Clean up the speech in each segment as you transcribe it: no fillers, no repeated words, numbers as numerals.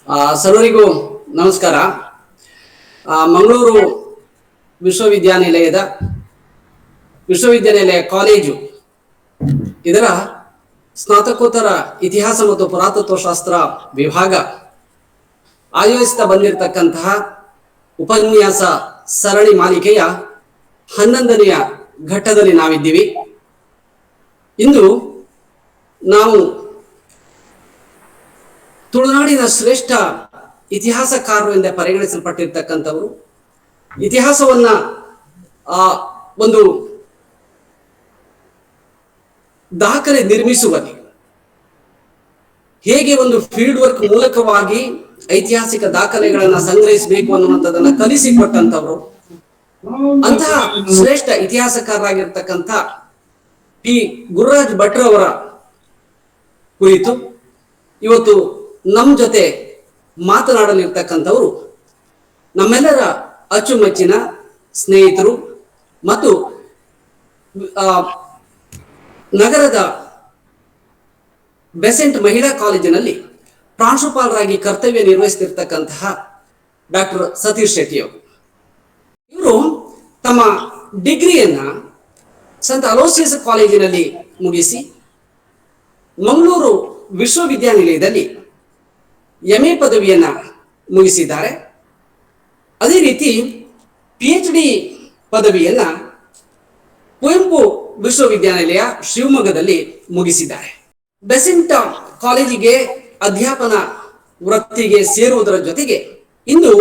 ಸರ್ವರಿಗೂ ನಮಸ್ಕಾರ. ಮಂಗಳೂರು ವಿಶ್ವವಿದ್ಯಾನಿಲಯ ಕಾಲೇಜು ಇದರ ಸ್ನಾತಕೋತ್ತರ ಇತಿಹಾಸ ಮತ್ತು ಪುರಾತತ್ವ ಶಾಸ್ತ್ರ ವಿಭಾಗ ಆಯೋಜಿಸ್ತಾ ಬಂದಿರತಕ್ಕಂತಹ ಉಪನ್ಯಾಸ ಸರಣಿ ಮಾಲಿಕೆಯ 11ನೆಯ ಘಟ್ಟದಲ್ಲಿ ನಾವಿದ್ದೀವಿ. ಇಂದು ನಾವು ತುಳುನಾಡಿನ ಶ್ರೇಷ್ಠ ಇತಿಹಾಸಕಾರರು ಎಂದೇ ಪರಿಗಣಿಸಲ್ಪಟ್ಟಿರ್ತಕ್ಕಂಥವರು, ಇತಿಹಾಸವನ್ನ ಒಂದು ದಾಖಲೆ ನಿರ್ಮಿಸುವಲ್ಲಿ ಹೇಗೆ ಒಂದು ಫೀಲ್ಡ್ ವರ್ಕ್ ಮೂಲಕವಾಗಿ ಐತಿಹಾಸಿಕ ದಾಖಲೆಗಳನ್ನ ಸಂಗ್ರಹಿಸಬೇಕು ಅನ್ನುವಂಥದ್ದನ್ನ ಕಲಿಸಿಕೊಟ್ಟಂತವರು, ಅಂತಹ ಶ್ರೇಷ್ಠ ಇತಿಹಾಸಕಾರರಾಗಿರ್ತಕ್ಕಂಥ ಪಿ ಗುರುರಾಜ್ ಭಟ್ರವರ ಕುರಿತು ಇವತ್ತು ನಮ್ಮ ಜೊತೆ ಮಾತನಾಡಲಿರ್ತಕ್ಕಂಥವರು ನಮ್ಮೆಲ್ಲರ ಅಚ್ಚುಮೆಚ್ಚಿನ ಸ್ನೇಹಿತರು ಮತ್ತು ನಗರದ ಬೆಸೆಂಟ್ ಮಹಿಳಾ ಕಾಲೇಜಿನಲ್ಲಿ ಪ್ರಾಂಶುಪಾಲರಾಗಿ ಕರ್ತವ್ಯ ನಿರ್ವಹಿಸುತ್ತಿರ್ತಕ್ಕಂತಹ ಡಾಕ್ಟರ್ ಸತೀಶ್ ಶೆಟ್ಟಿ ಅವರು. ಇವರು ತಮ್ಮ ಡಿಗ್ರಿಯನ್ನ ಸಂತ ಅಲೋಸಿಯಸ್ ಕಾಲೇಜಿನಲ್ಲಿ ಮುಗಿಸಿ ಮಂಗಳೂರು ವಿಶ್ವವಿದ್ಯಾನಿಲಯದಲ್ಲಿ MA ಪದವಿಯನ್ನ ಮುಗಿಸಿದ್ದಾರೆ. ಅದೇ ರೀತಿ PhD ಪದವಿಯನ್ನ ಕುವೆಂಪು ವಿಶ್ವವಿದ್ಯಾನಿಲಯ ಶಿವಮೊಗ್ಗದಲ್ಲಿ ಮುಗಿಸಿದ್ದಾರೆ. ಬೆಸೆಂಟ್ ಕಾಲೇಜಿಗೆ ಅಧ್ಯಾಪನ ವೃತ್ತಿಗೆ ಸೇರುವುದರ ಜೊತೆಗೆ ಇಂದು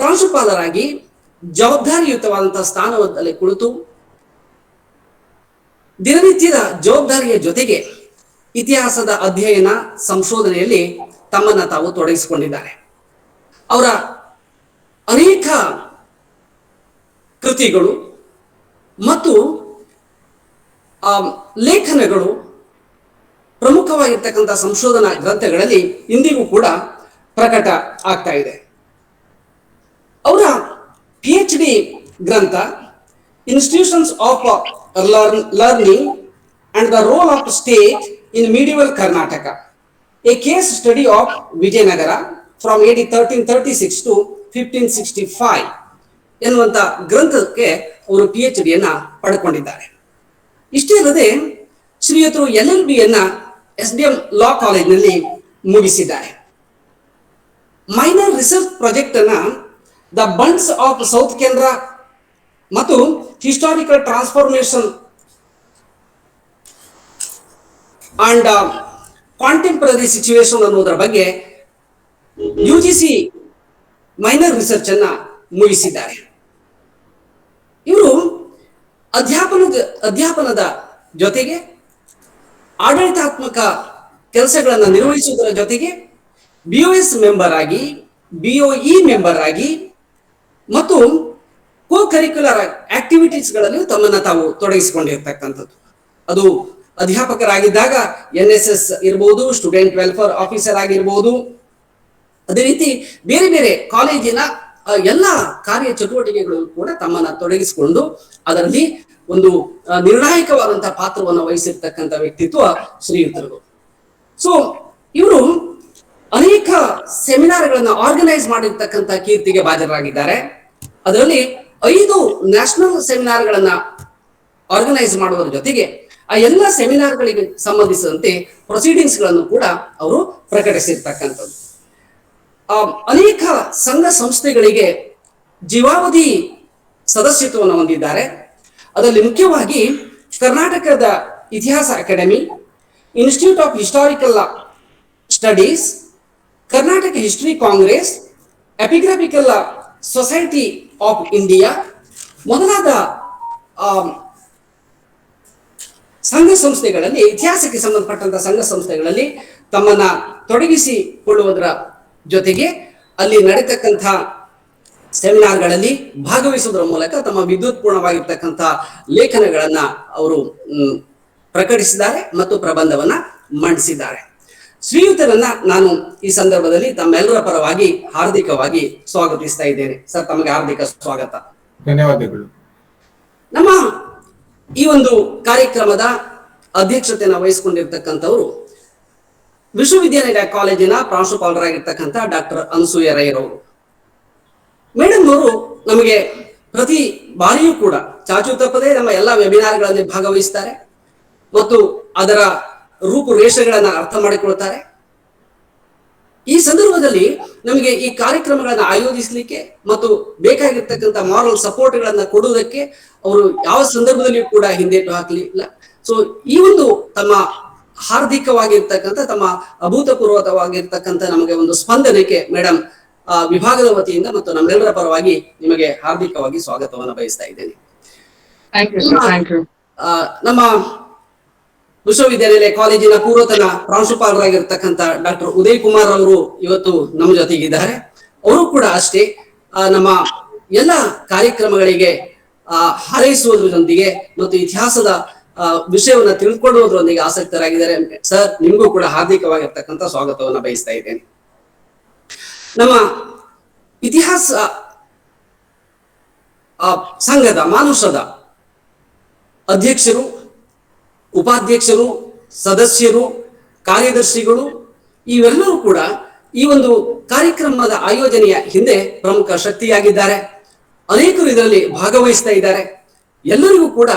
ಪ್ರಾಂಶುಪಾಲರಾಗಿ ಜವಾಬ್ದಾರಿಯುತವಾದಂತಹ ಸ್ಥಾನದಲ್ಲಿ ಕುಳಿತು ದಿನನಿತ್ಯದ ಜವಾಬ್ದಾರಿಯ ಜೊತೆಗೆ ಇತಿಹಾಸದ ಅಧ್ಯಯನ ಸಂಶೋಧನೆಯಲ್ಲಿ ತಮ್ಮನ್ನ ತಾವು ತೊಡಗಿಸಿಕೊಂಡಿದ್ದಾರೆ. ಅವರ ಅನೇಕ ಕೃತಿಗಳು ಮತ್ತು ಲೇಖನಗಳು ಪ್ರಮುಖವಾಗಿರ್ತಕ್ಕಂಥ ಸಂಶೋಧನಾ ಗ್ರಂಥಗಳಲ್ಲಿ ಇಂದಿಗೂ ಕೂಡ ಪ್ರಕಟ ಆಗ್ತಾ ಇದೆ. ಅವರ PhD ಗ್ರಂಥ institutions of learning and the role of state in medieval Karnataka, a case study of Vijayanagara from AD 1336 to 1565 ಎನ್ನುವಂತ ಗ್ರಂಥಕ್ಕೆ ಅವರು PhD ಯನ್ನ ಪಡೆದುಕೊಂಡಿದ್ದಾರೆ. ಇಷ್ಟೇ ಅಲ್ಲದೆ ಶ್ರೀಯುತರು LLB ಯನ್ನ SDM ಲಾ ಕಾಲೇಜಿನಲ್ಲಿ ಮುಗಿಸಿದ್ದಾರೆ. ಮೈನರ್ ರಿಸರ್ಚ್ ಪ್ರಾಜೆಕ್ಟ್ ಅನ್ನ ದ ಬಂಡ್ಸ್ ಆಫ್ ಸೌತ್ ಕೇಂದ್ರ ಮತ್ತು historical transformation and contemporary situation ಅನ್ನೋದರ ಬಗ್ಗೆ UGC ಮೈನರ್ ರಿಸರ್ಚ್ ಅನ್ನ ಮುಗಿಸಿದ್ದಾರೆ. ಇವರು ಅಧ್ಯಾಪನದ ಜೊತೆಗೆ ಆಡಳಿತಾತ್ಮಕ ಕೆಲಸಗಳನ್ನು ನಿರ್ವಹಿಸುವುದರ ಜೊತೆಗೆ BOS ಮೆಂಬರ್ ಆಗಿ, BOE ಮೆಂಬರ್ ಆಗಿ ಮತ್ತು ಕೋ ಕರಿಕ್ಯುಲರ್ ಆಕ್ಟಿವಿಟೀಸ್ಗಳಲ್ಲಿ ತಮ್ಮನ್ನ ತಾವು ತೊಡಗಿಸಿಕೊಂಡಿರ್ತಕ್ಕಂಥದ್ದು. ಅದು ಅಧ್ಯಾಪಕರಾಗಿದ್ದಾಗ NSS ಇರಬಹುದು, ಸ್ಟೂಡೆಂಟ್ ವೆಲ್ಫೇರ್ ಆಫೀಸರ್ ಆಗಿರ್ಬೋದು, ಅದೇ ರೀತಿ ಬೇರೆ ಬೇರೆ ಕಾಲೇಜಿನ ಎಲ್ಲ ಕಾರ್ಯ ಚಟುವಟಿಕೆಗಳು ಕೂಡ ತಮ್ಮನ್ನ ತೊಡಗಿಸಿಕೊಂಡು ಅದರಲ್ಲಿ ಒಂದು ನಿರ್ಣಾಯಕವಾದಂತಹ ಪಾತ್ರವನ್ನು ವಹಿಸಿರ್ತಕ್ಕಂಥ ವ್ಯಕ್ತಿತ್ವ ಶ್ರೀಯುತರು. ಸೊ ಇವರು ಅನೇಕ ಸೆಮಿನಾರ್ಗಳನ್ನ ಆರ್ಗನೈಸ್ ಮಾಡಿರ್ತಕ್ಕಂಥ ಕೀರ್ತಿಗೆ ಭಾಜನರಾಗಿದ್ದಾರೆ. ಅದರಲ್ಲಿ 5 ನ್ಯಾಷನಲ್ ಸೆಮಿನಾರ್ಗಳನ್ನ ಆರ್ಗನೈಸ್ ಮಾಡುವುದರ ಜೊತೆಗೆ ಆ ಎಲ್ಲ ಸೆಮಿನಾರ್ಗಳಿಗೆ ಸಂಬಂಧಿಸಿದಂತೆ ಪ್ರೊಸೀಡಿಂಗ್ಸ್ ಗಳನ್ನು ಕೂಡ ಅವರು ಪ್ರಕಟಿಸಿರ್ತಕ್ಕಂಥದ್ದು. ಅನೇಕ ಸಂಘ ಸಂಸ್ಥೆಗಳಿಗೆ ಜೀವಾವಧಿ ಸದಸ್ಯತ್ವವನ್ನು ಹೊಂದಿದ್ದಾರೆ. ಅದರಲ್ಲಿ ಮುಖ್ಯವಾಗಿ ಕರ್ನಾಟಕದ ಇತಿಹಾಸ academy, institute of historical studies, Karnataka history congress, epigraphical society of India ಮೊದಲಾದ ಸಂಘ ಸಂಸ್ಥೆಗಳಲ್ಲಿ, ಇತಿಹಾಸಕ್ಕೆ ಸಂಬಂಧಪಟ್ಟಂತಹ ಸಂಘ ಸಂಸ್ಥೆಗಳಲ್ಲಿ ತಮ್ಮನ್ನ ತೊಡಗಿಸಿಕೊಳ್ಳುವುದರ ಜೊತೆಗೆ ಅಲ್ಲಿ ನಡೀತಕ್ಕಂಥ ಸೆಮಿನಾರ್ಗಳಲ್ಲಿ ಭಾಗವಹಿಸುವುದರ ಮೂಲಕ ತಮ್ಮ ವಿದ್ಯುತ್ಪೂರ್ಣವಾಗಿರ್ತಕ್ಕಂಥ ಲೇಖನಗಳನ್ನ ಅವರು ಪ್ರಕಟಿಸಿದ್ದಾರೆ ಮತ್ತು ಪ್ರಬಂಧವನ್ನ ಮಂಡಿಸಿದ್ದಾರೆ. ಶ್ರೀಯುತರನ್ನ ನಾನು ಈ ಸಂದರ್ಭದಲ್ಲಿ ತಮ್ಮೆಲ್ಲರ ಪರವಾಗಿ ಹಾರ್ದಿಕವಾಗಿ ಸ್ವಾಗತಿಸ್ತಾ ಇದ್ದೇನೆ. ಸರ್, ತಮಗೆ ಹಾರ್ದಿಕ ಸ್ವಾಗತ. ಧನ್ಯವಾದಗಳು. ನಮ್ಮ ಈ ಒಂದು ಕಾರ್ಯಕ್ರಮದ ಅಧ್ಯಕ್ಷತೆಯನ್ನು ವಹಿಸಿಕೊಂಡಿರ್ತಕ್ಕಂಥವರು ವಿಶ್ವವಿದ್ಯಾನಿಲಯ ಕಾಲೇಜಿನ ಪ್ರಾಂಶುಪಾಲರಾಗಿರ್ತಕ್ಕಂಥ ಡಾಕ್ಟರ್ ಅನಸೂಯ ರೈರವರು. ಮೇಡಮ್ ಅವರು ನಮಗೆ ಪ್ರತಿ ಬಾರಿಯೂ ಕೂಡ ಚಾಚು ತಪ್ಪದೆ ನಮ್ಮ ಎಲ್ಲ ವೆಬಿನಾರ್ಗಳಲ್ಲಿ ಭಾಗವಹಿಸ್ತಾರೆ ಮತ್ತು ಅದರ ರೂಪುರೇಷೆಗಳನ್ನ ಅರ್ಥ ಮಾಡಿಕೊಳ್ತಾರೆ. ಈ ಸಂದರ್ಭದಲ್ಲಿ ನಮಗೆ ಈ ಕಾರ್ಯಕ್ರಮಗಳನ್ನ ಆಯೋಜಿಸಲಿಕ್ಕೆ ಮತ್ತು ಬೇಕಾಗಿರ್ತಕ್ಕಂಥ ಮಾರಲ್ ಸಪೋರ್ಟ್ಗಳನ್ನ ಕೊಡುವುದಕ್ಕೆ ಅವರು ಯಾವ ಸಂದರ್ಭದಲ್ಲಿಯೂ ಕೂಡ ಹಿಂದೇಟು ಹಾಕಲಿಲ್ಲ. ಸೊ ಈ ಒಂದು ತಮ್ಮ ಹಾರ್ದಿಕವಾಗಿರ್ತಕ್ಕಂಥ, ತಮ್ಮ ಅಭೂತಪೂರ್ವಕವಾಗಿರ್ತಕ್ಕಂಥ ನಮಗೆ ಒಂದು ಸ್ಪಂದನೆಗೆ ಮೇಡಮ್ ವಿಭಾಗದ ವತಿಯಿಂದ ಮತ್ತು ನಮ್ಮೆಲ್ಲರ ಪರವಾಗಿ ನಿಮಗೆ ಹಾರ್ದಿಕವಾಗಿ ಸ್ವಾಗತವನ್ನು ಬಯಸ್ತಾ ಇದ್ದೇನೆ. ನಮ್ಮ ವಿಶ್ವವಿದ್ಯಾನಿಲಯ ಕಾಲೇಜಿನ ಪೂರ್ವತನ ಪ್ರಾಂಶುಪಾಲರಾಗಿರ್ತಕ್ಕಂಥ ಡಾಕ್ಟರ್ ಉದಯ್ ಕುಮಾರ್ ಅವರು ಇವತ್ತು ನಮ್ಮ ಜೊತೆಗಿದ್ದಾರೆ. ಅವರು ಕೂಡ ಅಷ್ಟೇ ನಮ್ಮ ಎಲ್ಲ ಕಾರ್ಯಕ್ರಮಗಳಿಗೆ ಹಾರೈಸುವುದರೊಂದಿಗೆ ಮತ್ತು ಇತಿಹಾಸದ ವಿಷಯವನ್ನ ತಿಳ್ಕೊಳ್ಳುವುದರೊಂದಿಗೆ ಆಸಕ್ತರಾಗಿದ್ದಾರೆ. ಸರ್, ನಿಮಗೂ ಕೂಡ ಹಾರ್ದಿಕವಾಗಿರ್ತಕ್ಕಂಥ ಸ್ವಾಗತವನ್ನ ಬಯಸ್ತಾ ಇದ್ದೇನೆ. ನಮ್ಮ ಇತಿಹಾಸ ಸಂಘದ ಮಾನುಷದ ಅಧ್ಯಕ್ಷರು, ಉಪಾಧ್ಯಕ್ಷರು, ಸದಸ್ಯರು, ಕಾರ್ಯದರ್ಶಿಗಳು ಇವೆಲ್ಲರೂ ಕೂಡ ಈ ಒಂದು ಕಾರ್ಯಕ್ರಮದ ಆಯೋಜನೆಯ ಹಿಂದೆ ಪ್ರಮುಖ ಶಕ್ತಿಯಾಗಿದ್ದಾರೆ. ಅನೇಕರು ಇದರಲ್ಲಿ ಭಾಗವಹಿಸ್ತಾ ಇದ್ದಾರೆ. ಎಲ್ಲರಿಗೂ ಕೂಡ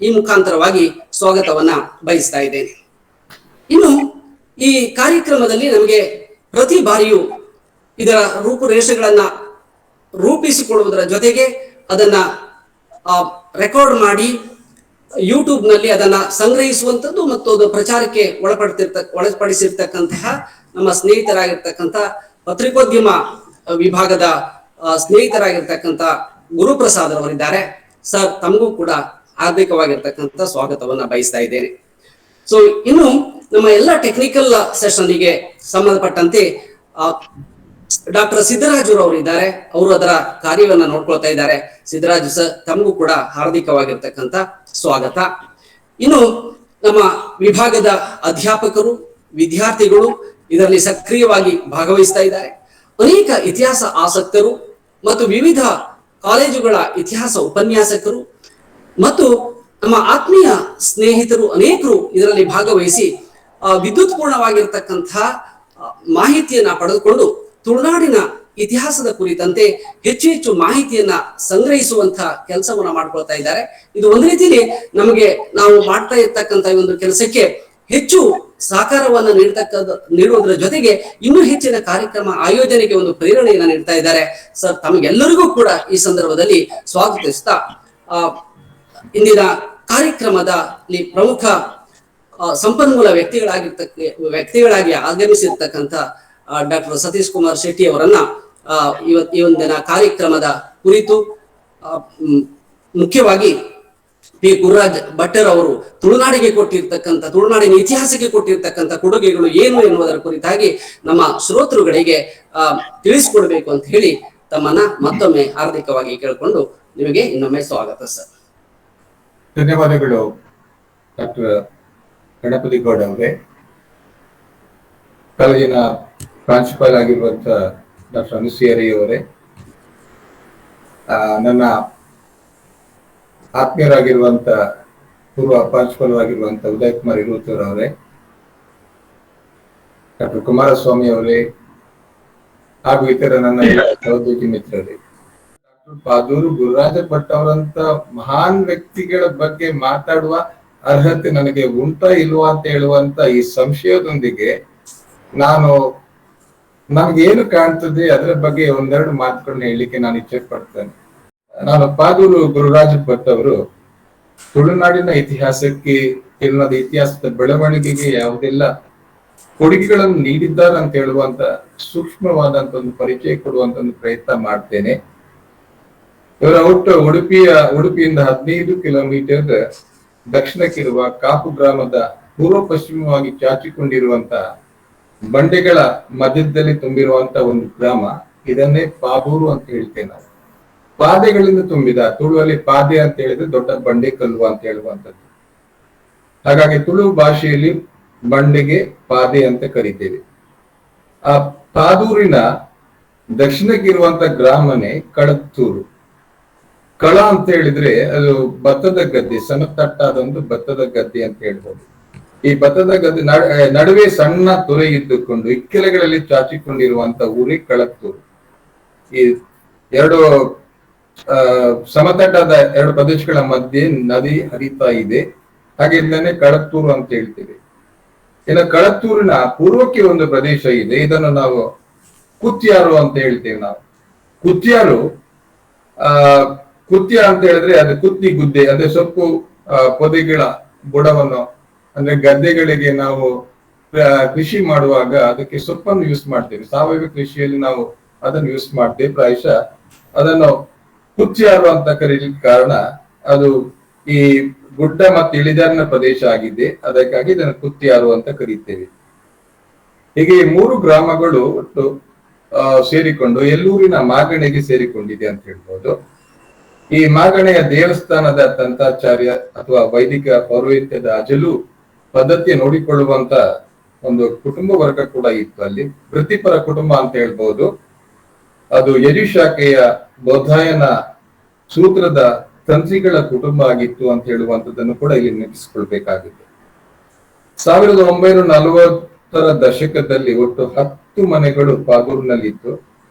ಈ ಮುಖಾಂತರವಾಗಿ ಸ್ವಾಗತವನ್ನ ಬಯಸ್ತಾ ಇದ್ದೇನೆ. ಇನ್ನು ಈ ಕಾರ್ಯಕ್ರಮದಲ್ಲಿ ನಮಗೆ ಪ್ರತಿ ಬಾರಿಯೂ ಇದರ ರೂಪುರೇಷೆಗಳನ್ನ ರೂಪಿಸಿಕೊಳ್ಳುವುದರ ಜೊತೆಗೆ ಅದನ್ನ ರೆಕಾರ್ಡ್ ಮಾಡಿ ಯೂಟ್ಯೂಬ್ ನಲ್ಲಿ ಅದನ್ನ ಸಂಗ್ರಹಿಸುವಂಥದ್ದು ಮತ್ತು ಅದು ಪ್ರಚಾರಕ್ಕೆ ಒಳಪಡಿಸಿರ್ತಕ್ಕಂತಹ ನಮ್ಮ ಸ್ನೇಹಿತರಾಗಿರ್ತಕ್ಕಂಥ ಪತ್ರಿಕೋದ್ಯಮ ವಿಭಾಗದ ಸ್ನೇಹಿತರಾಗಿರ್ತಕ್ಕಂಥ ಗುರುಪ್ರಸಾದ್ ಅವರಿದ್ದಾರೆ. ಸರ್, ತಮಗೂ ಕೂಡ ಹಾರ್ದಿಕವಾಗಿರ್ತಕ್ಕಂಥ ಸ್ವಾಗತವನ್ನ ಬಯಸ್ತಾ ಇದ್ದೇನೆ. ಸೊ ಇನ್ನು ನಮ್ಮ ಎಲ್ಲ ಟೆಕ್ನಿಕಲ್ ಸೆಷನ್ಗೆ ಸಂಬಂಧಪಟ್ಟಂತೆ ಡಾಕ್ಟರ್ ಸಿದ್ದರಾಜು ಅವರು ಇದ್ದಾರೆ. ಅವರು ಅದರ ಕಾರ್ಯವನ್ನ ನೋಡ್ಕೊಳ್ತಾ ಇದ್ದಾರೆ. ಸಿದ್ದರಾಜು ಸರ್, ತಮಗೂ ಕೂಡ ಹಾರ್ದಿಕವಾಗಿರ್ತಕ್ಕಂಥ ಸ್ವಾಗತ. ಇನ್ನು ನಮ್ಮ ವಿಭಾಗದ ಅಧ್ಯಾಪಕರು, ವಿದ್ಯಾರ್ಥಿಗಳು ಇದರಲ್ಲಿ ಸಕ್ರಿಯವಾಗಿ ಭಾಗವಹಿಸ್ತಾ ಇದ್ದಾರೆ. ಅನೇಕ ಇತಿಹಾಸ ಆಸಕ್ತರು ಮತ್ತು ವಿವಿಧ ಕಾಲೇಜುಗಳ ಇತಿಹಾಸ ಉಪನ್ಯಾಸಕರು ಮತ್ತು ನಮ್ಮ ಆತ್ಮೀಯ ಸ್ನೇಹಿತರು ಅನೇಕರು ಇದರಲ್ಲಿ ಭಾಗವಹಿಸಿ ವಿದ್ಯುತ್ಪೂರ್ಣವಾಗಿರ್ತಕ್ಕಂಥ ಮಾಹಿತಿಯನ್ನ ಪಡೆದುಕೊಂಡು ತುಳುನಾಡಿನ ಇತಿಹಾಸದ ಕುರಿತಂತೆ ಹೆಚ್ಚು ಹೆಚ್ಚು ಮಾಹಿತಿಯನ್ನ ಸಂಗ್ರಹಿಸುವಂತಹ ಕೆಲಸವನ್ನ ಮಾಡ್ಕೊಳ್ತಾ ಇದ್ದಾರೆ. ಇದು ಒಂದು ರೀತಿಯಲ್ಲಿ ನಮಗೆ ನಾವು ಮಾಡ್ತಾ ಇರ್ತಕ್ಕಂಥ ಒಂದು ಕೆಲಸಕ್ಕೆ ಹೆಚ್ಚು ಸಹಕಾರವನ್ನ ನೀಡುವುದರ ಜೊತೆಗೆ ಇನ್ನೂ ಹೆಚ್ಚಿನ ಕಾರ್ಯಕ್ರಮ ಆಯೋಜನೆಗೆ ಒಂದು ಪ್ರೇರಣೆಯನ್ನ ನೀಡ್ತಾ ಇದ್ದಾರೆ. ಸರ್, ತಮಗೆಲ್ಲರಿಗೂ ಕೂಡ ಈ ಸಂದರ್ಭದಲ್ಲಿ ಸ್ವಾಗತಿಸ್ತಾ ಇಂದಿನ ಕಾರ್ಯಕ್ರಮದಲ್ಲಿ ಪ್ರಮುಖ ಸಂಪನ್ಮೂಲ ವ್ಯಕ್ತಿಗಳಾಗಿ ಆಗಮಿಸಿರ್ತಕ್ಕಂಥ ಡಾಕ್ಟರ್ ಸತೀಶ್ ಕುಮಾರ್ ಶೆಟ್ಟಿ ಅವರನ್ನ ಈ ಒಂದಿನ ಕಾರ್ಯಕ್ರಮದ ಕುರಿತು ಮುಖ್ಯವಾಗಿ ಪಿ ಗುರುರಾಜ್ ಭಟ್ಟರ್ ಅವರು ತುಳುನಾಡಿಗೆ ಕೊಟ್ಟಿರ್ತಕ್ಕಂಥ, ತುಳುನಾಡಿನ ಇತಿಹಾಸಕ್ಕೆ ಕೊಟ್ಟಿರ್ತಕ್ಕಂಥ ಕೊಡುಗೆಗಳು ಏನು ಎನ್ನುವುದರ ಕುರಿತಾಗಿ ನಮ್ಮ ಶ್ರೋತೃಗಳಿಗೆ ತಿಳಿಸಿಕೊಡ್ಬೇಕು ಅಂತ ಹೇಳಿ ತಮ್ಮನ್ನ ಮತ್ತೊಮ್ಮೆ ಹಾರ್ದಿಕವಾಗಿ ಕೇಳಿಕೊಂಡು ನಿಮಗೆ ಇನ್ನೊಮ್ಮೆ ಸ್ವಾಗತ ಸರ್. ಧನ್ಯವಾದಗಳು ಡಾಕ್ಟರ್ ಗಣಪತಿ ಗೌಡ ಅವರೇ. ಕಾಲೇಜಿನ ಪ್ರಾಂಶುಪಾಲ ಆಗಿರುವಂತ ಡಾಕ್ಟರ್ ಅನಸೂಯ ರೈ ಅವರೇ, ನನ್ನ ಆತ್ಮೀಯರಾಗಿರುವಂತ ಪೂರ್ವ ಪ್ರಾಂಶುಪಾಲರಾಗಿರುವಂತ ಉದಯ್ ಕುಮಾರ್ ಇರುವತ್ತೂರ್ ಅವರೇ, ಡಾಕ್ಟರ್ ಕುಮಾರಸ್ವಾಮಿ ಅವರೇ ಹಾಗೂ ಇತರ ನನ್ನ ಸಹೋದ್ಯೋಗಿ ಮಿತ್ರರೇ, ಡಾಕ್ಟರ್ ಪಾದೂರು ಗುರುರಾಜ ಭಟ್ ಅವರಂತ ಮಹಾನ್ ವ್ಯಕ್ತಿಗಳ ಬಗ್ಗೆ ಮಾತಾಡುವ ಅರ್ಹತೆ ನನಗೆ ಉಂಟಾ ಇಲ್ವಾ ಅಂತ ಹೇಳುವಂತ ಈ ಸಂಶಯದೊಂದಿಗೆ ನನಗೇನು ಕಾಣ್ತದೆ ಅದರ ಬಗ್ಗೆ ಒಂದೆರಡು ಮಾತುಗಳನ್ನ ಹೇಳಲಿಕ್ಕೆ ನಾನು ಇಚ್ಛೆ ಪಡ್ತೇನೆ. ನಾನು ಪಾದೂರು ಗುರುರಾಜ ಭಟ್ ಅವರು ತುಳುನಾಡಿನ ಇತಿಹಾಸಕ್ಕೆ, ತುಳುನಾಡಿನ ಇತಿಹಾಸದ ಬೆಳವಣಿಗೆಗೆ ಯಾವುದೆಲ್ಲ ಕೊಡುಗೆಗಳನ್ನು ನೀಡಿದ್ದಾರೆ ಅಂತ ಹೇಳುವಂತ ಸೂಕ್ಷ್ಮವಾದಂತ ಒಂದು ಪರಿಚಯ ಕೊಡುವಂತ ಒಂದು ಪ್ರಯತ್ನ ಮಾಡ್ತೇನೆ. ಇವರ ಹುಟ್ಟು ಉಡುಪಿಯಿಂದ 15 ಕಿಲೋಮೀಟರ್ ದಕ್ಷಿಣಕ್ಕಿರುವ ಕಾಪು ಗ್ರಾಮದ ಪೂರ್ವ ಪಶ್ಚಿಮವಾಗಿ ಚಾಚಿಕೊಂಡಿರುವಂತ ಬಂಡೆಗಳ ಮಧ್ಯದಲ್ಲಿ ತುಂಬಿರುವಂತ ಒಂದು ಗ್ರಾಮ. ಇದನ್ನೇ ಪಾದೂರು ಅಂತ ಹೇಳ್ತೇವೆ ನಾವು. ಪಾದೆಗಳಿಂದ ತುಂಬಿದ, ತುಳುವಲ್ಲಿ ಪಾದೆ ಅಂತ ಹೇಳಿದ್ರೆ ದೊಡ್ಡ ಬಂಡೆ ಕಲ್ಲು ಅಂತ ಹೇಳುವಂಥದ್ದು. ಹಾಗಾಗಿ ತುಳು ಭಾಷೆಯಲ್ಲಿ ಬಂಡೆಗೆ ಪಾದೆ ಅಂತ ಕರಿತೇವೆ. ಆ ಪಾದೂರಿನ ದಕ್ಷಿಣಕ್ಕಿರುವಂತ ಗ್ರಾಮನೇ ಕಳತ್ತೂರು. ಕಳ ಅಂತ ಹೇಳಿದ್ರೆ ಅದು ಭತ್ತದ ಗದ್ದೆ, ಸಮತಟ್ಟಾದ ಒಂದು ಭತ್ತದ ಗದ್ದೆ ಅಂತ ಹೇಳ್ಬೋದು. ಈ ಭತ್ತದ ಗದ್ದೆ ನಡುವೆ ಸಣ್ಣ ತೊರೆ ಇದ್ದುಕೊಂಡು ಇಕ್ಕೆಲೆಗಳಲ್ಲಿ ಚಾಚಿಕೊಂಡಿರುವಂತ ಊರಿ ಕಳತ್ತೂರು. ಈ ಎರಡು ಸಮತಟ್ಟಾದ ಎರಡು ಪ್ರದೇಶಗಳ ಮಧ್ಯೆ ನದಿ ಹರಿತಾ ಇದೆ. ಹಾಗೆ ಇದನ್ನೇ ಕಳತ್ತೂರು ಅಂತ ಹೇಳ್ತೀವಿ. ಇನ್ನು ಕಳತ್ತೂರಿನ ಪೂರ್ವಕ್ಕೆ ಒಂದು ಪ್ರದೇಶ ಇದೆ, ಇದನ್ನು ನಾವು ಕುತ್ಯಾರು ಅಂತ ಹೇಳ್ತೇವೆ. ನಾವು ಕುತ್ಯಾರು ಕುತ್ಯ ಅಂತ ಹೇಳಿದ್ರೆ ಅದು ಕುತ್ತಿ ಗುದ್ದೆ, ಅದೇ ಸೊಪ್ಪು ಪೊದೆಗಳ ಬುಡವನ್ನು, ಅಂದ್ರೆ ಗದ್ದೆಗಳಿಗೆ ನಾವು ಕೃಷಿ ಮಾಡುವಾಗ ಅದಕ್ಕೆ ಸೊಪ್ಪನ್ನು ಯೂಸ್ ಮಾಡ್ತೇವೆ. ಸಾವಯವ ಕೃಷಿಯಲ್ಲಿ ನಾವು ಅದನ್ನು ಯೂಸ್ ಮಾಡ್ತೇವೆ. ಪ್ರಾಯಶಃ ಅದನ್ನು ಕುತ್ಯಾರು ಅಂತ ಕರೀಲಿಕ್ಕೆ ಕಾರಣ ಅದು ಈ ಗುಡ್ಡ ಮತ್ತು ಇಳಿಜಾರಿನ ಪ್ರದೇಶ ಆಗಿದೆ, ಅದಕ್ಕಾಗಿ ಇದನ್ನು ಕುತ್ಯಾರು ಅಂತ ಕರೀತೇವೆ. ಹೀಗೆ ಈ ಮೂರು ಗ್ರಾಮಗಳು ಒಟ್ಟು ಸೇರಿಕೊಂಡು ಎಲ್ಲೂರಿನ ಮಾಗಣೆಗೆ ಸೇರಿಕೊಂಡಿದೆ ಅಂತ ಹೇಳ್ಬೋದು. ಈ ಮಾಗಣೆಯ ದೇವಸ್ಥಾನದ ತಂತ್ರಾಚಾರ್ಯ ಅಥವಾ ವೈದಿಕ ಪೌರೋಹಿತ್ಯದ ಅಜಲು ಪದ್ಧತಿಯ ನೋಡಿಕೊಳ್ಳುವಂತ ಒಂದು ಕುಟುಂಬ ವರ್ಗ ಕೂಡ ಇತ್ತು ಅಲ್ಲಿ. ವೃತ್ತಿಪರ ಕುಟುಂಬ ಅಂತ ಹೇಳ್ಬಹುದು. ಅದು ಯಜುಶಾಖೆಯ ಬೌದ್ಧಾಯನ ಸೂತ್ರದ ತಂತ್ರಿಗಳ ಕುಟುಂಬ ಆಗಿತ್ತು ಅಂತ ಹೇಳುವಂತದ್ದನ್ನು ಕೂಡ ಇಲ್ಲಿ ನೆನಪಿಸಿಕೊಳ್ಬೇಕಾಗಿದೆ. 1940ರ ದಶಕದಲ್ಲಿ ಒಟ್ಟು 10 ಮನೆಗಳು ಪಾದೂರಿನಲ್ಲಿತ್ತು,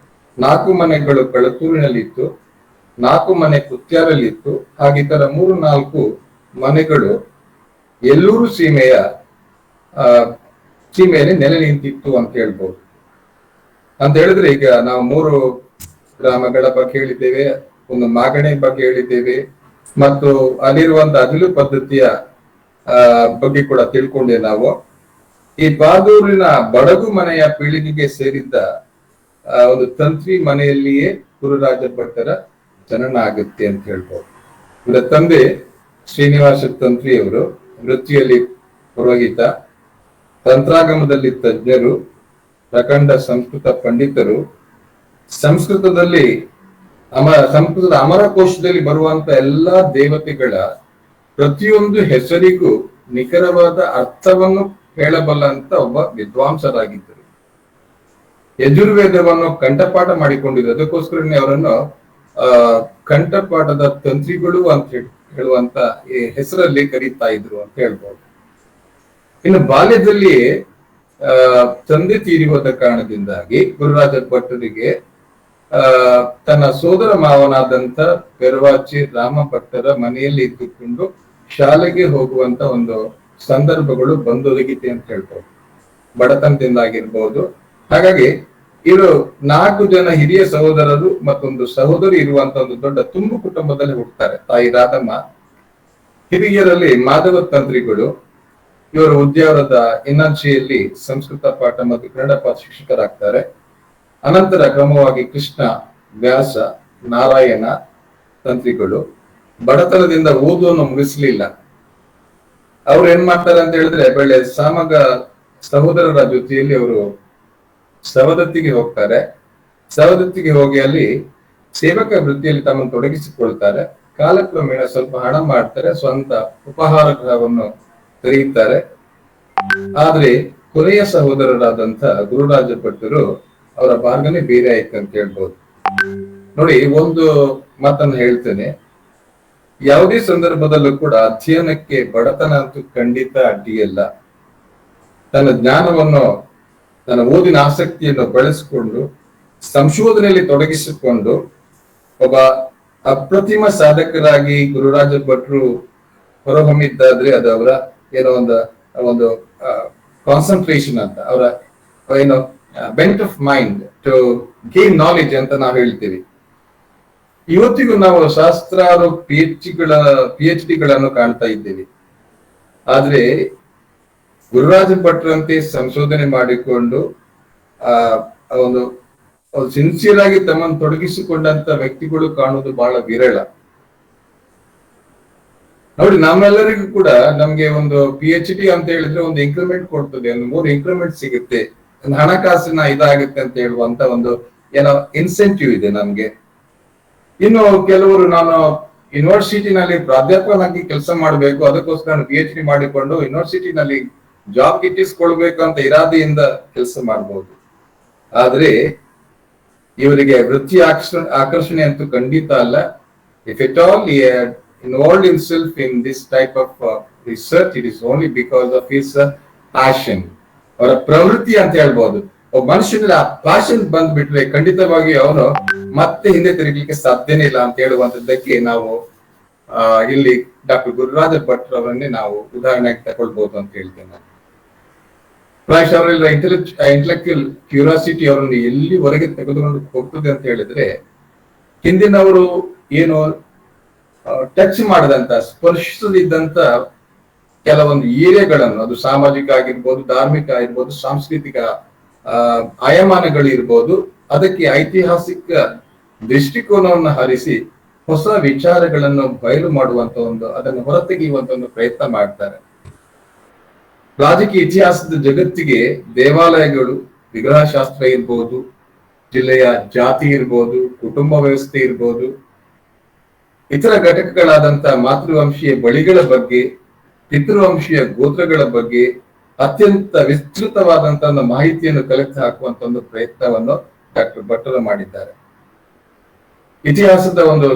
4 ಮನೆಗಳು ಕಳತೂರಿನಲ್ಲಿತ್ತು, 4 ಮನೆ ಕುತ್ಯಾರಲ್ಲಿತ್ತು, ಹಾಗೆ ಇತರ 3-4 ಮನೆಗಳು ಎಲ್ಲೂರು ಸೀಮೆಯಲ್ಲಿ ನೆಲೆ ನಿಂತಿತ್ತು ಅಂತ ಹೇಳ್ಬೋದು. ಅಂತ ಹೇಳಿದ್ರೆ ಈಗ ನಾವು 3 ಗ್ರಾಮಗಳ ಬಗ್ಗೆ ಹೇಳಿದ್ದೇವೆ, ಒಂದು ಮಾಗಣೆ ಬಗ್ಗೆ ಹೇಳಿದ್ದೇವೆ, ಮತ್ತು ಅಲ್ಲಿರುವಂತ ಅದಿಲು ಪದ್ಧತಿಯ ಬಗ್ಗೆ ಕೂಡ ತಿಳ್ಕೊಂಡೆ ನಾವು. ಈ ಬಾದೂರಿನ ಬಡಗು ಮನೆಯ ಪೀಳಿಗೆಗೆ ಸೇರಿದ್ದ ಒಂದು ತಂತ್ರಿ ಮನೆಯಲ್ಲಿಯೇ ಗುರುರಾಜ ಭಟ್ಟರ ಜನನ ಆಗುತ್ತೆ ಅಂತ ಹೇಳ್ಬೋದು. ಇವರ ತಂದೆ ಶ್ರೀನಿವಾಸ ತಂತ್ರಿಯವರು ವೃತ್ತಿಯಲ್ಲಿ ಪುರೋಹಿತ, ತಂತ್ರಾಗಮದಲ್ಲಿ ತಜ್ಞರು, ಪ್ರಖಂಡ ಸಂಸ್ಕೃತ ಪಂಡಿತರು. ಸಂಸ್ಕೃತದ ಅಮರಕೋಶದಲ್ಲಿ ಬರುವಂತ ಎಲ್ಲಾ ದೇವತೆಗಳ ಪ್ರತಿಯೊಂದು ಹೆಸರಿಗೂ ನಿಖರವಾದ ಅರ್ಥವನ್ನು ಹೇಳಬಲ್ಲಂತ ಒಬ್ಬ ವಿದ್ವಾಂಸರಾಗಿದ್ದರು. ಯಜುರ್ವೇದವನ್ನು ಕಂಠಪಾಠ ಮಾಡಿಕೊಂಡಿದ್ರು. ಅದಕ್ಕೋಸ್ಕರನೇ ಅವರನ್ನು ಕಂಠಪಾಠದ ತಂತ್ರಿಗಳು ಅಂತ ಹೇಳುವಂತ ಈ ಹೆಸರಲ್ಲಿ ಕರೀತಾ ಇದ್ರು ಅಂತ ಹೇಳ್ಬೋದು. ಇನ್ನು ಬಾಲ್ಯದಲ್ಲಿ ತಂದೆ ತೀರಿಹೋದ ಕಾರಣದಿಂದಾಗಿ ಗುರುರಾಜ ಭಟ್ಟರಿಗೆ ತನ್ನ ಸೋದರ ಮಾವನಾದಂತ ಪೆರ್ವಾಚಿ ರಾಮ ಭಟ್ಟರ ಮನೆಯಲ್ಲಿ ಇದ್ದುಕೊಂಡು ಶಾಲೆಗೆ ಹೋಗುವಂತ ಒಂದು ಸಂದರ್ಭಗಳು ಬಂದೊದಗಿದೆ ಅಂತ ಹೇಳ್ಬೋದು, ಬಡತನದಿಂದಾಗಿರ್ಬೋದು. ಹಾಗಾಗಿ ಇವರು 4 ಜನ ಹಿರಿಯ ಸಹೋದರರು ಮತ್ತೊಂದು ಸಹೋದರಿ ಇರುವಂತ ಒಂದು ದೊಡ್ಡ ತುಂಬು ಕುಟುಂಬದಲ್ಲಿ ಹುಟ್ಟುತ್ತಾರೆ. ತಾಯಿ ರಾಧಮ್ಮ, ಹಿರಿಯರಲ್ಲಿ ಮಾಧವ ತಂತ್ರಿಗಳು. ಇವರು ಉದ್ಯಾವರದ ಇನ್ನಾಂಶಿಯಲ್ಲಿ ಸಂಸ್ಕೃತ ಪಾಠ ಮತ್ತು ಕನ್ನಡ ಪಾಠ ಶಿಕ್ಷಕರಾಗ್ತಾರೆ. ಅನಂತರ ಕ್ರಮವಾಗಿ ಕೃಷ್ಣ, ವ್ಯಾಸ, ನಾರಾಯಣ ತಂತ್ರಿಗಳು. ಬಡತನದಿಂದ ಓದುವನ್ನು ಮುಗಿಸ್ಲಿಲ್ಲ. ಅವ್ರು ಏನ್ ಮಾಡ್ತಾರೆ ಅಂತ ಹೇಳಿದ್ರೆ, ಬೆಳೆ ಸಾಮಗ ಸಹೋದರರ ಜೊತೆಯಲ್ಲಿ ಅವರು ಸವದತ್ತಿಗೆ ಹೋಗ್ತಾರೆ. ಸವದತ್ತಿಗೆ ಹೋಗಿ ಅಲ್ಲಿ ಸೇವಕ ವೃತ್ತಿಯಲ್ಲಿ ತಮ್ಮನ್ನು ತೊಡಗಿಸಿಕೊಳ್ತಾರೆ. ಕಾಲಕ್ರಮೇಣ ಸ್ವಲ್ಪ ಹಣ ಮಾಡ್ತಾರೆ, ಸ್ವಂತ ಉಪಹಾರ ಗೃಹವನ್ನು ತೆರೆಯುತ್ತಾರೆ. ಆದ್ರೆ ಕೊನೆಯ ಸಹೋದರರಾದಂತ ಗುರುರಾಜ ಭಟ್ಟರು ಅವರ ಮಾರ್ಗನೇ ಬೇರೆ ಆಯ್ತು ಅಂತ ಹೇಳ್ಬೋದು. ನೋಡಿ, ಒಂದು ಮಾತನ್ನು ಹೇಳ್ತೇನೆ, ಯಾವುದೇ ಸಂದರ್ಭದಲ್ಲೂ ಕೂಡ ಅಧ್ಯಯನಕ್ಕೆ ಬಡತನ ಅಂತೂ ಖಂಡಿತ ಅಡ್ಡಿಯಲ್ಲ. ತನ್ನ ಜ್ಞಾನವನ್ನು, ತನ್ನ ಓದಿನ ಆಸಕ್ತಿಯನ್ನು ಬಳಸಿಕೊಂಡು ಸಂಶೋಧನೆಯಲ್ಲಿ ತೊಡಗಿಸಿಕೊಂಡು ಒಬ್ಬ ಅಪ್ರತಿಮ ಸಾಧಕರಾಗಿ ಗುರುರಾಜ ಭಟ್ರು ಹೊರಹೊಮ್ಮಿದ್ದಾದ್ರೆ ಅದು ಅವರ ಏನೋ ಒಂದು ಕಾನ್ಸಂಟ್ರೇಷನ್ ಅಂತ, ಅವರ ಏನೋ bent of mind to gain knowledge ಅಂತ ನಾವು ಹೇಳ್ತೀವಿ. ಇವತ್ತಿಗೂ ನಾವು ಶಾಸ್ತ್ರಾರು PhD ಗಳನ್ನು ಕಾಣ್ತಾ ಇದ್ದೇವೆ. ಆದ್ರೆ ಗುರುರಾಜ ಭಟ್ರಂತೆ ಸಂಶೋಧನೆ ಮಾಡಿಕೊಂಡು ಒಂದು ಸಿನ್ಸಿಯರ್ ಆಗಿ ತಮ್ಮನ್ನು ತೊಡಗಿಸಿಕೊಂಡಂತ ವ್ಯಕ್ತಿಗಳು ಕಾಣುವುದು ಬಹಳ ವಿರಳ. ನೋಡಿ, ನಮ್ಮೆಲ್ಲರಿಗೂ ಕೂಡ ನಮ್ಗೆ ಒಂದು PhD ಅಂತ ಹೇಳಿದ್ರೆ ಒಂದು ಇಂಕ್ರಿಮೆಂಟ್ ಕೊಡ್ತದೆ, ಒಂದು 3 ಇಂಕ್ರಿಮೆಂಟ್ ಸಿಗುತ್ತೆ, ಒಂದು ಹಣಕಾಸಿನ ಇದಾಗುತ್ತೆ ಅಂತ ಹೇಳುವಂತ ಒಂದು ಏನೋ ಇನ್ಸೆಂಟಿವ್ ಇದೆ ನಮ್ಗೆ. ಇನ್ನು ಕೆಲವರು ನಾನು ಯೂನಿವರ್ಸಿಟಿನಲ್ಲಿ ಪ್ರಾಧ್ಯಾಪಕನಾಗಿ ಕೆಲಸ ಮಾಡಬೇಕು, ಅದಕ್ಕೋಸ್ಕರ PhD ಮಾಡಿಕೊಂಡು ಯೂನಿವರ್ಸಿಟಿನಲ್ಲಿ ಜಾಬ್ ಗಿಟ್ಟಿಸ್ಕೊಳ್ಬೇಕು ಅಂತ ಇರಾದೆಯಿಂದ ಕೆಲಸ ಮಾಡಬಹುದು. ಆದ್ರೆ ಇವರಿಗೆ ವೃತ್ತಿ ಆಕರ್ಷಣೆ ಅಂತೂ ಖಂಡಿತ ಅಲ್ಲ. If at all involved himself in this type of research, it is only because of his passion. ಅವರ ಪ್ರವೃತ್ತಿ ಅಂತ ಹೇಳ್ಬೋದು. ಒಬ್ಬ ಮನುಷ್ಯನಲ್ಲಿ ಆ ಪ್ಯಾಷನ್ ಬಂದ್ಬಿಟ್ರೆ ಖಂಡಿತವಾಗಿ ಅವನು ಮತ್ತೆ ಹಿಂದೆ ತಿರುಗಲಿಕ್ಕೆ ಸಾಧ್ಯನೇ ಇಲ್ಲ ಅಂತ ಹೇಳುವಂತದ್ದಕ್ಕೆ ನಾವು ಇಲ್ಲಿ ಡಾಕ್ಟರ್ ಗುರುರಾಜ ಭಟ್ರು ಅವರನ್ನೇ ನಾವು ಉದಾಹರಣೆಗೆ ತಗೊಳ್ಬಹುದು ಅಂತ ಹೇಳ್ತೇನೆ. ಪ್ರಾಯಶಃ ಅವರೆಲ್ಲ ಇಂಟೆಲೆಕ್ಚುಯಲ್ ಕ್ಯೂರಿಯಾಸಿಟಿ ಅವರನ್ನು ಎಲ್ಲಿವರೆಗೆ ತೆಗೆದುಕೊಂಡು ಹೋಗ್ತದೆ ಅಂತ ಹೇಳಿದ್ರೆ, ಹಿಂದಿನವರು ಏನು ಟಚ್ ಮಾಡದಂತ, ಸ್ಪರ್ಶಿಸದಿದ್ದಂತ ಕೆಲವೊಂದು ಏರಿಯಾಗಳನ್ನು, ಅದು ಸಾಮಾಜಿಕ ಆಗಿರ್ಬೋದು, ಧಾರ್ಮಿಕ ಆಗಿರ್ಬೋದು, ಸಾಂಸ್ಕೃತಿಕ ಆಯಾಮಾನಗಳಿರ್ಬೋದು, ಅದಕ್ಕೆ ಐತಿಹಾಸಿಕ ದೃಷ್ಟಿಕೋನವನ್ನು ಹರಿಸಿ ಹೊಸ ವಿಚಾರಗಳನ್ನು ಬಯಲು ಮಾಡುವಂತ ಅದನ್ನು ಹೊರತೆಗೆಯುವಂತ ಒಂದು ಪ್ರಯತ್ನ ಮಾಡ್ತಾರೆ. ರಾಜಕೀಯ ಇತಿಹಾಸದ ಜಗತ್ತಿಗೆ ದೇವಾಲಯಗಳು, ವಿಗ್ರಹಶಾಸ್ತ್ರ ಇರ್ಬೋದು, ಜಿಲ್ಲೆಯ ಜಾತಿ ಇರ್ಬೋದು, ಕುಟುಂಬ ವ್ಯವಸ್ಥೆ ಇರ್ಬೋದು, ಇತರ ಘಟಕಗಳಾದಂತ ಮಾತೃವಂಶೀಯ ಬಳಿಗಳ ಬಗ್ಗೆ, ಪಿತೃವಂಶೀಯ ಗೋತ್ರಗಳ ಬಗ್ಗೆ ಅತ್ಯಂತ ವಿಸ್ತೃತವಾದಂತ ಒಂದು ಮಾಹಿತಿಯನ್ನು ಕಲೆಕ್ಟ್ ಹಾಕುವಂತ ಒಂದು ಪ್ರಯತ್ನವನ್ನು ಡಾಕ್ಟರ್ ಭಟ್ಟರು ಮಾಡಿದ್ದಾರೆ. ಇತಿಹಾಸದ ಒಂದು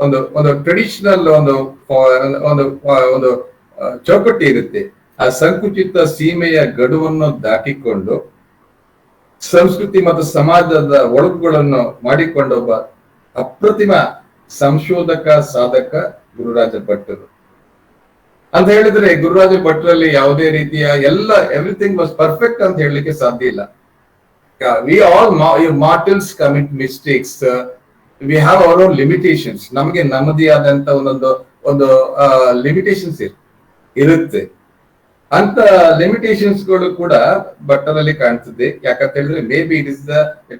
ಒಂದು ಒಂದು ಟ್ರೆಡಿಷನಲ್ ಒಂದು ಚೌಕಟ್ಟು ಇರುತ್ತೆ. ಆ ಸಂಕುಚಿತ ಸೀಮೆಯ ಗಡುವನ್ನು ದಾಟಿಕೊಂಡು ಸಂಸ್ಕೃತಿ ಮತ್ತು ಸಮಾಜದ ಒಳಗುಗಳನ್ನು ಮಾಡಿಕೊಂಡೊಬ್ಬ ಅಪ್ರತಿಮ ಸಂಶೋಧಕ, ಸಾಧಕ ಗುರುರಾಜ ಭಟ್ಟರು ಅಂತ ಹೇಳಿದ್ರೆ, ಗುರುರಾಜ ಭಟ್ರಲ್ಲಿ ಯಾವುದೇ ರೀತಿಯ ಎವ್ರಿಥಿಂಗ್ ವಾಸ್ ಪರ್ಫೆಕ್ಟ್ ಅಂತ ಹೇಳಲಿಕ್ಕೆ ಸಾಧ್ಯ ಇಲ್ಲ. We all mortals commit mistakes, we have our own limitations. ನಮಗೆ ನಮ್ಮದೇ ಆದಂತ ಒಂದು ಲಿಮಿಟೇಷನ್ಸ್ ಇರುತ್ತೆ. ಅಂತ ಲಿಮಿಟೇಷನ್ಸ್ ಗಳು ಕೂಡ ಭಟ್ಟರಲ್ಲಿ ಕಾಣ್ತದೆ. ಯಾಕಂತ ಹೇಳಿದ್ರೆ may be it is the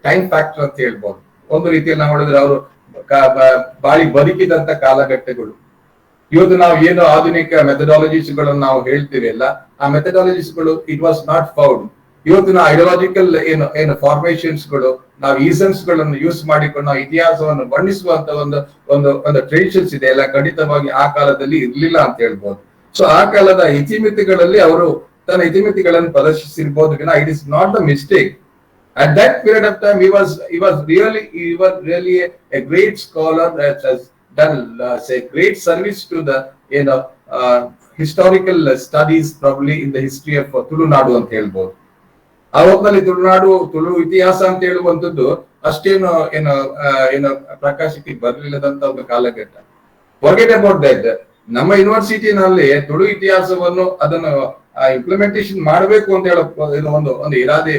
time factor ಅಂತ ಹೇಳ್ಬೋದು. ಒಂದು ರೀತಿಯಲ್ಲಿ ನಾವು ಹೇಳಿದ್ರೆ ಅವರು ಬಾಳಿ ಬದುಕಿದಂತ ಕಾಲಘಟ್ಟಗಳು. ಇವತ್ತು ನಾವು ಏನು ಆಧುನಿಕ ಮೆಥಡಾಲಜೀಸ್ ಗಳನ್ನು ನಾವು ಹೇಳ್ತೀವಿ ಅಲ್ಲ, ಆ ಮೆಥಡಾಲಜೀಸ್ ಗಳು ಇಟ್ ವಾಸ್ ನಾಟ್ ಫೌಂಡ್. ಇವತ್ತಿನ ಐಡಿಯಾಲಜಿಕಲ್ ಏನು ಫಾರ್ಮೇಶನ್ಸ್ ಗಳು, ನಾವು ಈಸನ್ಸ್ ಗಳನ್ನು ಯೂಸ್ ಮಾಡಿಕೊಂಡು ನಾವು ಇತಿಹಾಸವನ್ನು ಬಣ್ಣಿಸುವಂತ ಒಂದು ಟ್ರೆಡಿಷನ್ಸ್ ಇದೆ ಎಲ್ಲ, ಖಂಡಿತವಾಗಿ ಆ ಕಾಲದಲ್ಲಿ ಇರ್ಲಿಲ್ಲ ಅಂತ ಹೇಳ್ಬೋದು. ಸೊ ಆ ಕಾಲದ ಇತಿಮಿತಿಗಳಲ್ಲಿ ಅವರು ತನ್ನ ಇತಿಮಿತಿಗಳನ್ನು ಪ್ರದರ್ಶಿಸಿರ್ಬೋದು. It is not the mistake. At that period of time, he was really a great scholar that has done say great service to the historical studies probably in the history of Tulunadu ಅಂತ ಹೇಳ್ಬೋದು. ಆ ಹೊತ್ತಿನಲ್ಲಿ ತುಳು ಇತಿಹಾಸ ಅಂತ ಹೇಳುವಂತದ್ದು ಅಷ್ಟೇನು ಏನು ಪ್ರಕಾಶಕ್ಕೆ ಬರಲಿಲ್ಲದಂತ ಒಂದು ಕಾಲಘಟ್ಟ. Forget about that. ನಮ್ಮ ಯೂನಿವರ್ಸಿಟಿನಲ್ಲಿ ತುಳು ಇತಿಹಾಸವನ್ನು ಅದನ್ನು ಇಂಪ್ಲಿಮೆಂಟೇಶನ್ ಮಾಡಬೇಕು ಅಂತ ಹೇಳೋ ಒಂದು ಇರಾದೆ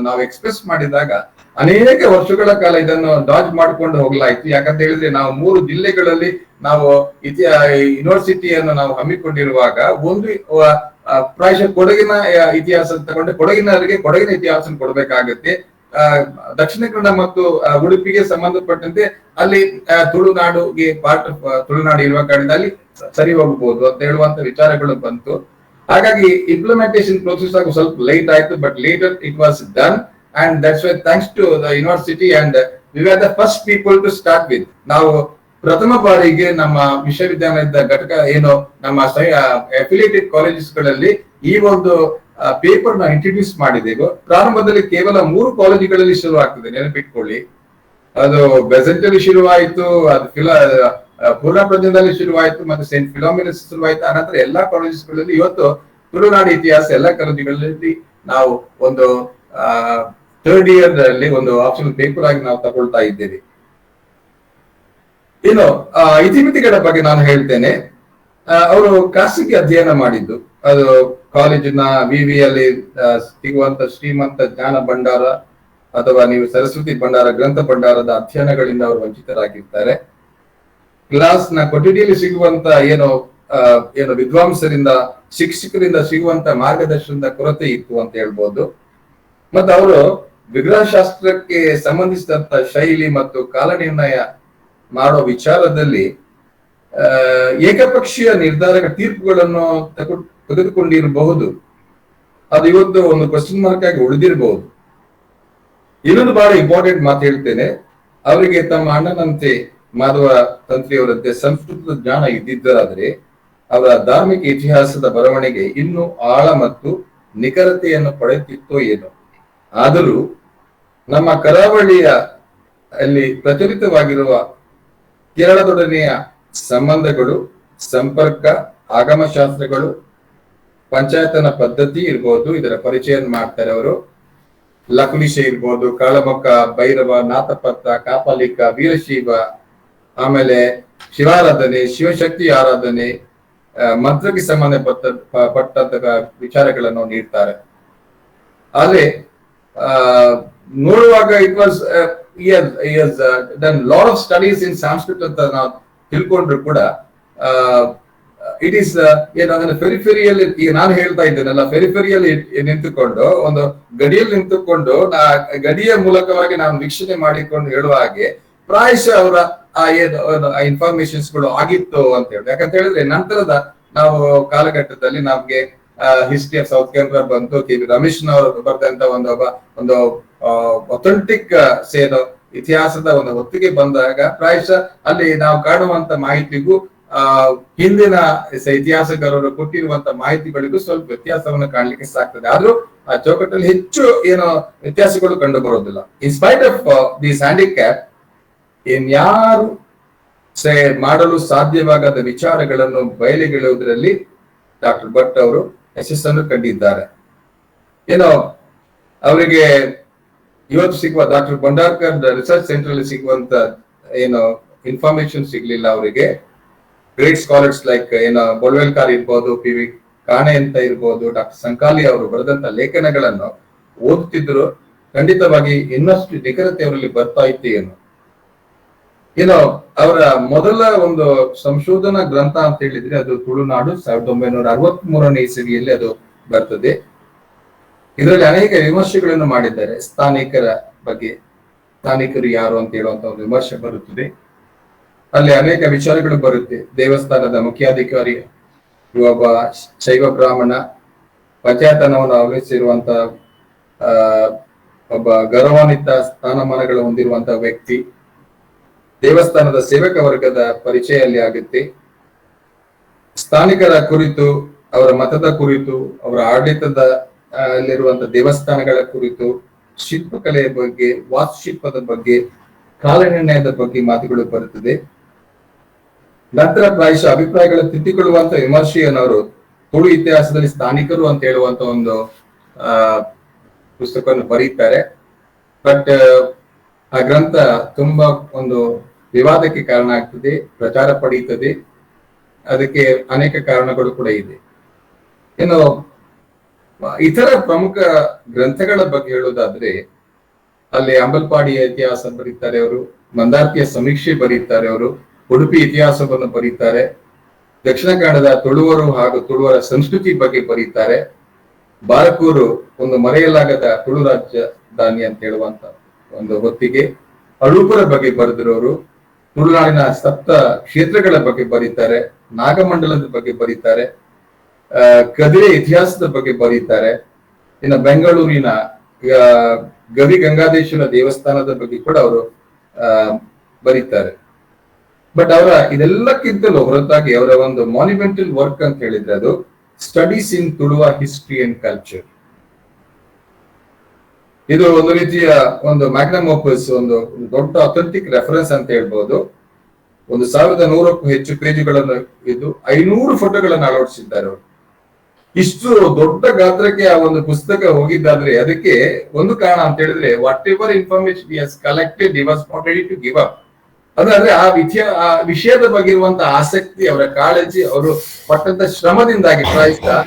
ನಾವು ಎಕ್ಸ್ಪ್ರೆಸ್ ಮಾಡಿದಾಗ ಅನೇಕ ವರ್ಷಗಳ ಕಾಲ ಇದನ್ನು ಡಾಜ್ ಮಾಡ್ಕೊಂಡು ಹೋಗ್ಲಾಯ್ತು. ಯಾಕಂತ ಹೇಳಿದ್ರೆ ನಾವು 3 ಜಿಲ್ಲೆಗಳಲ್ಲಿ ನಾವು ಯೂನಿವರ್ಸಿಟಿಯನ್ನು ನಾವು ಹಮ್ಮಿಕೊಂಡಿರುವಾಗ ಒಂದು ಪ್ರಾಯಶಃ ಕೊಡಗಿನ ಇತಿಹಾಸ ತಗೊಂಡ್ರೆ ಕೊಡಗಿನವರಿಗೆ ಕೊಡಗಿನ ಇತಿಹಾಸ ಕೊಡ್ಬೇಕಾಗತ್ತೆ. ದಕ್ಷಿಣ ಕನ್ನಡ ಮತ್ತು ಉಡುಪಿಗೆ ಸಂಬಂಧಪಟ್ಟಂತೆ ಅಲ್ಲಿ ತುಳುನಾಡುಗೆ ಪಾರ್ಟ್ ಆಫ್ ತುಳುನಾಡು ಇರುವ ಕಾರಣದಿಂದ ಅಲ್ಲಿ ಸರಿ ಹೋಗ್ಬೋದು ಅಂತ ಹೇಳುವಂತ ವಿಚಾರಗಳು ಬಂತು. ಹಾಗಾಗಿ ಇಂಪ್ಲಿಮೆಂಟೇಷನ್ ಪ್ರೋಸೆಸ್ ಆಗ ಸ್ವಲ್ಪ ಲೇಟ್ ಆಯ್ತು, but later it was done and that's why thanks to the university and we are the first people to start with. ನಾವು ಪ್ರಥಮ ಬಾರಿಗೆ ನಮ್ಮ ವಿಶ್ವವಿದ್ಯಾಲಯದ ಘಟಕ ನಮ್ಮ ಅಫಿಲಿಯೇಟೆಡ್ ಕಾಲೇಜಸ್ ಗಳಲ್ಲಿ ಈ ಒಂದು ಪೇಪರ್ ನ ಇಂಟ್ರೊಡ್ಯೂಸ್ ಮಾಡಿದೆವು. ಪ್ರಾರಂಭದಲ್ಲಿ ಕೇವಲ 3 ಕಾಲೇಜುಗಳಲ್ಲಿ ಶುರು ಆಗ್ತದೆ, ನೆನಪಿಟ್ಕೊಳ್ಳಿ. ಅದು ಬೆಸೆಂಟ್ ಅಲ್ಲಿ ಶುರುವಾಯಿತು, ಅದು ಪೂರ್ಣಪ್ರಜ್ಞದಲ್ಲಿ ಶುರುವಾಯಿತು, ಮತ್ತೆ ಸೇಂಟ್ ಫಿಲೋಮಿನಸ್ ಶುರುವಾಯಿತು. ಆನಂತರ ಎಲ್ಲಾ ಕಾಲೇಜಸ್ಗಳಲ್ಲಿ ಇವತ್ತು ತುಳುನಾಡು ಇತಿಹಾಸ ಎಲ್ಲಾ ಕಾಲೇಜುಗಳಲ್ಲಿ ನಾವು ಒಂದು 3rd ಇಯರ್ ಅಲ್ಲಿ ಒಂದು ಆಪ್ಷನಲ್ ಪೇಪರ್ ಆಗಿ ನಾವು ತಗೊಳ್ತಾ ಇದ್ದೇವೆ. ಇತಿಮಿತಿಗಳ ಬಗ್ಗೆ ನಾನು ಹೇಳ್ತೇನೆ. ಅವರು ಖಾಸಗಿ ಅಧ್ಯಯನ ಮಾಡಿದ್ದು, ಅದು ಕಾಲೇಜಿನ ವಿವಿಯಲ್ಲಿ ಸಿಗುವಂತ ಶ್ರೀಮಂತ ಜ್ಞಾನ ಭಂಡಾರ ಅಥವಾ ನೀವು ಸರಸ್ವತಿ ಭಂಡಾರ, ಗ್ರಂಥ ಭಂಡಾರದ ಅಧ್ಯಯನಗಳಿಂದ ಅವರು ವಂಚಿತರಾಗಿರ್ತಾರೆ. ಕ್ಲಾಸ್ ನ ಕೊಠಡಿಯಲ್ಲಿ ಸಿಗುವಂತ ಏನು ವಿದ್ವಾಂಸರಿಂದ, ಶಿಕ್ಷಕರಿಂದ ಸಿಗುವಂತ ಮಾರ್ಗದರ್ಶನದ ಕೊರತೆ ಇತ್ತು ಅಂತ ಹೇಳ್ಬೋದು. ಮತ್ತು ಅವರು ವಿಗ್ರಹಶಾಸ್ತ್ರಕ್ಕೆ ಸಂಬಂಧಿಸಿದಂತ ಶೈಲಿ ಮತ್ತು ಕಾಲನಿರ್ಣಯ ಮಾಡೋ ವಿಚಾರದಲ್ಲಿ ಏಕಪಕ್ಷೀಯ ನಿರ್ಧಾರಗಳ ತೀರ್ಪುಗಳನ್ನು ತೆಗೆದುಕೊಂಡಿರಬಹುದು. ಅದು ಇವತ್ತು ಒಂದು ಕ್ವಶನ್ ಮಾರ್ಕ್ ಆಗಿ ಉಳಿದಿರಬಹುದು. ಇನ್ನೊಂದು ಬಹಳ ಇಂಪಾರ್ಟೆಂಟ್ ಮಾತು ಹೇಳ್ತೇನೆ. ಅವರಿಗೆ ತಮ್ಮ ಅಣ್ಣನಂತೆ ಮಾಧವ ತಂತ್ರಿಯವರಂತೆ ಸಂಸ್ಕೃತದ ಜ್ಞಾನ ಇದ್ದಿದ್ದಾದ್ರೆ ಅವರ ಧಾರ್ಮಿಕ ಇತಿಹಾಸದ ಬರವಣಿಗೆ ಇನ್ನೂ ಆಳ ಮತ್ತು ನಿಖರತೆಯನ್ನು ಪಡೆಯುತ್ತಿತ್ತೋ ಏನೋ. ಆದರೂ ನಮ್ಮ ಕರಾವಳಿಯ ಅಲ್ಲಿ ಪ್ರಚಲಿತವಾಗಿರುವ ಕೇರಳದೊಡನೆಯ ಸಂಬಂಧಗಳು, ಸಂಪರ್ಕ, ಆಗಮಶಾಸ್ತ್ರಗಳು, ಪಂಚಾಯತನ ಪದ್ಧತಿ ಇರ್ಬೋದು, ಇದರ ಪರಿಚಯ ಮಾಡ್ತಾರೆ ಅವರು. ಲಕುಲಿಶ ಇರ್ಬೋದು, ಕಾಳಮೊಕ್ಕ, ಭೈರವ, ನಾಥಪತ್ತ, ಕಾಪಾಲಿಕ, ವೀರಶೈವ, ಆಮೇಲೆ ಶಿವಾರಾಧನೆ, ಶಿವಶಕ್ತಿ ಆರಾಧನೆ, ಮಂತ್ರಕ್ಕೆ ಸಂಬಂಧಪಟ್ಟಂತ ವಿಚಾರಗಳನ್ನು ನೀಡ್ತಾರೆ. ಆದ್ರೆ ನೋಡುವಾಗ it was done lot of studies ಇನ್ ಸಂಸ್ಕೃತ್ ಅಂತ ನಾವು ತಿಳ್ಕೊಂಡ್ರು ಕೂಡ ಇಟ್ ಈಸ್ ಏನಂದ್ರೆ ಫೆರಿಫೆರಿಯಲ್, ಈಗ ನಾನು ಹೇಳ್ತಾ ಇದ್ದೇನಲ್ಲ, ಫೆರಿಫೆರಿಯಲ್ ನಿಂತುಕೊಂಡು ಒಂದು ಗಡಿಯಲ್ಲಿ ನಿಂತುಕೊಂಡು ಗಡಿಯ ಮೂಲಕವಾಗಿ ನಾನು ವೀಕ್ಷಣೆ ಮಾಡಿಕೊಂಡು ಹೇಳುವ ಹಾಗೆ ಪ್ರಾಯಶಃ ಅವರ ಇನ್ಫಾರ್ಮೇಶನ್ಸ್ ಗಳು ಆಗಿತ್ತು ಅಂತ ಹೇಳಿ. ಯಾಕಂತ ಹೇಳಿದ್ರೆ ನಂತರದ ನಾವು ಕಾಲಘಟ್ಟದಲ್ಲಿ ನಮ್ಗೆ ಹಿಸ್ಟ್ರಿ ಆಫ್ ಸೌತ್ ಕೆನರಾ ಬಂತು, ಕೆ ವಿ ರಮೇಶ್ನವರು ಬರೆದಂತ ಒಂದು ಅಥೆಂಟಿಕ್ ಇತಿಹಾಸದ ಒಂದು ಹೊತ್ತಿಗೆ ಬಂದಾಗ ಪ್ರಾಯಶಃ ಅಲ್ಲಿ ನಾವು ಕಾಣುವಂತ ಮಾಹಿತಿಗೂ ಹಿಂದಿನ ಇತಿಹಾಸಗಾರರು ಕೊಟ್ಟಿರುವಂತ ಮಾಹಿತಿಗಳಿಗೂ ಸ್ವಲ್ಪ ವ್ಯತ್ಯಾಸವನ್ನು ಕಾಣ್ಲಿಕ್ಕೆ ಸಾಕ್ತದೆ. ಆದ್ರೂ ಆ ಚೌಕಟ್ಟಲ್ಲಿ ಹೆಚ್ಚು ಏನೋ ವ್ಯತ್ಯಾಸಗಳು ಕಂಡು ಬರೋದಿಲ್ಲ. In spite of this handicap, ಇನ್ಯಾರು ಮಾಡಲು ಸಾಧ್ಯವಾಗದ ವಿಚಾರಗಳನ್ನು ಬಯಲಿಗೆಳುವುದರಲ್ಲಿ ಡಾಕ್ಟರ್ ಭಟ್ ಅವರು ಯಶಸ್ಸನ್ನು ಕಂಡಿದ್ದಾರೆ. ಏನೋ ಅವರಿಗೆ ಇವತ್ತು ಸಿಗುವ ಡಾಕ್ಟರ್ ಭಂಡಾರ್ಕರ್ ರಿಸರ್ಚ್ ಸೆಂಟರ್ ಅಲ್ಲಿ ಸಿಗುವಂತ ಏನೋ ಇನ್ಫಾರ್ಮೇಶನ್ ಸಿಗ್ಲಿಲ್ಲ ಅವರಿಗೆ. ಗ್ರೇಟ್ ಸ್ಕಾಲರ್ಸ್ ಲೈಕ್ ಬೊಳ್ವೆಲ್ಕಾರ್ ಇರ್ಬೋದು, ಪಿ ವಿ ಕಾಣೆ ಅಂತ ಇರ್ಬೋದು, ಡಾಕ್ಟರ್ ಸಂಕಾಲಿ ಅವರು ಬರೆದಂತ ಲೇಖನಗಳನ್ನು ಓದುತ್ತಿದ್ರು. ಖಂಡಿತವಾಗಿ ಇನ್ನಷ್ಟು ನಿಖರತೆ ಅವರಲ್ಲಿ ಬರ್ತಾ ಇತ್ತು. ಅವರ ಮೊದಲ ಒಂದು ಸಂಶೋಧನಾ ಗ್ರಂಥ ಅಂತ ಹೇಳಿದ್ರೆ ಅದು ತುಳುನಾಡು 1963ನೇ ಇಸವಿಯಲ್ಲಿ ಅದು ಬರ್ತದೆ. ಇದರಲ್ಲಿ ಅನೇಕ ವಿಮರ್ಶೆಗಳನ್ನು ಮಾಡಿದ್ದಾರೆ. ಸ್ಥಾನಿಕರ ಬಗ್ಗೆ, ಸ್ಥಾನಿಕರು ಯಾರು ಅಂತ ಹೇಳುವಂತ ಒಂದು ವಿಮರ್ಶೆ ಬರುತ್ತದೆ. ಅಲ್ಲಿ ಅನೇಕ ವಿಚಾರಗಳು ಬರುತ್ತೆ. ದೇವಸ್ಥಾನದ ಮುಖ್ಯಾಧಿಕಾರಿ ಒಬ್ಬ ಶೈವ ಬ್ರಾಹ್ಮಣ, ಪಂಚಾಯತನವನ್ನು ಅವಲಂಬಿಸಿರುವಂತ ಒಬ್ಬ ಗೌರವಾನ್ವಿತ ಸ್ಥಾನಮಾನಗಳು ಹೊಂದಿರುವಂತಹ ವ್ಯಕ್ತಿ. ದೇವಸ್ಥಾನದ ಸೇವಕ ವರ್ಗದ ಪರಿಚಯ ಅಲ್ಲಿ ಆಗುತ್ತೆ. ಸ್ಥಾನಿಕರ ಕುರಿತು, ಅವರ ಮತದ ಕುರಿತು, ಅವರ ಆಡಳಿತದ ಅಲ್ಲಿರುವಂತಹ ದೇವಸ್ಥಾನಗಳ ಕುರಿತು, ಶಿಲ್ಪಕಲೆಯ ಬಗ್ಗೆ, ವಾಸ್ತುಶಿಲ್ಪದ ಬಗ್ಗೆ, ಕಾಲನಿರ್ಣಯದ ಬಗ್ಗೆ ಮಾತುಗಳು ಬರುತ್ತದೆ. ನಂತರ ಪ್ರಾಯಶಃ ಅಭಿಪ್ರಾಯಗಳ ತಿದ್ದಿಕೊಳ್ಳುವಂತ ವಿಮರ್ಶೆಯನ್ನು ಅವರು ತುಳು ಇತಿಹಾಸದಲ್ಲಿ ಸ್ಥಾನಿಕರು ಅಂತ ಹೇಳುವಂತ ಒಂದು ಪುಸ್ತಕವನ್ನು ಬರೀತಾರೆ. ಬಟ್ ಆ ಗ್ರಂಥ ತುಂಬಾ ಒಂದು ವಿವಾದಕ್ಕೆ ಕಾರಣ ಆಗ್ತದೆ, ಪ್ರಚಾರ ಪಡೆಯುತ್ತದೆ. ಅದಕ್ಕೆ ಅನೇಕ ಕಾರಣಗಳು ಕೂಡ ಇದೆ. ಇತರ ಪ್ರಮುಖ ಗ್ರಂಥಗಳ ಬಗ್ಗೆ ಹೇಳುವುದಾದ್ರೆ ಅಲ್ಲಿ ಅಂಬಲ್ಪಾಡಿಯ ಇತಿಹಾಸ ಬರೀತಾರೆ ಅವರು, ಮಂದಾರ್ತಿಯ ಸಮೀಕ್ಷೆ ಬರೀತಾರೆ ಅವರು, ಉಡುಪಿ ಇತಿಹಾಸವನ್ನು ಬರೀತಾರೆ, ದಕ್ಷಿಣ ಕನ್ನಡದ ತುಳುವರು ಹಾಗೂ ತುಳುವರ ಸಂಸ್ಕೃತಿ ಬಗ್ಗೆ ಬರೀತಾರೆ, ಬಾರಕೂರು ಒಂದು ಮರೆಯಲಾಗದ ತುಳು ರಾಜಧಾನಿ ಅಂತ ಹೇಳುವಂತ ಒಂದು ಹೊತ್ತಿಗೆ, ಅಳೂಪುರ ಬಗ್ಗೆ ಬರೆದಿರೋರು, ತುಳುನಾಡಿನ ಸಪ್ತ ಕ್ಷೇತ್ರಗಳ ಬಗ್ಗೆ ಬರೀತಾರೆ, ನಾಗಮಂಡಲದ ಬಗ್ಗೆ ಬರೀತಾರೆ, ಕದಿರೆ ಇತಿಹಾಸದ ಬಗ್ಗೆ ಬರೀತಾರೆ. ಇನ್ನು ಬೆಂಗಳೂರಿನ ಗವಿ ಗಂಗಾಧೇಶ್ವರ ದೇವಸ್ಥಾನದ ಬಗ್ಗೆ ಕೂಡ ಅವರು ಬರೀತಾರೆ. ಬಟ್ ಅವರ ಇದೆಲ್ಲಕ್ಕಿಂತಲೂ ಹೊರತಾಗಿ ಅವರ ಒಂದು ಮಾನ್ಯುಮೆಂಟಲ್ ವರ್ಕ್ ಅಂತ ಹೇಳಿದ್ರೆ ಅದು studies in Tuluva history and culture. ಇದು ಒಂದು ರೀತಿಯ ಒಂದು ಮ್ಯಾಗ್ನಮ್ ಓಪಸ್, ಒಂದು ದೊಡ್ಡ ಅಥೆಂಟಿಕ್ ರೆಫರೆನ್ಸ್ ಅಂತ ಹೇಳ್ಬೋದು. 1100ಕ್ಕೂ ಹೆಚ್ಚು ಪೇಜುಗಳನ್ನು ಇದು 500 ಫೋಟೋಗಳನ್ನು ಅಳವಡಿಸಿದ್ದಾರೆ ಅವರು. ಇಷ್ಟು ದೊಡ್ಡ ಗಾತ್ರಕ್ಕೆ ಆ ಒಂದು ಪುಸ್ತಕ ಹೋಗಿದ್ದಾದ್ರೆ ಅದಕ್ಕೆ ಒಂದು ಕಾರಣ ಅಂತ ಹೇಳಿದ್ರೆ what ever information he has collected he was not ready to give up. ಅಂದ್ರೆ ಆ ವಿಷಯದ ಬಗ್ಗೆ ಇರುವಂತ ಆಸಕ್ತಿ, ಅವರ ಕಾಳಜಿ, ಅವರು ಪಟ್ಟಂತ ಶ್ರಮದಿಂದಾಗಿ ಪ್ರಾಯಶಃ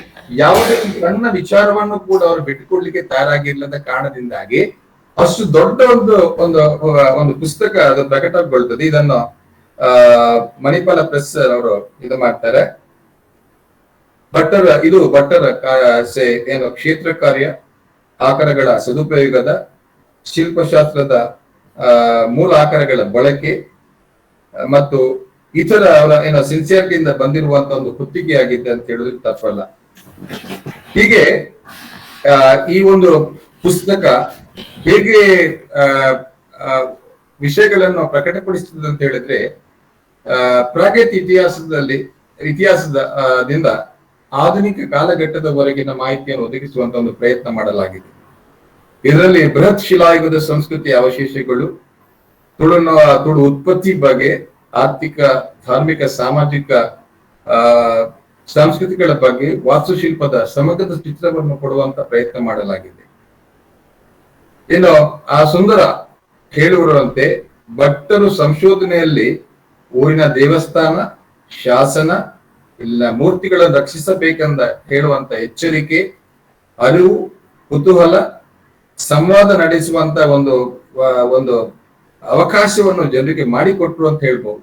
ಯಾವುದೇ ಸಣ್ಣ ವಿಚಾರವನ್ನು ಕೂಡ ಅವರು ಬಿಟ್ಟುಕೊಡ್ಲಿಕ್ಕೆ ತಯಾರಾಗಿರ್ಲದ ಕಾರಣದಿಂದಾಗಿ ಅಷ್ಟು ದೊಡ್ಡ ಒಂದು ಪುಸ್ತಕ ಅದು ಪ್ರಕಟಗೊಳ್ತದೆ. ಇದನ್ನು ಮಣಿಪಾಲ ಪ್ರೆಸ್ ಅವರು ಇದು ಮಾಡ್ತಾರೆ. ಭಟ್ಟರ ಏನು ಕ್ಷೇತ್ರ ಕಾರ್ಯ, ಆಕಾರಗಳ ಸದುಪಯೋಗದ, ಶಿಲ್ಪಶಾಸ್ತ್ರದ ಮೂಲ ಆಕಾರಗಳ ಬಳಕೆ ಮತ್ತು ಇತರ ಅವರ ಸಿನ್ಸಿಯರಿಟಿಯಿಂದ ಬಂದಿರುವಂತ ಒಂದು ಹೊತ್ತಿಗೆ ಆಗಿದೆ ಅಂತ ಹೇಳಿದ್ರೆ ತಪ್ಪಲ್ಲ. ಹೀಗೆ ಈ ಒಂದು ಪುಸ್ತಕ ಹೇಗೆ ವಿಷಯಗಳನ್ನು ಪ್ರಕಟಪಡಿಸುತ್ತದೆ ಅಂತ ಹೇಳಿದ್ರೆ ಪ್ರಾಗೈತ ಇತಿಹಾಸದಿಂದ ಆಧುನಿಕ ಕಾಲಘಟ್ಟದವರೆಗಿನ ಮಾಹಿತಿಯನ್ನು ಒದಗಿಸುವಂತ ಒಂದು ಪ್ರಯತ್ನ ಮಾಡಲಾಗಿದೆ. ಇದರಲ್ಲಿ ಬೃಹತ್ ಶಿಲಾಯುಗದ ಸಂಸ್ಕೃತಿಯ ಅವಶೇಷಗಳು, ತುಳು ಉತ್ಪತ್ತಿ ಬಗ್ಗೆ, ಆರ್ಥಿಕ, ಧಾರ್ಮಿಕ, ಸಾಮಾಜಿಕ, ಆ ಸಾಂಸ್ಕೃತಿಗಳ ಬಗ್ಗೆ ವಾಸ್ತುಶಿಲ್ಪದ ಸಮಗ್ರ ಚಿತ್ರವನ್ನು ಕೊಡುವಂತ ಪ್ರಯತ್ನ ಮಾಡಲಾಗಿದೆ. ಇನ್ನು ಆ ಸುಂದರ ಹೇಳುವರಂತೆ ಭಕ್ತರು ಸಂಶೋಧನೆಯಲ್ಲಿ ಊರಿನ ದೇವಸ್ಥಾನ, ಶಾಸನ, ಇಲ್ಲ ಮೂರ್ತಿಗಳನ್ನು ರಕ್ಷಿಸಬೇಕೆಂದ ಹೇಳುವಂತ ಎಚ್ಚರಿಕೆ, ಅರಿವು, ಕುತೂಹಲ, ಸಂವಾದ ನಡೆಸುವಂತ ಒಂದು ಅವಕಾಶವನ್ನು ಜನರಿಗೆ ಮಾಡಿಕೊಟ್ರು ಅಂತ ಹೇಳ್ಬೋದು.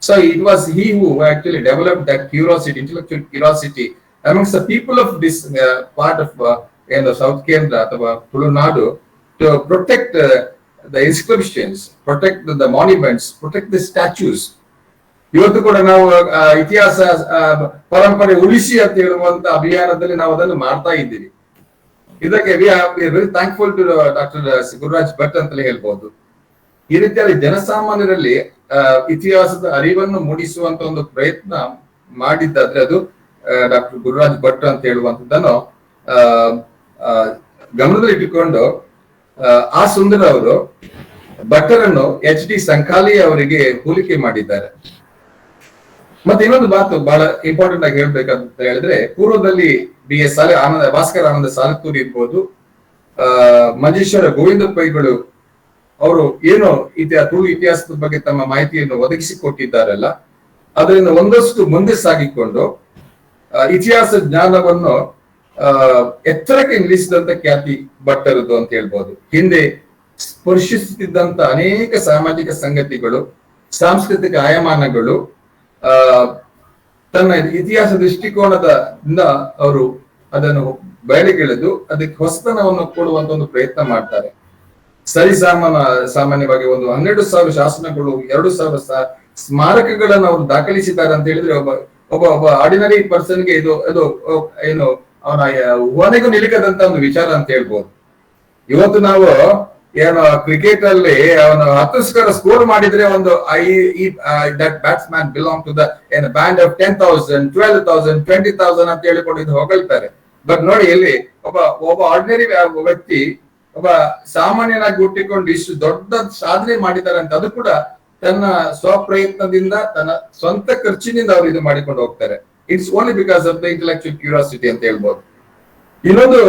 So it was he who actually developed that curiosity, intellectual curiosity amongst the people of this part of South Kerala ಅಥವಾ Tulunadu, to protect the inscriptions, protect the monuments, protect the statues. ಇವತ್ತು ಕೂಡ ನಾವು ಇತಿಹಾಸ ಪರಂಪರೆ ಉಳಿಸಿ ಅಂತ ಹೇಳುವಂತ ಅಭಿಯಾನದಲ್ಲಿ ನಾವು ಅದನ್ನು ಮಾಡ್ತಾ ಇದ್ದೀವಿ. ಇದಕ್ಕೆ we are very thankful to doctor Gururaj Bhat ಅಂತಲೇ ಹೇಳ್ಬಹುದು. ಈ ರೀತಿಯಾಗಿ ಜನಸಾಮಾನ್ಯರಲ್ಲಿ ಇತಿಹಾಸದ ಅರಿವನ್ನು ಮೂಡಿಸುವಂತ ಒಂದು ಪ್ರಯತ್ನ ಮಾಡಿದ್ದಾದ್ರೆ ಅದು ಡಾಕ್ಟರ್ ಗುರುರಾಜ್ ಭಟ್ ಅಂತ ಹೇಳುವಂತದ್ದನ್ನು ಗಮನದಲ್ಲಿಟ್ಟುಕೊಂಡು ಆ ಸುಂದರ ಅವರು ಭಟ್ಟರನ್ನು HD ಸಂಕಾಲಿ ಅವರಿಗೆ ಹೋಲಿಕೆ ಮಾಡಿದ್ದಾರೆ. ಮತ್ತೆ ಇನ್ನೊಂದು ಮಾತು ಬಹಳ ಇಂಪಾರ್ಟೆಂಟ್ ಆಗಿ ಹೇಳ್ಬೇಕಂತ ಹೇಳಿದ್ರೆ, ಪೂರ್ವದಲ್ಲಿ BS ಭಾಸ್ಕರ ಆನಂದ ಸಾಲತ್ತೂರಿ ಇರ್ಬೋದು, ಮಂಜೇಶ್ವರ ಗೋವಿಂದ ಪೈಗಳು ಅವರು ಏನು ತುಳು ಇತಿಹಾಸದ ಬಗ್ಗೆ ತಮ್ಮ ಮಾಹಿತಿಯನ್ನು ಒದಗಿಸಿಕೊಟ್ಟಿದ್ದಾರಲ್ಲ, ಅದರಿಂದ ಒಂದಷ್ಟು ಮುಂದೆ ಸಾಗಿಕೊಂಡು ಇತಿಹಾಸ ಜ್ಞಾನವನ್ನು ಎತ್ತರಕ್ಕೆ ನಿಲ್ಲಿಸಿದಂತ ಖ್ಯಾತಿ ಭಟ್ಟರದು ಅಂತ ಹೇಳ್ಬೋದು. ಹಿಂದೆ ಸ್ಪರ್ಶಿಸುತ್ತಿದ್ದಂತ ಅನೇಕ ಸಾಮಾಜಿಕ ಸಂಗತಿಗಳು, ಸಾಂಸ್ಕೃತಿಕ ಆಯಾಮಾನಗಳು ತನ್ನ ಇತಿಹಾಸ ದೃಷ್ಟಿಕೋನದಿಂದ ಅವರು ಅದನ್ನು ಬಯಲಿಗೆಳೆದು ಅದಕ್ಕೆ ಹೊಸತನವನ್ನು ಕೊಡುವಂತ ಒಂದು ಪ್ರಯತ್ನ ಮಾಡ್ತಾರೆ. ಸಾಮಾನ್ಯವಾಗಿ 12,000 ಶಾಸನಗಳು, 2,000 ಸ್ಮಾರಕಗಳನ್ನು ಅವರು ದಾಖಲಿಸಿದ್ದಾರೆ ಅಂತ ಹೇಳಿದ್ರೆ ಒಬ್ಬ ಆರ್ಡಿನರಿ ಪರ್ಸನ್ಗೆ ಇದು ಏನು ಅವನ ಊಹೆಗೂ ನಿಲುಕದಂತ ಒಂದು ವಿಚಾರ ಅಂತ ಹೇಳ್ಬೋದು. ಇವತ್ತು ನಾವು ಏನು ಕ್ರಿಕೆಟ್ ಅಲ್ಲಿ ಅವನು 10 ಸ್ಕೋರ್ ಮಾಡಿದ್ರೆ that batsman belong to the band of 10,000, 12,000, 20,000 ಅಂತ ಹೇಳಿಕೊಂಡು ಹೊಗಳ್ತಾರೆ. ಬಟ್ ನೋಡಿ, ಇಲ್ಲಿ ಒಬ್ಬ ಆರ್ಡಿನರಿ ವ್ಯಕ್ತಿ, ಒಬ್ಬ ಸಾಮಾನ್ಯನಾಗಿ ಹುಟ್ಟಿಕೊಂಡು ಇಷ್ಟು ದೊಡ್ಡ ಸಾಧನೆ ಮಾಡಿದ್ದಾರೆ ಅಂತ, ಅದು ಕೂಡ ತನ್ನ ಸ್ವಪ್ರಯತ್ನದಿಂದ, ತನ್ನ ಸ್ವಂತ ಖರ್ಚಿನಿಂದ ಅವರು ಇದು ಮಾಡಿಕೊಂಡು ಹೋಗ್ತಾರೆ. It's only because of the intellectual curiosity ಅಂತ ಹೇಳ್ಬೋದು. ಇನ್ನೊಂದು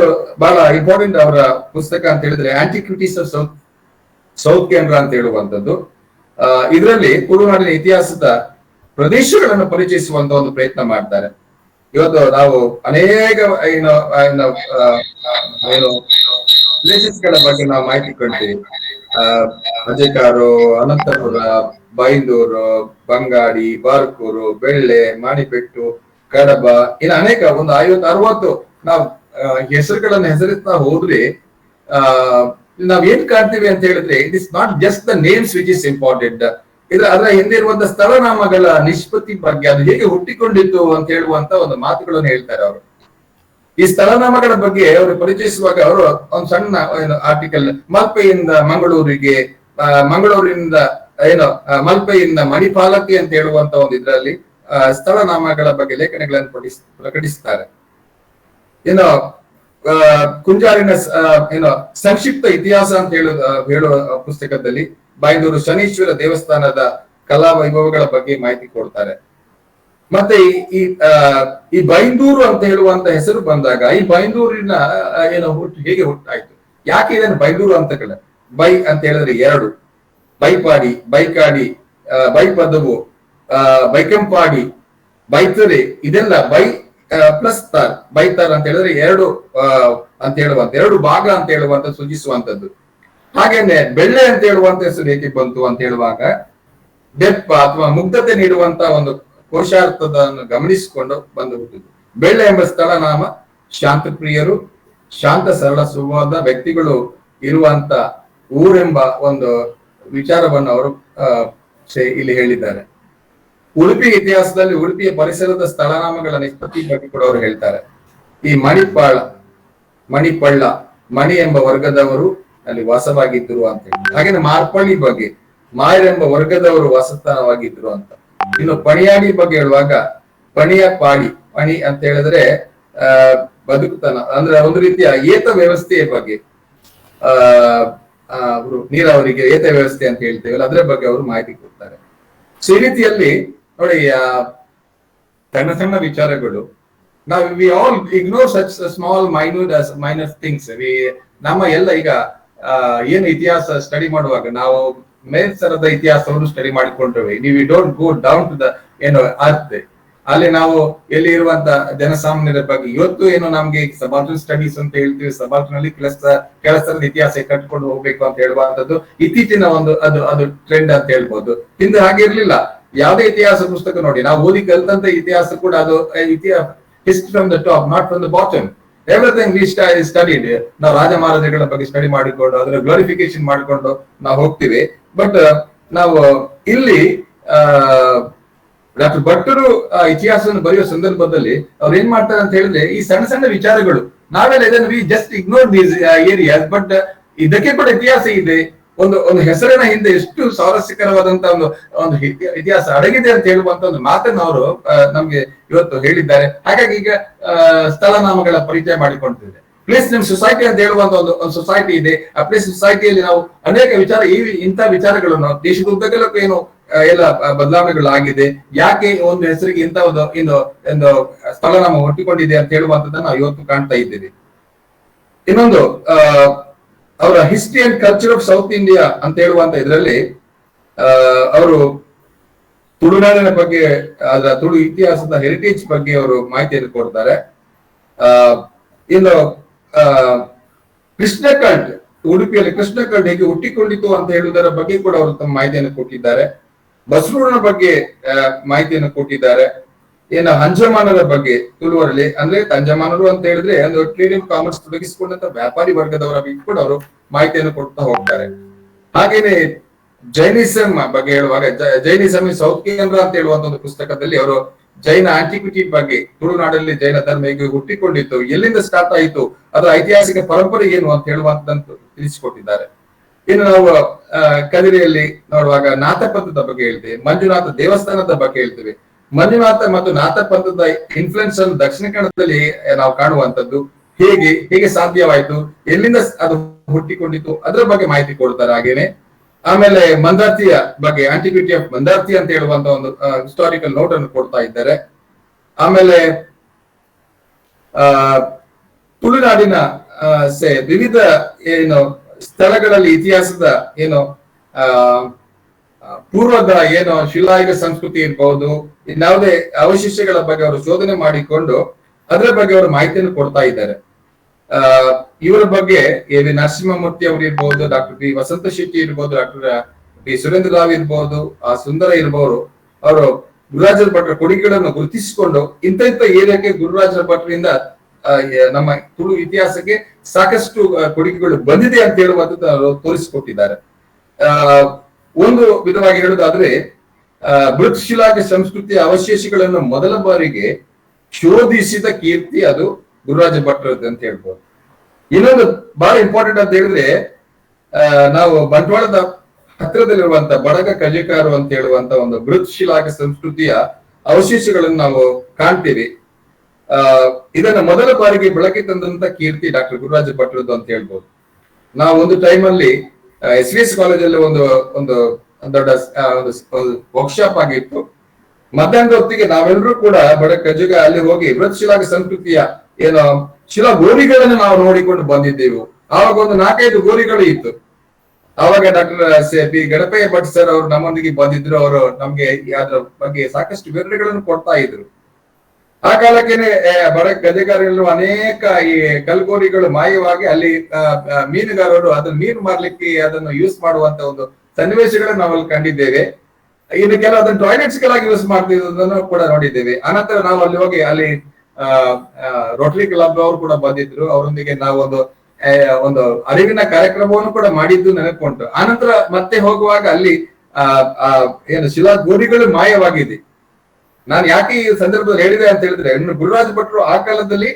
ಬಹಳ ಇಂಪಾರ್ಟೆಂಟ್ ಅವರ ಪುಸ್ತಕ ಅಂತ ಹೇಳಿದ್ರೆ ಆಂಟಿಕ್ವಿಟೀಸ್ ಆಫ್ ಸೌತ್ ಕೇಂದ್ರ ಅಂತ ಹೇಳುವಂತದ್ದು. ಇದರಲ್ಲಿ ತುಳುನಾಡಿನ ಇತಿಹಾಸದ ಪ್ರದೇಶಗಳನ್ನು ಪರಿಚಯಿಸುವಂತ ಒಂದು ಪ್ರಯತ್ನ ಮಾಡ್ತಾರೆ. ಇವತ್ತು ನಾವು ಅನೇಕ ಪ್ಲೇಸಸ್ ಗಳ ಬಗ್ಗೆ ನಾವು ಮಾಹಿತಿ ಕೊಡ್ತೀವಿ. ಅಜಕಾರು, ಅನಂತಪುರ, ಬೈಂದೂರು, ಬಂಗಾಡಿ, ಬಾರ್ಕೂರು, ಬೆಳ್ಳೆ, ಮಾಣಿಪೆಟ್ಟು, ಕಡಬ, ಇನ್ನು ಅನೇಕ 50-60 ನಾವು ಹೆಸರುಗಳನ್ನ ಹೆಸರಿಸ್ತಾ ಹೋದ್ರೆ ನಾವ್ ಏನ್ ಕಾಣ್ತೀವಿ ಅಂತ ಹೇಳಿದ್ರೆ, it is not just the names which is important. ಅದರ ಹಿಂದೆ ಇರುವಂತ ಸ್ಥಳನಾಮಗಳ ನಿಷ್ಪತ್ತಿ ಬಗ್ಗೆ, ಅದು ಹೇಗೆ ಹುಟ್ಟಿಕೊಂಡಿತ್ತು ಅಂತ ಹೇಳುವಂತ ಒಂದು ಮಾತುಗಳನ್ನು ಹೇಳ್ತಾರೆ ಅವರು. ಈ ಸ್ಥಳನಾಮಗಳ ಬಗ್ಗೆ ಅವರು ಪರಿಚಯಿಸುವಾಗ ಅವರು ಒಂದು ಸಣ್ಣ ಆರ್ಟಿಕಲ್, ಮಲ್ಪೆಯಿಂದ ಮಂಗಳೂರಿಗೆ, ಮಂಗಳೂರಿನಿಂದ ಮಲ್ಪೆಯಿಂದ ಮಣಿಪಾಲಕ್ಕೆ ಅಂತ ಹೇಳುವಂತ ಒಂದು ಇದರಲ್ಲಿ ಸ್ಥಳನಾಮಗಳ ಬಗ್ಗೆ ಲೇಖನಗಳನ್ನು ಪ್ರಕಟಿಸ್ತಾರೆ. ಕುಂಜಾರಿನ ಸಂಕ್ಷಿಪ್ತ ಇತಿಹಾಸ ಅಂತ ಹೇಳುವ ಪುಸ್ತಕದಲ್ಲಿ ಬೈಂದೂರು ಶನೀಶ್ವರ ದೇವಸ್ಥಾನದ ಕಲಾ ವೈಭವಗಳ ಬಗ್ಗೆ ಮಾಹಿತಿ ಕೊಡ್ತಾರೆ. ಮತ್ತೆ ಈ ಬೈಂದೂರು ಅಂತ ಹೇಳುವಂತ ಹೆಸರು ಬಂದಾಗ, ಈ ಬೈಂದೂರಿನ ಹೇಗೆ ಹುಟ್ಟಾಯ್ತು, ಯಾಕೆ ಇದನ್ನು ಬೈಂದೂರು ಅಂತ ಕಡೆ ಬೈ ಅಂತ ಹೇಳಿದ್ರೆ 2, ಬೈಪಾಡಿ, ಬೈಕಾಡಿ, ಬೈಪದವು, ಬೈಕಂಪಾಡಿ, ಬೈತರೆ, ಇದೆಲ್ಲ ಬೈ ಪ್ಲಸ್ ತಾರ್, ಬೈತಾರ್ ಅಂತ ಹೇಳಿದ್ರೆ 2 ಅಂತ ಹೇಳುವಂತ, 2 ಭಾಗ ಅಂತ ಹೇಳುವಂತ ಸೂಚಿಸುವಂತದ್ದು. ಹಾಗೇನೆ ಬೆಳ್ಳೆ ಅಂತ ಹೇಳುವಂತ ಹೆಸರು ಹೇಗೆ ಬಂತು ಅಂತ ಹೇಳುವಾಗ, ದೆಪ್ಪ ಅಥವಾ ಮುಗ್ಧತೆ ನೀಡುವಂತ ಒಂದು ಕೋಶಾರ್ಥವನ್ನು ಗಮನಿಸಿಕೊಂಡು ಬಂದು ಹುಟ್ಟಿದ್ದು. ಬೆಳ್ಳೆ ಎಂಬ ಸ್ಥಳನಾಮ ಶಾಂತಪ್ರಿಯರು, ಶಾಂತ ಸರಳ ಸ್ವಭಾವದ ವ್ಯಕ್ತಿಗಳು ಇರುವಂತ ಊರೆಂಬ ಒಂದು ವಿಚಾರವನ್ನು ಅವರು ಇಲ್ಲಿ ಹೇಳಿದ್ದಾರೆ. ಉಡುಪಿ ಇತಿಹಾಸದಲ್ಲಿ ಉಡುಪಿಯ ಪರಿಸರದ ಸ್ಥಳನಾಮಗಳ ನಿಷ್ಪತ್ತಿ ಬಗ್ಗೆ ಕೂಡ ಅವರು ಹೇಳ್ತಾರೆ. ಈ ಮಣಿಪಳ್ಳ, ಮಣಿ ಎಂಬ ವರ್ಗದವರು ಅಲ್ಲಿ ವಾಸವಾಗಿದ್ರು ಅಂತ ಹೇಳಿ. ಹಾಗೇನೆ ಮಾರ್ಪಳ್ಳಿ ಬಗ್ಗೆ, ಮಾಯರ್ ಎಂಬ ವರ್ಗದವರು ವಾಸಸ್ಥಾನವಾಗಿದ್ರು ಅಂತ. ಇನ್ನು ಪಣಿಯಾಡಿ ಬಗ್ಗೆ ಹೇಳುವಾಗ, ಪಣಿಯ ಪಾಡಿ, ಪಣಿ ಅಂತ ಹೇಳಿದ್ರೆ ಬದುಕುತನ, ಅಂದ್ರೆ ಒಂದು ರೀತಿಯ ಏತ ವ್ಯವಸ್ಥೆಯ ಬಗ್ಗೆ, ನೀರಾವರಿಗೆ ಏತ ವ್ಯವಸ್ಥೆ ಅಂತ ಹೇಳ್ತೇವಲ್ಲ, ಅದರ ಬಗ್ಗೆ ಅವರು ಮಾಹಿತಿ ಕೊಡ್ತಾರೆ. ಸೊ ಈ ರೀತಿಯಲ್ಲಿ ನೋಡಿ ಸಣ್ಣ ಸಣ್ಣ ವಿಚಾರಗಳು ನಾವು we all ignore such small minor things. ನಮ್ಮ ಎಲ್ಲ ಈಗ ಏನು ಇತಿಹಾಸ ಸ್ಟಡಿ ಮಾಡುವಾಗ ನಾವು ಮೇಲ್ಸರದ ಇತಿಹಾಸವನ್ನು ಸ್ಟಡಿ ಮಾಡಿಕೊಂಡ್ರೆ ನೀವು don't go down to the ಏನು ಅರ್ಥ. ಅಲ್ಲಿ ನಾವು ಎಲ್ಲಿ ಇರುವಂತ ಜನಸಾಮಾನ್ಯರ ಬಗ್ಗೆ ಇವತ್ತು ಏನು ನಮ್ಗೆ ಸಬಾಲ್ಟರ್ನ್ ಸ್ಟಡೀಸ್ ಅಂತ ಹೇಳ್ತೀವಿ, ಸಬಾಲ್ಟರ್ನ್ ಅಲ್ಲಿ ಕೆಲಸದ ಇತಿಹಾಸ ಕಟ್ಕೊಂಡು ಹೋಗ್ಬೇಕು ಅಂತ ಹೇಳುವಂತದ್ದು ಇತ್ತೀಚಿನ ಒಂದು ಅದು ಟ್ರೆಂಡ್ ಅಂತ ಹೇಳ್ಬೋದು. ಹಿಂದೆ ಹಾಗೆ ಇರ್ಲಿಲ್ಲ. ಯಾವುದೇ ಇತಿಹಾಸ ಪುಸ್ತಕ ನೋಡಿ, ನಾವು ಓದಿ ಕಲಿತಂತ ಇತಿಹಾಸ ಕೂಡ ಅದು ಇತಿಹಾಸ history from the top, not from the bottom. Everything we studied. ನಾವು ರಾಜ ಮಹಾರಾಜಗಳ ಬಗ್ಗೆ ಸ್ಟಡಿ ಮಾಡಿಕೊಂಡು ಅದರ ಗ್ಲೋರಿಫಿಕೇಶನ್ ಮಾಡಿಕೊಂಡು ನಾವು ಹೋಗ್ತೀವಿ. ಬಟ್ ನಾವು ಇಲ್ಲಿ ಡಾಕ್ಟರ್ ಭಟ್ಟರು ಇತಿಹಾಸವನ್ನು ಬರೆಯುವ ಸಂದರ್ಭದಲ್ಲಿ ಅವ್ರು ಏನ್ ಮಾಡ್ತಾರೆ ಅಂತ ಹೇಳಿದ್ರೆ ಈ ಸಣ್ಣ ಸಣ್ಣ ವಿಚಾರಗಳು ನಾವೆಲ್ಲ ಇದನ್ನು we just ignore these areas. But ಇದಕ್ಕೆ ಕೂಡ ಇತಿಹಾಸ ಇದೆ. ಒಂದು ಹೆಸರಿನ ಹಿಂದೆ ಎಷ್ಟು ಸ್ವಾರಸ್ಯಕರವಾದಂತಹ ಒಂದು ಇತಿಹಾಸ ಅಡಗಿದೆ ಅಂತ ಹೇಳುವಂತ ಒಂದು ಮಾತನ್ನು ಅವರು ನಮ್ಗೆ ಇವತ್ತು ಹೇಳಿದ್ದಾರೆ. ಹಾಗಾಗಿ ಈಗ ಸ್ಥಳನಾಮಗಳ ಪರಿಚಯ ಮಾಡಿಕೊಳ್ತಿದೆ. ಪ್ಲೇಸ್ ನಿಮ್ ಸೊಸೈಟಿ ಅಂತ ಹೇಳುವಂತ ಒಂದು ಸೊಸೈಟಿ ಇದೆ. ಆ ಪ್ಲೇಸ್ ಸೊಸೈಟಿಯಲ್ಲಿ ನಾವು ಅನೇಕ ವಿಚಾರ ಇಂಥ ವಿಚಾರಗಳನ್ನು ದೇಶದ ಉದ್ದಗಲಕ್ಕೂ ಏನು ಎಲ್ಲ ಬದಲಾವಣೆಗಳು ಆಗಿದೆ, ಯಾಕೆ ಒಂದು ಹೆಸರಿಗೆ ಇಂಥ ಒಂದು ಸ್ಥಳನಾಮ ಒಟ್ಟಿಕೊಂಡಿದೆ ಅಂತ ಹೇಳುವಂತದ್ದನ್ನು ನಾವು ಇವತ್ತು ಕಾಣ್ತಾ ಇದ್ದೀವಿ. ಇನ್ನೊಂದು ಅವರ history and culture of south India ಅಂತ ಹೇಳುವಂತ ಇದರಲ್ಲಿ ಅವರು ತುಳುನಾಡಿನ ಬಗ್ಗೆ, ಅದರ ತುಳು ಇತಿಹಾಸದ ಹೆರಿಟೇಜ್ ಬಗ್ಗೆ ಅವರು ಮಾಹಿತಿಯನ್ನು ಕೊಡ್ತಾರೆ. ಇನ್ನು ಕೃಷ್ಣಕಂಠ್, ಉಡುಪಿಯಲ್ಲಿ ಕೃಷ್ಣಕಂಠ್ ಹೇಗೆ ಹುಟ್ಟಿಕೊಂಡಿತು ಅಂತ ಹೇಳುವುದರ ಬಗ್ಗೆ ಕೂಡ ಅವರು ತಮ್ಮ ಮಾಹಿತಿಯನ್ನು ಕೊಟ್ಟಿದ್ದಾರೆ. ಬಸರೂರಿನ ಬಗ್ಗೆ ಮಾಹಿತಿಯನ್ನು ಕೊಟ್ಟಿದ್ದಾರೆ. ಏನು ಅಂಜಮಾನರ ಬಗ್ಗೆ ತುಳುವರಲ್ಲಿ, ಅಂದ್ರೆ ಅಂಜಮಾನರು ಅಂತ ಹೇಳಿದ್ರೆ ಒಂದು ಟ್ರೇಡ್ ಅಂಡ್ ಕಾಮರ್ಸ್ ತೊಡಗಿಸಿಕೊಂಡಂತ ವ್ಯಾಪಾರಿ ವರ್ಗದವರ ಬಗ್ಗೆ ಕೂಡ ಅವರು ಮಾಹಿತಿಯನ್ನು ಕೊಡ್ತಾ ಹೋಗ್ತಾರೆ. ಹಾಗೇನೆ ಜೈನಿಸಂ ಬಗ್ಗೆ ಹೇಳುವಾಗ ಜೈನಿಸಂ ಸೌತ್ ಕೇಂದ್ರ ಅಂತ ಹೇಳುವಂತ ಒಂದು ಪುಸ್ತಕದಲ್ಲಿ ಅವರು ಜೈನ ಆಂಟಿಕ್ವಿಟಿ ಬಗ್ಗೆ, ತುಳುನಾಡಲ್ಲಿ ಜೈನ ಧರ್ಮ ಹೇಗೆ ಹುಟ್ಟಿಕೊಂಡಿತ್ತು, ಎಲ್ಲಿಂದ ಸ್ಟಾರ್ಟ್ ಆಯಿತು, ಅದರ ಐತಿಹಾಸಿಕ ಪರಂಪರೆ ಏನು ಅಂತ ಹೇಳುವಂತದ್ದು ತಿಳಿಸಿಕೊಟ್ಟಿದ್ದಾರೆ. ಇನ್ನು ನಾವು ಕದಿರಿಯಲ್ಲಿ ನೋಡುವಾಗ ನಾಥ ಪಂಥದ ಬಗ್ಗೆ ಹೇಳ್ತೇವೆ, ಮಂಜುನಾಥ ದೇವಸ್ಥಾನದ ಬಗ್ಗೆ ಹೇಳ್ತೇವೆ. ಮಂಜುನಾಥ ಮತ್ತು ನಾಥ ಪಂಥದ ಇನ್ಫ್ಲುಯೆನ್ಸ್ ಅನ್ನು ದಕ್ಷಿಣ ಕನ್ನಡದಲ್ಲಿ ನಾವು ಕಾಣುವಂತದ್ದು, ಹೇಗೆ ಸಾಧ್ಯವಾಯಿತು, ಎಲ್ಲಿಂದ ಅದು ಹುಟ್ಟಿಕೊಂಡಿತ್ತು, ಅದರ ಬಗ್ಗೆ ಮಾಹಿತಿ ಕೊಡ್ತಾರೆ. ಹಾಗೇನೆ ಆಮೇಲೆ ಮಂದಾರ್ತಿಯ ಬಗ್ಗೆ, ಆಂಟಿಕ್ವಿಟಿ ಆಫ್ ಮಂದಾರ್ತಿ ಅಂತ ಹೇಳುವಂತ ಒಂದು ಹಿಸ್ಟಾರಿಕಲ್ ನೋಟ್ ಅನ್ನು ಕೊಡ್ತಾ ಇದ್ದಾರೆ. ಆಮೇಲೆ ತುಳುನಾಡಿನ ವಿವಿಧ ಏನು ಸ್ಥಳಗಳಲ್ಲಿ ಇತಿಹಾಸದ ಏನು ಪೂರ್ವದ ಏನು ಶಿಲಾಯುಗ ಸಂಸ್ಕೃತಿ ಇರ್ಬಹುದು, ಯಾವುದೇ ಅವಶೇಷಗಳ ಬಗ್ಗೆ ಅವರು ಶೋಧನೆ ಮಾಡಿಕೊಂಡು ಅದರ ಬಗ್ಗೆ ಅವರು ಮಾಹಿತಿಯನ್ನು ಕೊಡ್ತಾ ಇದ್ದಾರೆ. ಇವರ ಬಗ್ಗೆ ಎ ವಿ ನರಸಿಂಹಮೂರ್ತಿ ಅವರು ಇರ್ಬೋದು, ಡಾಕ್ಟರ್ ಬಿ ವಸಂತ ಶೆಟ್ಟಿ ಇರ್ಬೋದು, ಡಾಕ್ಟರ್ ಬಿ ಸುರೇಂದ್ರ ರಾವ್ ಇರ್ಬೋದು, ಸುಂದರ ಇರ್ಬೋದು, ಅವರು ಗುರುರಾಜರ ಭಟ್ರ ಕೊಡುಗೆಗಳನ್ನು ಗುರುತಿಸಿಕೊಂಡು ಇಂಥ ಏರಿಯಾಕ್ಕೆ ಗುರುರಾಜರ ಭಟ್ರಿಂದ ನಮ್ಮ ತುಳು ಇತಿಹಾಸಕ್ಕೆ ಸಾಕಷ್ಟು ಕೊಡುಗೆಗಳು ಬಂದಿದೆ ಅಂತ ಹೇಳುವಂಥದ್ದು ಅವರು ತೋರಿಸಿಕೊಟ್ಟಿದ್ದಾರೆ. ಒಂದು ವಿಧವಾಗಿ ಹೇಳುವುದಾದ್ರೆ ಬೃಹತ್ ಶಿಲಾಗೆ ಸಂಸ್ಕೃತಿಯ ಅವಶೇಷಗಳನ್ನು ಮೊದಲ ಬಾರಿಗೆ ಶೋಧಿಸಿದ ಕೀರ್ತಿ ಅದು ಗುರುರಾಜ ಭಟ್ರದ್ದು ಅಂತ ಹೇಳ್ಬೋದು. ಇನ್ನೊಂದು ಬಹಳ ಇಂಪಾರ್ಟೆಂಟ್ ಅಂತ ಹೇಳಿದ್ರೆ, ನಾವು ಬಂಟ್ವಾಳದ ಹತ್ತಿರದಲ್ಲಿರುವಂತ ಬಡಗ ಕಜಕಾರು ಅಂತ ಹೇಳುವಂತ ಒಂದು ಬೃಹತ್ ಶಿಲಾಗೆ ಸಂಸ್ಕೃತಿಯ ಅವಶೇಷಗಳನ್ನು ನಾವು ಕಾಣ್ತೀವಿ. ಇದನ್ನ ಮೊದಲ ಬಾರಿಗೆ ಬೆಳಕಿಗೆ ತಂದಂತ ಕೀರ್ತಿ ಡಾಕ್ಟರ್ ಗುರುರಾಜ ಭಟ್ರದ್ದು ಅಂತ ಹೇಳ್ಬೋದು. ನಾವು ಒಂದು ಟೈಮಲ್ಲಿ SVS ಕಾಲೇಜಲ್ಲಿ ಒಂದು ದೊಡ್ಡ ವರ್ಕ್ಶಾಪ್ ಆಗಿತ್ತು. ಮಧ್ಯಾಹ್ನದ ಹೊತ್ತಿಗೆ ನಾವೆಲ್ಲರೂ ಕೂಡ ಬಡ ಕಜಗ ಅಲ್ಲಿ ಹೋಗಿ ಬೃಹತ್ ಶಿಲಾಗ ಸಂಸ್ಕೃತಿಯ ಏನು ಶಿಲಾ ಗೋರಿಗಳನ್ನು ನಾವು ನೋಡಿಕೊಂಡು ಬಂದಿದ್ದೆವು. ಆವಾಗ ಒಂದು 4-5 ಗೋರಿಗಳು ಇತ್ತು. ಆವಾಗ doctor P Ganapayya Bhat sir ಅವರು ನಮ್ಮೊಂದಿಗೆ ಬಂದಿದ್ರು. ಅವರು ನಮ್ಗೆ ಅದ್ರ ಬಗ್ಗೆ ಸಾಕಷ್ಟು ವಿವರಣೆಗಳನ್ನು ಕೊಡ್ತಾ ಇದ್ರು. ಆ ಕಾಲಕ್ಕೇನೆ ಬಡ ಗಜಗಾರರು ಅನೇಕ ಈ ಕಲ್ಗೋರಿಗಳು ಮಾಯವಾಗಿ ಅಲ್ಲಿ ಮೀನುಗಾರರು ಅದನ್ನ ಮೀನು ಮಾರ್ಲಿಕ್ಕೆ ಅದನ್ನು ಯೂಸ್ ಮಾಡುವಂತ ಒಂದು ಸನ್ನಿವೇಶಗಳನ್ನು ನಾವಲ್ಲಿ ಕಂಡಿದ್ದೇವೆ. ಇನ್ನು ಕೆಲವು ಅದನ್ನು ಟಾಯ್ಲೆಟ್ಸ್ ಗಳಾಗಿ ಯೂಸ್ ಮಾಡ್ತಿದ್ದನ್ನು ಕೂಡ ನೋಡಿದ್ದೇವೆ. ಆನಂತರ ನಾವು ಅಲ್ಲಿ ಹೋಗಿ ಅಲ್ಲಿ ರೋಟರಿ ಕ್ಲಬ್ ಅವರು ಕೂಡ ಬಂದಿದ್ರು. ಅವರೊಂದಿಗೆ ನಾವು ಒಂದು ಅರಿವಿನ ಕಾರ್ಯಕ್ರಮವನ್ನು ಕೂಡ ಮಾಡಿದ್ದು ನೆನಪುಂಟು. ಆನಂತರ ಮತ್ತೆ ಹೋಗುವಾಗ ಅಲ್ಲಿ ಏನು ಶಿಲಾ ಗೋರಿಗಳು ಮಾಯವಾಗಿದೆ. ನಾನು ಯಾಕೆ ಈ ಸಂದರ್ಭದಲ್ಲಿ ಹೇಳಿದೆ ಅಂತ ಹೇಳಿದ್ರೆ, ಇನ್ನು ಗುರುರಾಜ ಭಟ್ರು ಆ ಕಾಲದಲ್ಲಿ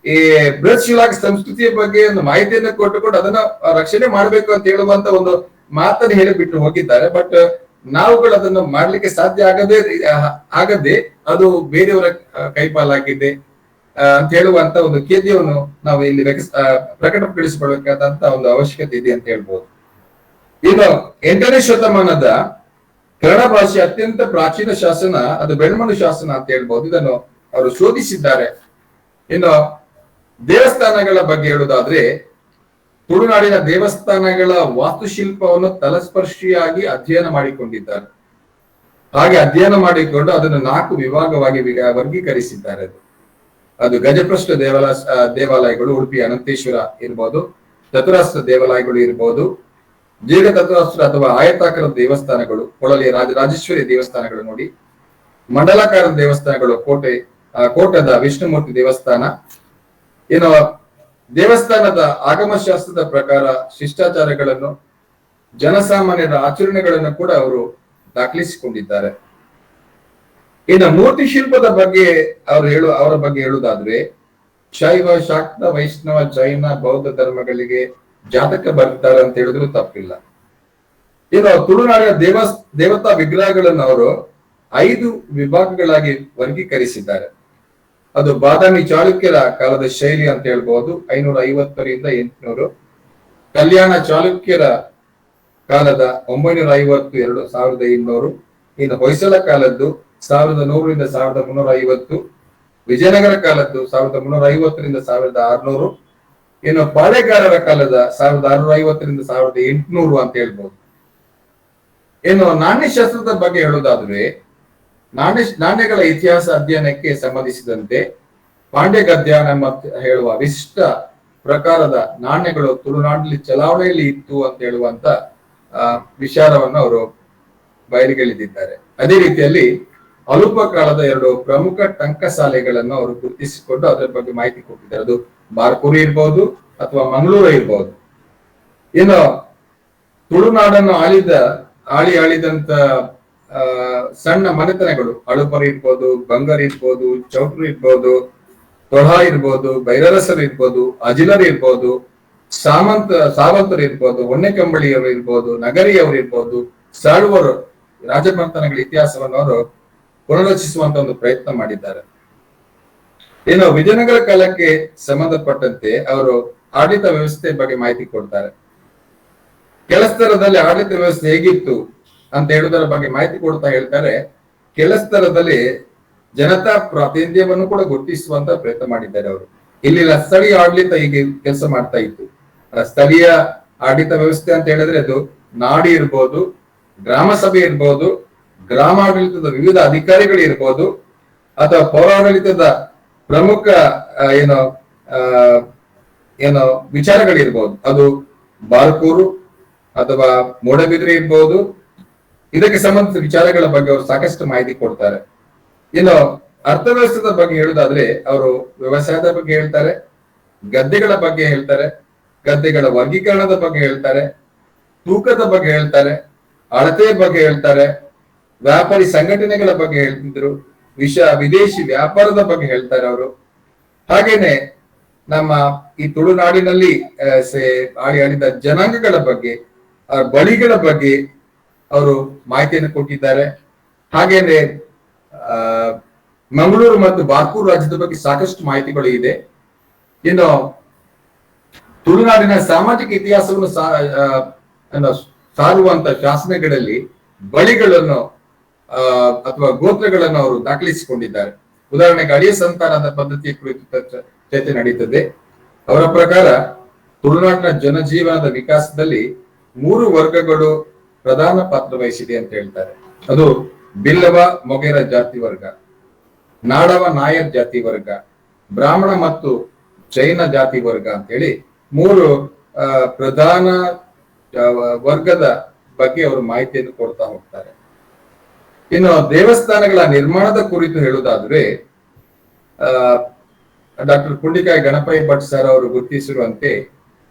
ಈ ಬೃಹತ್ ಶಿಲಾಗ ಸಂಸ್ಕೃತಿಯ ಬಗ್ಗೆ ಒಂದು ಮಾಹಿತಿಯನ್ನು ಕೊಟ್ಟುಕೊಂಡು ಅದನ್ನ ರಕ್ಷಣೆ ಮಾಡ್ಬೇಕು ಅಂತ ಹೇಳುವಂತ ಒಂದು ಮಾತನ್ನು ಹೇಳಿಬಿಟ್ಟು ಹೋಗಿದ್ದಾರೆ. ಬಟ್ ನಾವುಗಳು ಅದನ್ನು ಮಾಡ್ಲಿಕ್ಕೆ ಸಾಧ್ಯ ಆಗದೆ ಅದು ಬೇರೆಯವರ ಕೈಪಾಲಾಗಿದೆ ಅಂತ ಹೇಳುವಂತ ಒಂದು ಖೇದ್ಯವನ್ನು ನಾವು ಇಲ್ಲಿ ಪ್ರಕಟಪಡಿಸಿಕೊಳ್ಳಬೇಕಾದಂತ ಒಂದು ಅವಶ್ಯಕತೆ ಇದೆ ಅಂತ ಹೇಳ್ಬೋದು. ಇನ್ನು 8ನೇ ಶತಮಾನದ ಕನ್ನಡ ಭಾಷೆ ಅತ್ಯಂತ ಪ್ರಾಚೀನ ಶಾಸನ ಅದು ಬೆಳ್ಮಣ್ಣು ಶಾಸನ ಅಂತ ಹೇಳ್ಬೋದು. ಇದನ್ನು ಅವರು ಶೋಧಿಸಿದ್ದಾರೆ. ಇನ್ನು ದೇವಸ್ಥಾನಗಳ ಬಗ್ಗೆ ಹೇಳುವುದಾದ್ರೆ, ತುಳುನಾಡಿನ ದೇವಸ್ಥಾನಗಳ ವಾಸ್ತುಶಿಲ್ಪವನ್ನು ತಲಸ್ಪರ್ಶಿಯಾಗಿ ಅಧ್ಯಯನ ಮಾಡಿಕೊಂಡಿದ್ದಾರೆ. ಹಾಗೆ ಅಧ್ಯಯನ ಮಾಡಿಕೊಂಡು ಅದನ್ನು 4 ವಿಭಾಗವಾಗಿ ವರ್ಗೀಕರಿಸಿದ್ದಾರೆ. ಅದು ಗಜಪ್ರಶ್ನ ದೇವಾಲಯಗಳು, ಉಡುಪಿ ಅನಂತೇಶ್ವರ ಇರ್ಬೋದು, ಚತುರಾಸ್ತ್ರ ದೇವಾಲಯಗಳು ಇರ್ಬೋದು, ದೀರ್ಘ ಚತುರಾಸ್ತ್ರ ಅಥವಾ ಆಯತಾಕಾರದ ದೇವಸ್ಥಾನಗಳು, ಕೊಳಲಿ ರಾಜೇಶ್ವರಿ ದೇವಸ್ಥಾನಗಳು ನೋಡಿ, ಮಂಡಲಾಕಾರದ ದೇವಸ್ಥಾನಗಳು, ಕೋಟದ ವಿಷ್ಣುಮೂರ್ತಿ ದೇವಸ್ಥಾನ. ಇನ್ನು ದೇವಸ್ಥಾನದ ಆಗಮಶಾಸ್ತ್ರದ ಪ್ರಕಾರ ಶಿಷ್ಟಾಚಾರಗಳನ್ನು, ಜನಸಾಮಾನ್ಯರ ಆಚರಣೆಗಳನ್ನು ಕೂಡ ಅವರು ದಾಖಲಿಸಿಕೊಂಡಿದ್ದಾರೆ. ಇನ್ನು ಮೂರ್ತಿ ಶಿಲ್ಪದ ಬಗ್ಗೆ ಅವರ ಬಗ್ಗೆ ಹೇಳುವುದಾದ್ರೆ, ಶೈವ, ಶಾಕ್ತ, ವೈಷ್ಣವ, ಜೈನ, ಬೌದ್ಧ ಧರ್ಮಗಳಿಗೆ ಜಾತಕ ಬರ್ತಾರೆ ಅಂತ ಹೇಳಿದ್ರು ತಪ್ಪಿಲ್ಲ. ಇನ್ನು ತುಳುನಾಡಿನ ದೇವತಾ ವಿಗ್ರಹಗಳನ್ನು ಅವರು 5 ವಿಭಾಗಗಳಾಗಿ ವರ್ಗೀಕರಿಸಿದ್ದಾರೆ. ಅದು ಬಾದಾಮಿ ಚಾಲುಕ್ಯರ ಕಾಲದ ಶೈಲಿ ಅಂತ ಹೇಳ್ಬಹುದು, 550ರಿಂದ 800. ಕಲ್ಯಾಣ ಚಾಲುಕ್ಯರ ಕಾಲದ 950, 2200. ಇನ್ನು ಹೊಯ್ಸಳ ಕಾಲದ್ದು 1100ರಿಂದ 1350. ವಿಜಯನಗರ ಕಾಲದ್ದು 1350ರಿಂದ 1600. ಇನ್ನು ಪಾಳೆಗಾರರ ಕಾಲದ 1650ರಿಂದ 1800 ಅಂತ ಹೇಳ್ಬಹುದು. ಇನ್ನು ನಾಣ್ಯಶಾಸ್ತ್ರದ ಬಗ್ಗೆ ಹೇಳುವುದಾದ್ರೆ, ನಾಣ್ಯಗಳ ಇತಿಹಾಸ ಅಧ್ಯಯನಕ್ಕೆ ಸಂಬಂಧಿಸಿದಂತೆ ಪಾಂಡ್ಯ ಗದ್ಯಾನ ಮತ್ತು ಹೇಳುವ ವಿಶಿಷ್ಟ ಪ್ರಕಾರದ ನಾಣ್ಯಗಳು ತುಳುನಾಡಿನಲ್ಲಿ ಚಲಾವಣೆಯಲ್ಲಿ ಇತ್ತು ಅಂತ ಹೇಳುವಂತ ವಿಚಾರವನ್ನು ಅವರು ಬಯಲಿಗೆಳೆದಿದ್ದಾರೆ. ಅದೇ ರೀತಿಯಲ್ಲಿ ಅಲುಪ ಕಾಲದ 2 ಪ್ರಮುಖ ಟಂಕಸಾಲೆಗಳನ್ನು ಅವರು ಗುರುತಿಸಿಕೊಂಡು ಅದರ ಬಗ್ಗೆ ಮಾಹಿತಿ ಕೊಟ್ಟಿದ್ದಾರೆ. ಅದು ಬಾರ್ಕೂರು ಇರ್ಬೋದು ಅಥವಾ ಮಂಗಳೂರು ಇರ್ಬೋದು. ಇನ್ನು ತುಳುನಾಡನ್ನು ಆಳಿದಂತ ಸಣ್ಣ ಮನೆತನಗಳು, ಅಳುಪರು ಇರ್ಬೋದು, ಬಂಗರ್ ಇರ್ಬೋದು, ಚೌಟ್ರು ಇರ್ಬೋದು, ತೊಳ ಇರ್ಬೋದು, ಬೈರರಸರು ಇರ್ಬೋದು, ಅಜಿಲರು ಇರ್ಬೋದು, ಸಾವಂತರು ಇರ್ಬೋದು, ಹೊನ್ನೆಕಂಬಳಿಯವರು ಇರ್ಬೋದು, ನಗರಿಯವರು ಇರ್ಬೋದು, ಸಾಳುವರು ರಾಜಮನೆತನಗಳ ಇತಿಹಾಸವನ್ನು ಅವರು ಪುನರ್ರಚಿಸುವಂತ ಒಂದು ಪ್ರಯತ್ನ ಮಾಡಿದ್ದಾರೆ. ಇನ್ನು ವಿಜಯನಗರ ಕಾಲಕ್ಕೆ ಸಂಬಂಧಪಟ್ಟಂತೆ ಅವರು ಆಡಳಿತ ವ್ಯವಸ್ಥೆ ಬಗ್ಗೆ ಮಾಹಿತಿ ಕೊಡ್ತಾರೆ. ಕೆಲಸ್ತರದಲ್ಲಿ ಆಡಳಿತ ವ್ಯವಸ್ಥೆ ಹೇಗಿತ್ತು ಅಂತ ಹೇಳುವುದರ ಬಗ್ಗೆ ಮಾಹಿತಿ ಕೊಡ್ತಾ ಹೇಳ್ತಾರೆ, ಕೆಲಸ್ತರದಲ್ಲಿ ಜನತಾ ಪ್ರಾತಿನಿಧ್ಯವನ್ನು ಕೂಡ ಗುರುತಿಸುವಂತ ಪ್ರಯತ್ನ ಮಾಡಿದ್ದಾರೆ ಅವರು. ಇಲ್ಲಿ ಸ್ಥಳೀಯ ಆಡಳಿತ ಹೀಗೆ ಕೆಲಸ ಮಾಡ್ತಾ ಇತ್ತು. ಸ್ಥಳೀಯ ಆಡಳಿತ ವ್ಯವಸ್ಥೆ ಅಂತ ಹೇಳಿದ್ರೆ ಅದು ನಾಡಿ ಇರ್ಬೋದು, ಗ್ರಾಮ ಸಭೆ ಇರ್ಬೋದು, ಗ್ರಾಮಾಡಳಿತದ ವಿವಿಧ ಅಧಿಕಾರಿಗಳು ಇರ್ಬೋದು, ಅಥವಾ ಪೌರಾಡಳಿತದ ಪ್ರಮುಖ ಏನೋ ವಿಚಾರಗಳಿರ್ಬೋದು. ಅದು ಬಾರ್ಕೂರು ಅಥವಾ ಮೂಡಬಿದ್ರೆ ಇರ್ಬೋದು. ಇದಕ್ಕೆ ಸಂಬಂಧಿಸಿದ ವಿಚಾರಗಳ ಬಗ್ಗೆ ಅವರು ಸಾಕಷ್ಟು ಮಾಹಿತಿ ಕೊಡ್ತಾರೆ. ಇನ್ನು ಅರ್ಥವ್ಯವಸ್ಥೆದ ಬಗ್ಗೆ ಹೇಳುವುದಾದ್ರೆ, ಅವರು ವ್ಯವಸಾಯದ ಬಗ್ಗೆ ಹೇಳ್ತಾರೆ, ಗದ್ದೆಗಳ ಬಗ್ಗೆ ಹೇಳ್ತಾರೆ, ಗದ್ದೆಗಳ ವರ್ಗೀಕರಣದ ಬಗ್ಗೆ ಹೇಳ್ತಾರೆ, ತೂಕದ ಬಗ್ಗೆ ಹೇಳ್ತಾರೆ, ಅಳತೆಯ ಬಗ್ಗೆ ಹೇಳ್ತಾರೆ, ವ್ಯಾಪಾರಿ ಸಂಘಟನೆಗಳ ಬಗ್ಗೆ ಹೇಳ್ತಿದ್ರು, ವಿದೇಶಿ ವ್ಯಾಪಾರದ ಬಗ್ಗೆ ಹೇಳ್ತಾರೆ ಅವರು. ಹಾಗೇನೆ ನಮ್ಮ ಈ ತುಳುನಾಡಿನಲ್ಲಿ ಆಳಿದ ಜನಾಂಗಗಳ ಬಗ್ಗೆ, ಬಳಿಗಳ ಬಗ್ಗೆ ಅವರು ಮಾಹಿತಿಯನ್ನು ಕೊಟ್ಟಿದ್ದಾರೆ. ಹಾಗೇನೆ ಮಂಗಳೂರು ಮತ್ತು ಬಾರ್ಕೂರು ರಾಜ್ಯದ ಬಗ್ಗೆ ಸಾಕಷ್ಟು ಮಾಹಿತಿಗಳು ಇದೆ. ಇನ್ನು ತುಳುನಾಡಿನ ಸಾಮಾಜಿಕ ಇತಿಹಾಸವನ್ನು ಸಾರುವಂತ ಶಾಸನಗಳಲ್ಲಿ ಬಳಿಗಳನ್ನು ಅಥವಾ ಗೋತ್ರಗಳನ್ನು ಅವರು ದಾಖಲಿಸಿಕೊಂಡಿದ್ದಾರೆ. ಉದಾಹರಣೆಗೆ ಅಳಿಯ ಸಂತಾನದ ಪದ್ಧತಿಯ ಕುರಿತು ಚರ್ಚೆ ನಡೀತದೆ. ಅವರ ಪ್ರಕಾರ ತುಳುನಾಡಿನ ಜನಜೀವನದ ವಿಕಾಸದಲ್ಲಿ 3 ವರ್ಗಗಳು ಪ್ರಧಾನ ಪಾತ್ರ ವಹಿಸಿದೆ ಅಂತ ಹೇಳ್ತಾರೆ. ಅದು ಬಿಲ್ಲವ ಮೊಗೆರ ಜಾತಿ ವರ್ಗ, ನಾಡವ ನಾಯರ್ ಜಾತಿ ವರ್ಗ, ಬ್ರಾಹ್ಮಣ ಮತ್ತು ಜೈನ ಜಾತಿ ವರ್ಗ ಅಂತ ಹೇಳಿ 3 ಪ್ರಧಾನ ವರ್ಗದ ಬಗ್ಗೆ ಅವರು ಮಾಹಿತಿಯನ್ನು ಕೊಡ್ತಾ ಹೋಗ್ತಾರೆ. ಇನ್ನು ದೇವಸ್ಥಾನಗಳ ನಿರ್ಮಾಣದ ಕುರಿತು ಹೇಳುವುದಾದ್ರೆ, ಡಾಕ್ಟರ್ ಕುಂಡಿಕಾಯಿ ಗಣಪತಿ ಭಟ್ ಸರ್ ಅವರು ಗುರುತಿಸಿರುವಂತೆ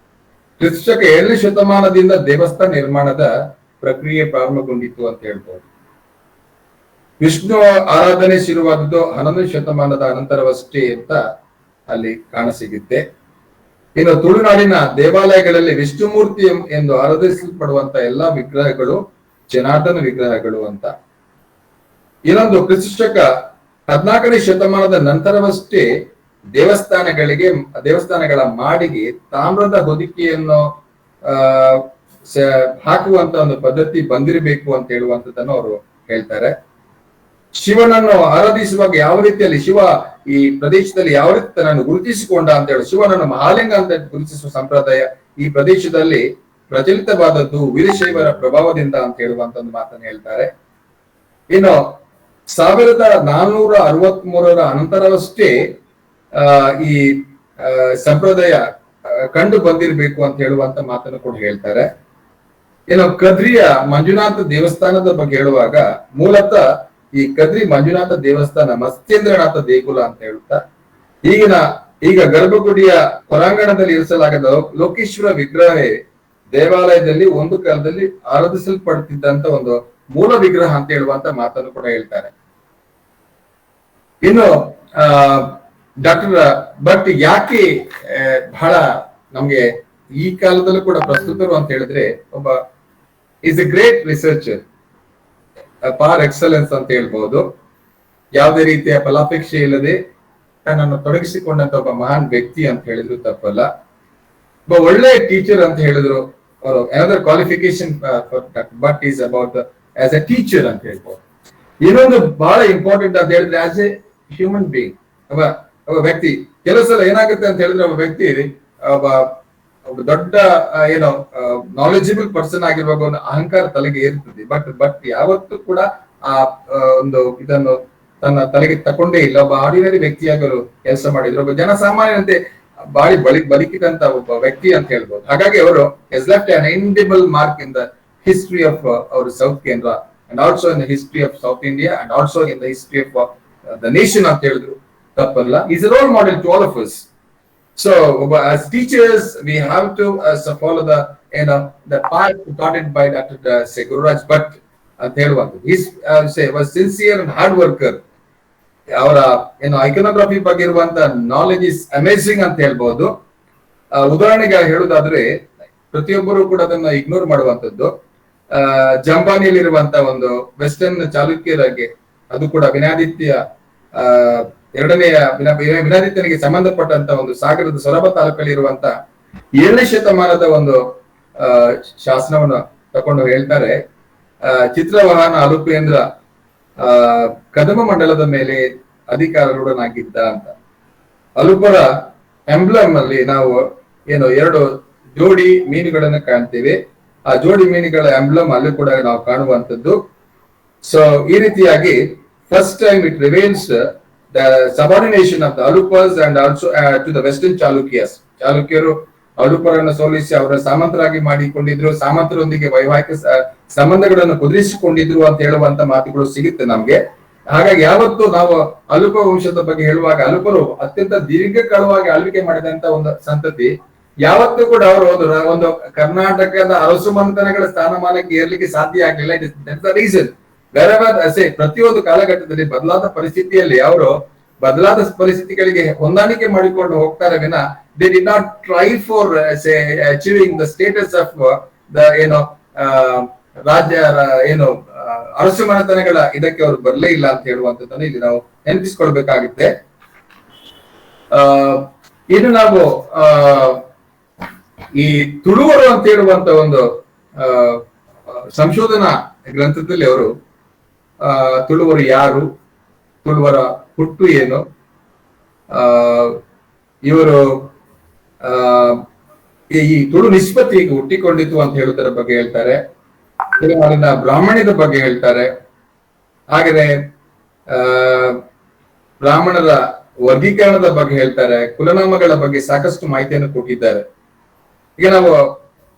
ಕ್ರಿಸ್ತಶಕ 7ನೇ ಶತಮಾನದಿಂದ ದೇವಸ್ಥಾನ ನಿರ್ಮಾಣದ ಪ್ರಕ್ರಿಯೆ ಪ್ರಾರಂಭಗೊಂಡಿತ್ತು ಅಂತ ಹೇಳ್ಬೋದು. ವಿಷ್ಣು ಆರಾಧನೆ ಶುರುವಾದದ್ದು 11ನೇ ಶತಮಾನದ ಅನಂತರವಷ್ಟೇ ಅಂತ ಅಲ್ಲಿ ಕಾಣಸಿಗುತ್ತೆ. ಇನ್ನು ತುಳುನಾಡಿನ ದೇವಾಲಯಗಳಲ್ಲಿ ವಿಷ್ಣುಮೂರ್ತಿ ಎಂದು ಆರಾಧಿಸಲ್ಪಡುವಂತ ಎಲ್ಲಾ ವಿಗ್ರಹಗಳು ಜನಾರ್ದನ ವಿಗ್ರಹಗಳು ಅಂತ. ಇನ್ನೊಂದು ಕ್ರಿಸ್ತಶಕ 14ನೇ ಶತಮಾನದ ನಂತರವಷ್ಟೇ ದೇವಸ್ಥಾನಗಳ ಮಾಡಿಗೆ ತಾಮ್ರದ ಹೊದಿಕೆಯನ್ನು ಹಾಕುವಂತ ಒಂದು ಪದ್ಧತಿ ಬಂದಿರಬೇಕು ಅಂತ ಹೇಳುವಂತದನ್ನು ಅವರು ಹೇಳ್ತಾರೆ. ಶಿವನನ್ನು ಆರಾಧಿಸುವಾಗ ಯಾವ ರೀತಿಯಲ್ಲಿ ಶಿವ ಈ ಪ್ರದೇಶದಲ್ಲಿ ಯಾವ ರೀತಿ ತನ್ನನ್ನು ಗುರುತಿಸಿಕೊಂಡ ಅಂತ ಹೇಳಿ ಶಿವನನ್ನು ಮಹಾಲಿಂಗ ಅಂತ ಗುರುತಿಸುವ ಸಂಪ್ರದಾಯ ಈ ಪ್ರದೇಶದಲ್ಲಿ ಪ್ರಚಲಿತವಾದದ್ದು ವೀರಶೈವರ ಪ್ರಭಾವದಿಂದ ಅಂತ ಹೇಳುವಂತ ಒಂದು ಮಾತನ್ನು ಹೇಳ್ತಾರೆ. ಇನ್ನು 1463 ಅನಂತರವಷ್ಟೇ ಈ ಸಂಪ್ರದಾಯ ಕಂಡು ಬಂದಿರಬೇಕು ಅಂತ ಹೇಳುವಂತ ಮಾತನ್ನು ಕೂಡ ಹೇಳ್ತಾರೆ. ಇನ್ನು ಕದ್ರಿಯ ಮಂಜುನಾಥ ದೇವಸ್ಥಾನದ ಬಗ್ಗೆ ಹೇಳುವಾಗ ಮೂಲತಃ ಈ ಕದ್ರಿ ಮಂಜುನಾಥ ದೇವಸ್ಥಾನ ಮತ್ಸ್ಯೇಂದ್ರನಾಥ ದೇಗುಲ ಅಂತ ಹೇಳುತ್ತಾ ಈಗ ಗರ್ಭಗುಡಿಯ ಹೊರಾಂಗಣದಲ್ಲಿ ಇರಿಸಲಾಗದ ಲೋಕೇಶ್ವರ ವಿಗ್ರಹ ದೇವಾಲಯದಲ್ಲಿ ಒಂದು ಕಾಲದಲ್ಲಿ ಆರಾಧಿಸಲ್ಪಡುತ್ತಿದ್ದಂತ ಒಂದು ಮೂಲ ವಿಗ್ರಹ ಅಂತ ಹೇಳುವಂತ ಮಾತನ್ನು ಕೂಡ ಹೇಳ್ತಾರೆ. ಇನ್ನು ಡಾಕ್ಟರ್ ಭಟ್ ಯಾಕೆ ಬಹಳ ನಮ್ಗೆ ಈ ಕಾಲದಲ್ಲೂ ಕೂಡ ಪ್ರಸ್ತುತರು ಅಂತ ಹೇಳಿದ್ರೆ ಒಬ್ಬ ಈಸ್ ಎ ಗ್ರೇಟ್ ರಿಸರ್ಚರ್, ಪಾರ್ ಎಕ್ಸಲೆನ್ಸ್ ಅಂತ ಹೇಳ್ಬಹುದು. ಯಾವುದೇ ರೀತಿಯ ಫಲಾಪೇಕ್ಷೆ ಇಲ್ಲದೆ ತನ್ನನ್ನು ತೊಡಗಿಸಿಕೊಂಡಂತ ಒಬ್ಬ ಮಹಾನ್ ವ್ಯಕ್ತಿ ಅಂತ ಹೇಳಿದ್ರು ತಪ್ಪಲ್ಲ. ಒಬ್ಬ ಒಳ್ಳೆ ಟೀಚರ್ ಅಂತ ಹೇಳಿದ್ರು ಅವರು. Another qualification but is about as A teacher ಅಂತ ಹೇಳ್ಬೋದು. ಇನ್ನೊಂದು ಬಹಳ ಇಂಪಾರ್ಟೆಂಟ್ ಅಂತ ಹೇಳಿದ್ರೆ ಆಸ್ ಎ ಹ್ಯೂಮನ್ ಬೀಯಿಂಗ್ ಒಬ್ಬ ವ್ಯಕ್ತಿ. ಕೆಲವು ಸಲ ಏನಾಗುತ್ತೆ ಅಂತ ಹೇಳಿದ್ರೆ ಒಬ್ಬ ವ್ಯಕ್ತಿ ಒಬ್ಬ ದೊಡ್ಡ ಏನೋ ನಾಲೆಜಬಲ್ ಪರ್ಸನ್ ಆಗಿರುವಾಗ ಒಂದು ಅಹಂಕಾರ ತಲೆಗೆ ಏರ್ತದೆ. ಬಟ್ ಯಾವತ್ತೂ ಕೂಡ ಆ ಒಂದು ಇದನ್ನು ತನ್ನ ತಲೆಗೆ ತಕೊಂಡೇ ಇಲ್ಲ. ಒಬ್ಬ ಆರ್ಡಿನರಿ ವ್ಯಕ್ತಿಯಾಗಲು ಕೆಲಸ ಮಾಡಿದ್ರು. ಒಬ್ಬ ಜನಸಾಮಾನ್ಯನಂತೆ ಬಾಳಿ ಬದುಕಿದಂತ ಒಬ್ಬ ವ್ಯಕ್ತಿ ಅಂತ ಹೇಳ್ಬೋದು. ಹಾಗಾಗಿ ಅವರು has left an indelible mark in the history of our South Kerala and also in the history of South India and also in the history of the nation ಅಂತ ಹೇಳಿದ್ರು ತಪ್ಪಲ್ಲ. Is a role model to all of us. So as teachers we have to follow the path taught by Dr. Gururaj Bhatt ಅಂತ ಹೇಳುವಂಥದ್ದು. He was sincere and hard worker. ಅವರ ಐಕನೋಗ್ರಫಿ ಬಗ್ಗೆ ಇರುವಂತ knowledge is amazing ಅಂತ ಹೇಳ್ಬಹುದು. ಉದಾಹರಣೆಗೆ ಹೇಳುವುದಾದ್ರೆ ಪ್ರತಿಯೊಬ್ಬರು ಕೂಡ ಅದನ್ನ ಇಗ್ನೋರ್ ಮಾಡುವಂತದ್ದು. ಜಂಬಾನಿಯಲ್ಲಿರುವಂತ ಒಂದು ವೆಸ್ಟರ್ನ್ ಚಾಲುಕ್ಯರಿಗೆ ಅದು ಕೂಡ ವಿನಾದಿತ್ಯ ಎರಡನೆಯ ವಿನಾದಿತ್ಯನಿಗೆ ಸಂಬಂಧಪಟ್ಟಂತ ಒಂದು ಸಾಗರದ ಸೊರಬ ತಾಲೂಕಲ್ಲಿ ಇರುವಂತ 7ನೇ ಶತಮಾನದ ಒಂದು ಶಾಸನವನ್ನು ತಕೊಂಡು ಹೇಳ್ತಾರೆ. ಚಿತ್ರವಾಹನ ಅಲುಪೇಂದ್ರ ಕದಮ ಮಂಡಲದ ಮೇಲೆ ಅಧಿಕಾರೂಢನಾಗಿದ್ದ ಅಂತ. ಅಲುಪರ ಎಂಬ್ಲಮ್ ಅಲ್ಲಿ ನಾವು ಎರಡು ಜೋಡಿ ಮೀನುಗಳನ್ನ ಕಾಣ್ತೇವೆ. ಆ ಜೋಡಿ ಮೀನುಗಳ ಎಂಬ್ಲಮ್ ಅಲ್ಲಿ ಕೂಡ ನಾವು ಕಾಣುವಂತದ್ದು. ಸೊ ಈ ರೀತಿಯಾಗಿ first time it reveals the subordination of the Alupas and also to the western Chalukyas. ಚಾಲುಕ್ಯರು ಅಲುಪರನ್ನು ಸೋಲಿಸಿ ಅವರ ಸಾಮಂತರಾಗಿ ಮಾಡಿಕೊಂಡಿದ್ರು, ಸಾಮಂತರೊಂದಿಗೆ ವೈವಾಹಿಕ ಸಂಬಂಧಗಳನ್ನು ಕುದುರಿಸಿಕೊಂಡಿದ್ರು ಅಂತ ಹೇಳುವಂತ ಮಾತುಗಳು ಸಿಗುತ್ತೆ ನಮ್ಗೆ. ಹಾಗಾಗಿ ಯಾವತ್ತು ನಾವು ಅಲುಪ ವಂಶದ ಬಗ್ಗೆ ಹೇಳುವಾಗ ಅಲುಪರು ಅತ್ಯಂತ ದೀರ್ಘಕಾಲವಾಗಿ ಆಳ್ವಿಕೆ ಮಾಡಿದಂತ ಒಂದು ಸಂತತಿ. ಯಾವತ್ತೂ ಕೂಡ ಅವರು ಒಂದು ಕರ್ನಾಟಕದ ಅರಸು ಮಂಥನಗಳ ಸ್ಥಾನಮಾನಕ್ಕೆ ಏರ್ಲಿಕ್ಕೆ ಸಾಧ್ಯ ಆಗ್ಲಿಲ್ಲ. It is the reason. ಪ್ರತಿಯೊಂದು ಕಾಲಘಟ್ಟದಲ್ಲಿ ಬದಲಾದ ಪರಿಸ್ಥಿತಿಯಲ್ಲಿ ಅವರು ಬದಲಾದ ಪರಿಸ್ಥಿತಿಗಳಿಗೆ ಹೊಂದಾಣಿಕೆ ಮಾಡಿಕೊಂಡು ಹೋಗ್ತಾರೆ ವಿನ they did not try for achieving the status of the ರಾಜ್ಯ ಅರಸು ಮನೆತನಗಳ ಇದಕ್ಕೆ ಅವರು ಬರಲೇ ಇಲ್ಲ ಅಂತ ಹೇಳುವಂತದ್ದನ್ನು ಇಲ್ಲಿ ನಾವು ನೆನಪಿಸ್ಕೊಳ್ಬೇಕಾಗುತ್ತೆ. ಇನ್ನು ನಾವು ಈ ತುಳುವರು ಅಂತ ಹೇಳುವಂತ ಒಂದು ಸಂಶೋಧನಾ ಗ್ರಂಥದಲ್ಲಿ ಅವರು ತುಳುವರು ಯಾರು, ತುಳುವರ ಹುಟ್ಟು ಏನು, ಇವರು ಈ ತುಳು ನಿಷ್ಪತ್ತಿ ಈಗ ಹುಟ್ಟಿಕೊಂಡಿತು ಅಂತ ಹೇಳುವುದರ ಬಗ್ಗೆ ಹೇಳ್ತಾರೆ. ಅಲ್ಲಿನ ಬ್ರಾಹ್ಮಣ್ಯದ ಬಗ್ಗೆ ಹೇಳ್ತಾರೆ. ಹಾಗೆಯೇ ಬ್ರಾಹ್ಮಣರ ವರ್ಗೀಕರಣದ ಬಗ್ಗೆ ಹೇಳ್ತಾರೆ. ಕುಲನಾಮಗಳ ಬಗ್ಗೆ ಸಾಕಷ್ಟು ಮಾಹಿತಿಯನ್ನು ಕೊಟ್ಟಿದ್ದಾರೆ. ಈಗ ನಾವು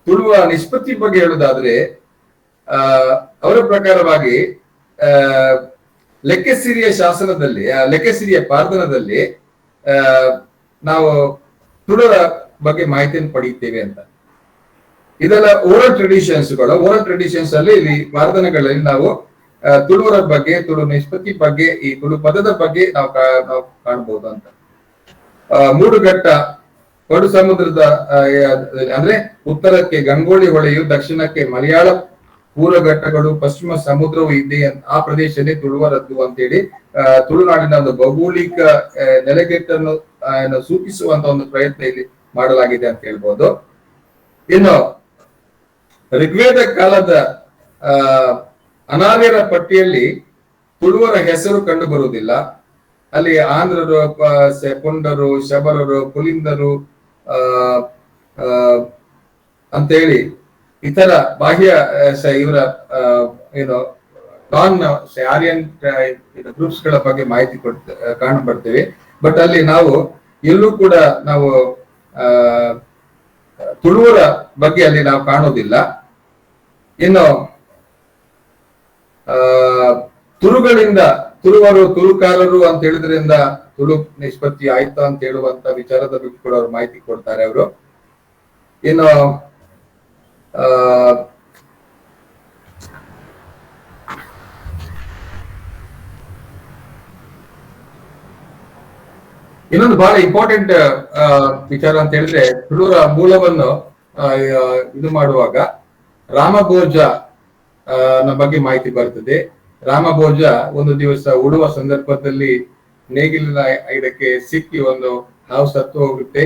ತುಳುವ ನಿಷ್ಪತ್ತಿ ಬಗ್ಗೆ ಹೇಳುವುದಾದ್ರೆ ಅವರ ಪ್ರಕಾರವಾಗಿ ಲೆಕ್ಕೆಸಿರಿಯ ಶಾಸನದಲ್ಲಿ ಲೆಕ್ಕೆಸಿರಿಯ ಪಾರ್ಧನದಲ್ಲಿ ನಾವು ತುಳುವ ಬಗ್ಗೆ ಮಾಹಿತಿಯನ್ನು ಪಡೆಯುತ್ತೇವೆ ಅಂತ. ಇದೆಲ್ಲ ಓರಲ್ ಟ್ರೆಡಿಷನ್ಸ್ ಅಲ್ಲಿ ಇಲ್ಲಿ ಪಾರ್ಧನಗಳಲ್ಲಿ ನಾವು ತುಳುವರ ಬಗ್ಗೆ, ತುಳು ನಿಷ್ಪತ್ತಿ ಬಗ್ಗೆ, ಈ ತುಳು ಪದದ ಬಗ್ಗೆ ನಾವು ಕಾಣಬಹುದು ಅಂತ. ಮೂಡುಘಟ್ಟ, ಕಡು ಸಮುದ್ರದ ಅಂದ್ರೆ ಉತ್ತರಕ್ಕೆ ಗಂಗೋಳಿ ಹೊಳೆಯು, ದಕ್ಷಿಣಕ್ಕೆ ಮಲಯಾಳ ಪೂರ್ವಘಟ್ಟಗಳು, ಪಶ್ಚಿಮ ಸಮುದ್ರವು ಇದೆ. ಆ ಪ್ರದೇಶದಲ್ಲಿ ತುಳುವರದ್ದು ಅಂತೇಳಿ ತುಳುನಾಡಿನ ಒಂದು ಭೌಗೋಳಿಕ ನೆಲೆಗಟ್ಟನ್ನು ಸೂಚಿಸುವಂತ ಒಂದು ಪ್ರಯತ್ನ ಇಲ್ಲಿ ಮಾಡಲಾಗಿದೆ ಅಂತ ಹೇಳ್ಬೋದು. ಇನ್ನು ಋಗ್ವೇದ ಕಾಲದ ಆ ಅನಾರ್ಯರ ಪಟ್ಟಿಯಲ್ಲಿ ತುಳುವರ ಹೆಸರು ಕಂಡು ಬರುವುದಿಲ್ಲ. ಅಲ್ಲಿ ಆಂಧ್ರರು, ಪುಂಡರು, ಶಬರರು, ಪುಲಿಂದರು ಅಂತೇಳಿ ಇತರ ಬಾಹ್ಯ ಇವರ ಏನು ನಾನ್ ಆರ್ಯನ್ ಗ್ರೂಪ್ಸ್ ಗಳ ಬಗ್ಗೆ ಮಾಹಿತಿ ಕಾಣ ಬರ್ತೇವೆ. ಬಟ್ ಅಲ್ಲಿ ನಾವು ಎಲ್ಲೂ ಕೂಡ ನಾವು ತುಳುವರ ಬಗ್ಗೆ ಅಲ್ಲಿ ನಾವು ಕಾಣೋದಿಲ್ಲ. ಇನ್ನು ತುಳುಗಳಿಂದ ತುಳುವರು, ತುಳುಕಾರರು ಅಂತ ಹೇಳಿದ್ರಿಂದ ತುಳು ನಿಷ್ಪತ್ತಿ ಆಯ್ತಾ ಅಂತ ಹೇಳುವಂತ ವಿಚಾರದ ಬಗ್ಗೆ ಕೂಡ ಅವರು ಮಾಹಿತಿ ಕೊಡ್ತಾರೆ ಅವರು. ಇನ್ನು ಇನ್ನೊಂದು ಬಹಳ ಇಂಪಾರ್ಟೆಂಟ್ ವಿಚಾರ ಅಂತ ಹೇಳಿದ್ರೆ, ತುಳುವರ ಮೂಲವನ್ನು ಇದು ಮಾಡುವಾಗ ರಾಮಭೋಜ ನ ಬಗ್ಗೆ ಮಾಹಿತಿ ಬರ್ತದೆ. ರಾಮಭೋಜ ಒಂದು ದಿವಸ ಉಡುವ ಸಂದರ್ಭದಲ್ಲಿ ನೇಗಿಲಿನ ಇದಕ್ಕೆ ಸಿಕ್ಕಿ ಒಂದು ಹಾವು ಸತ್ತು ಹೋಗುತ್ತೆ.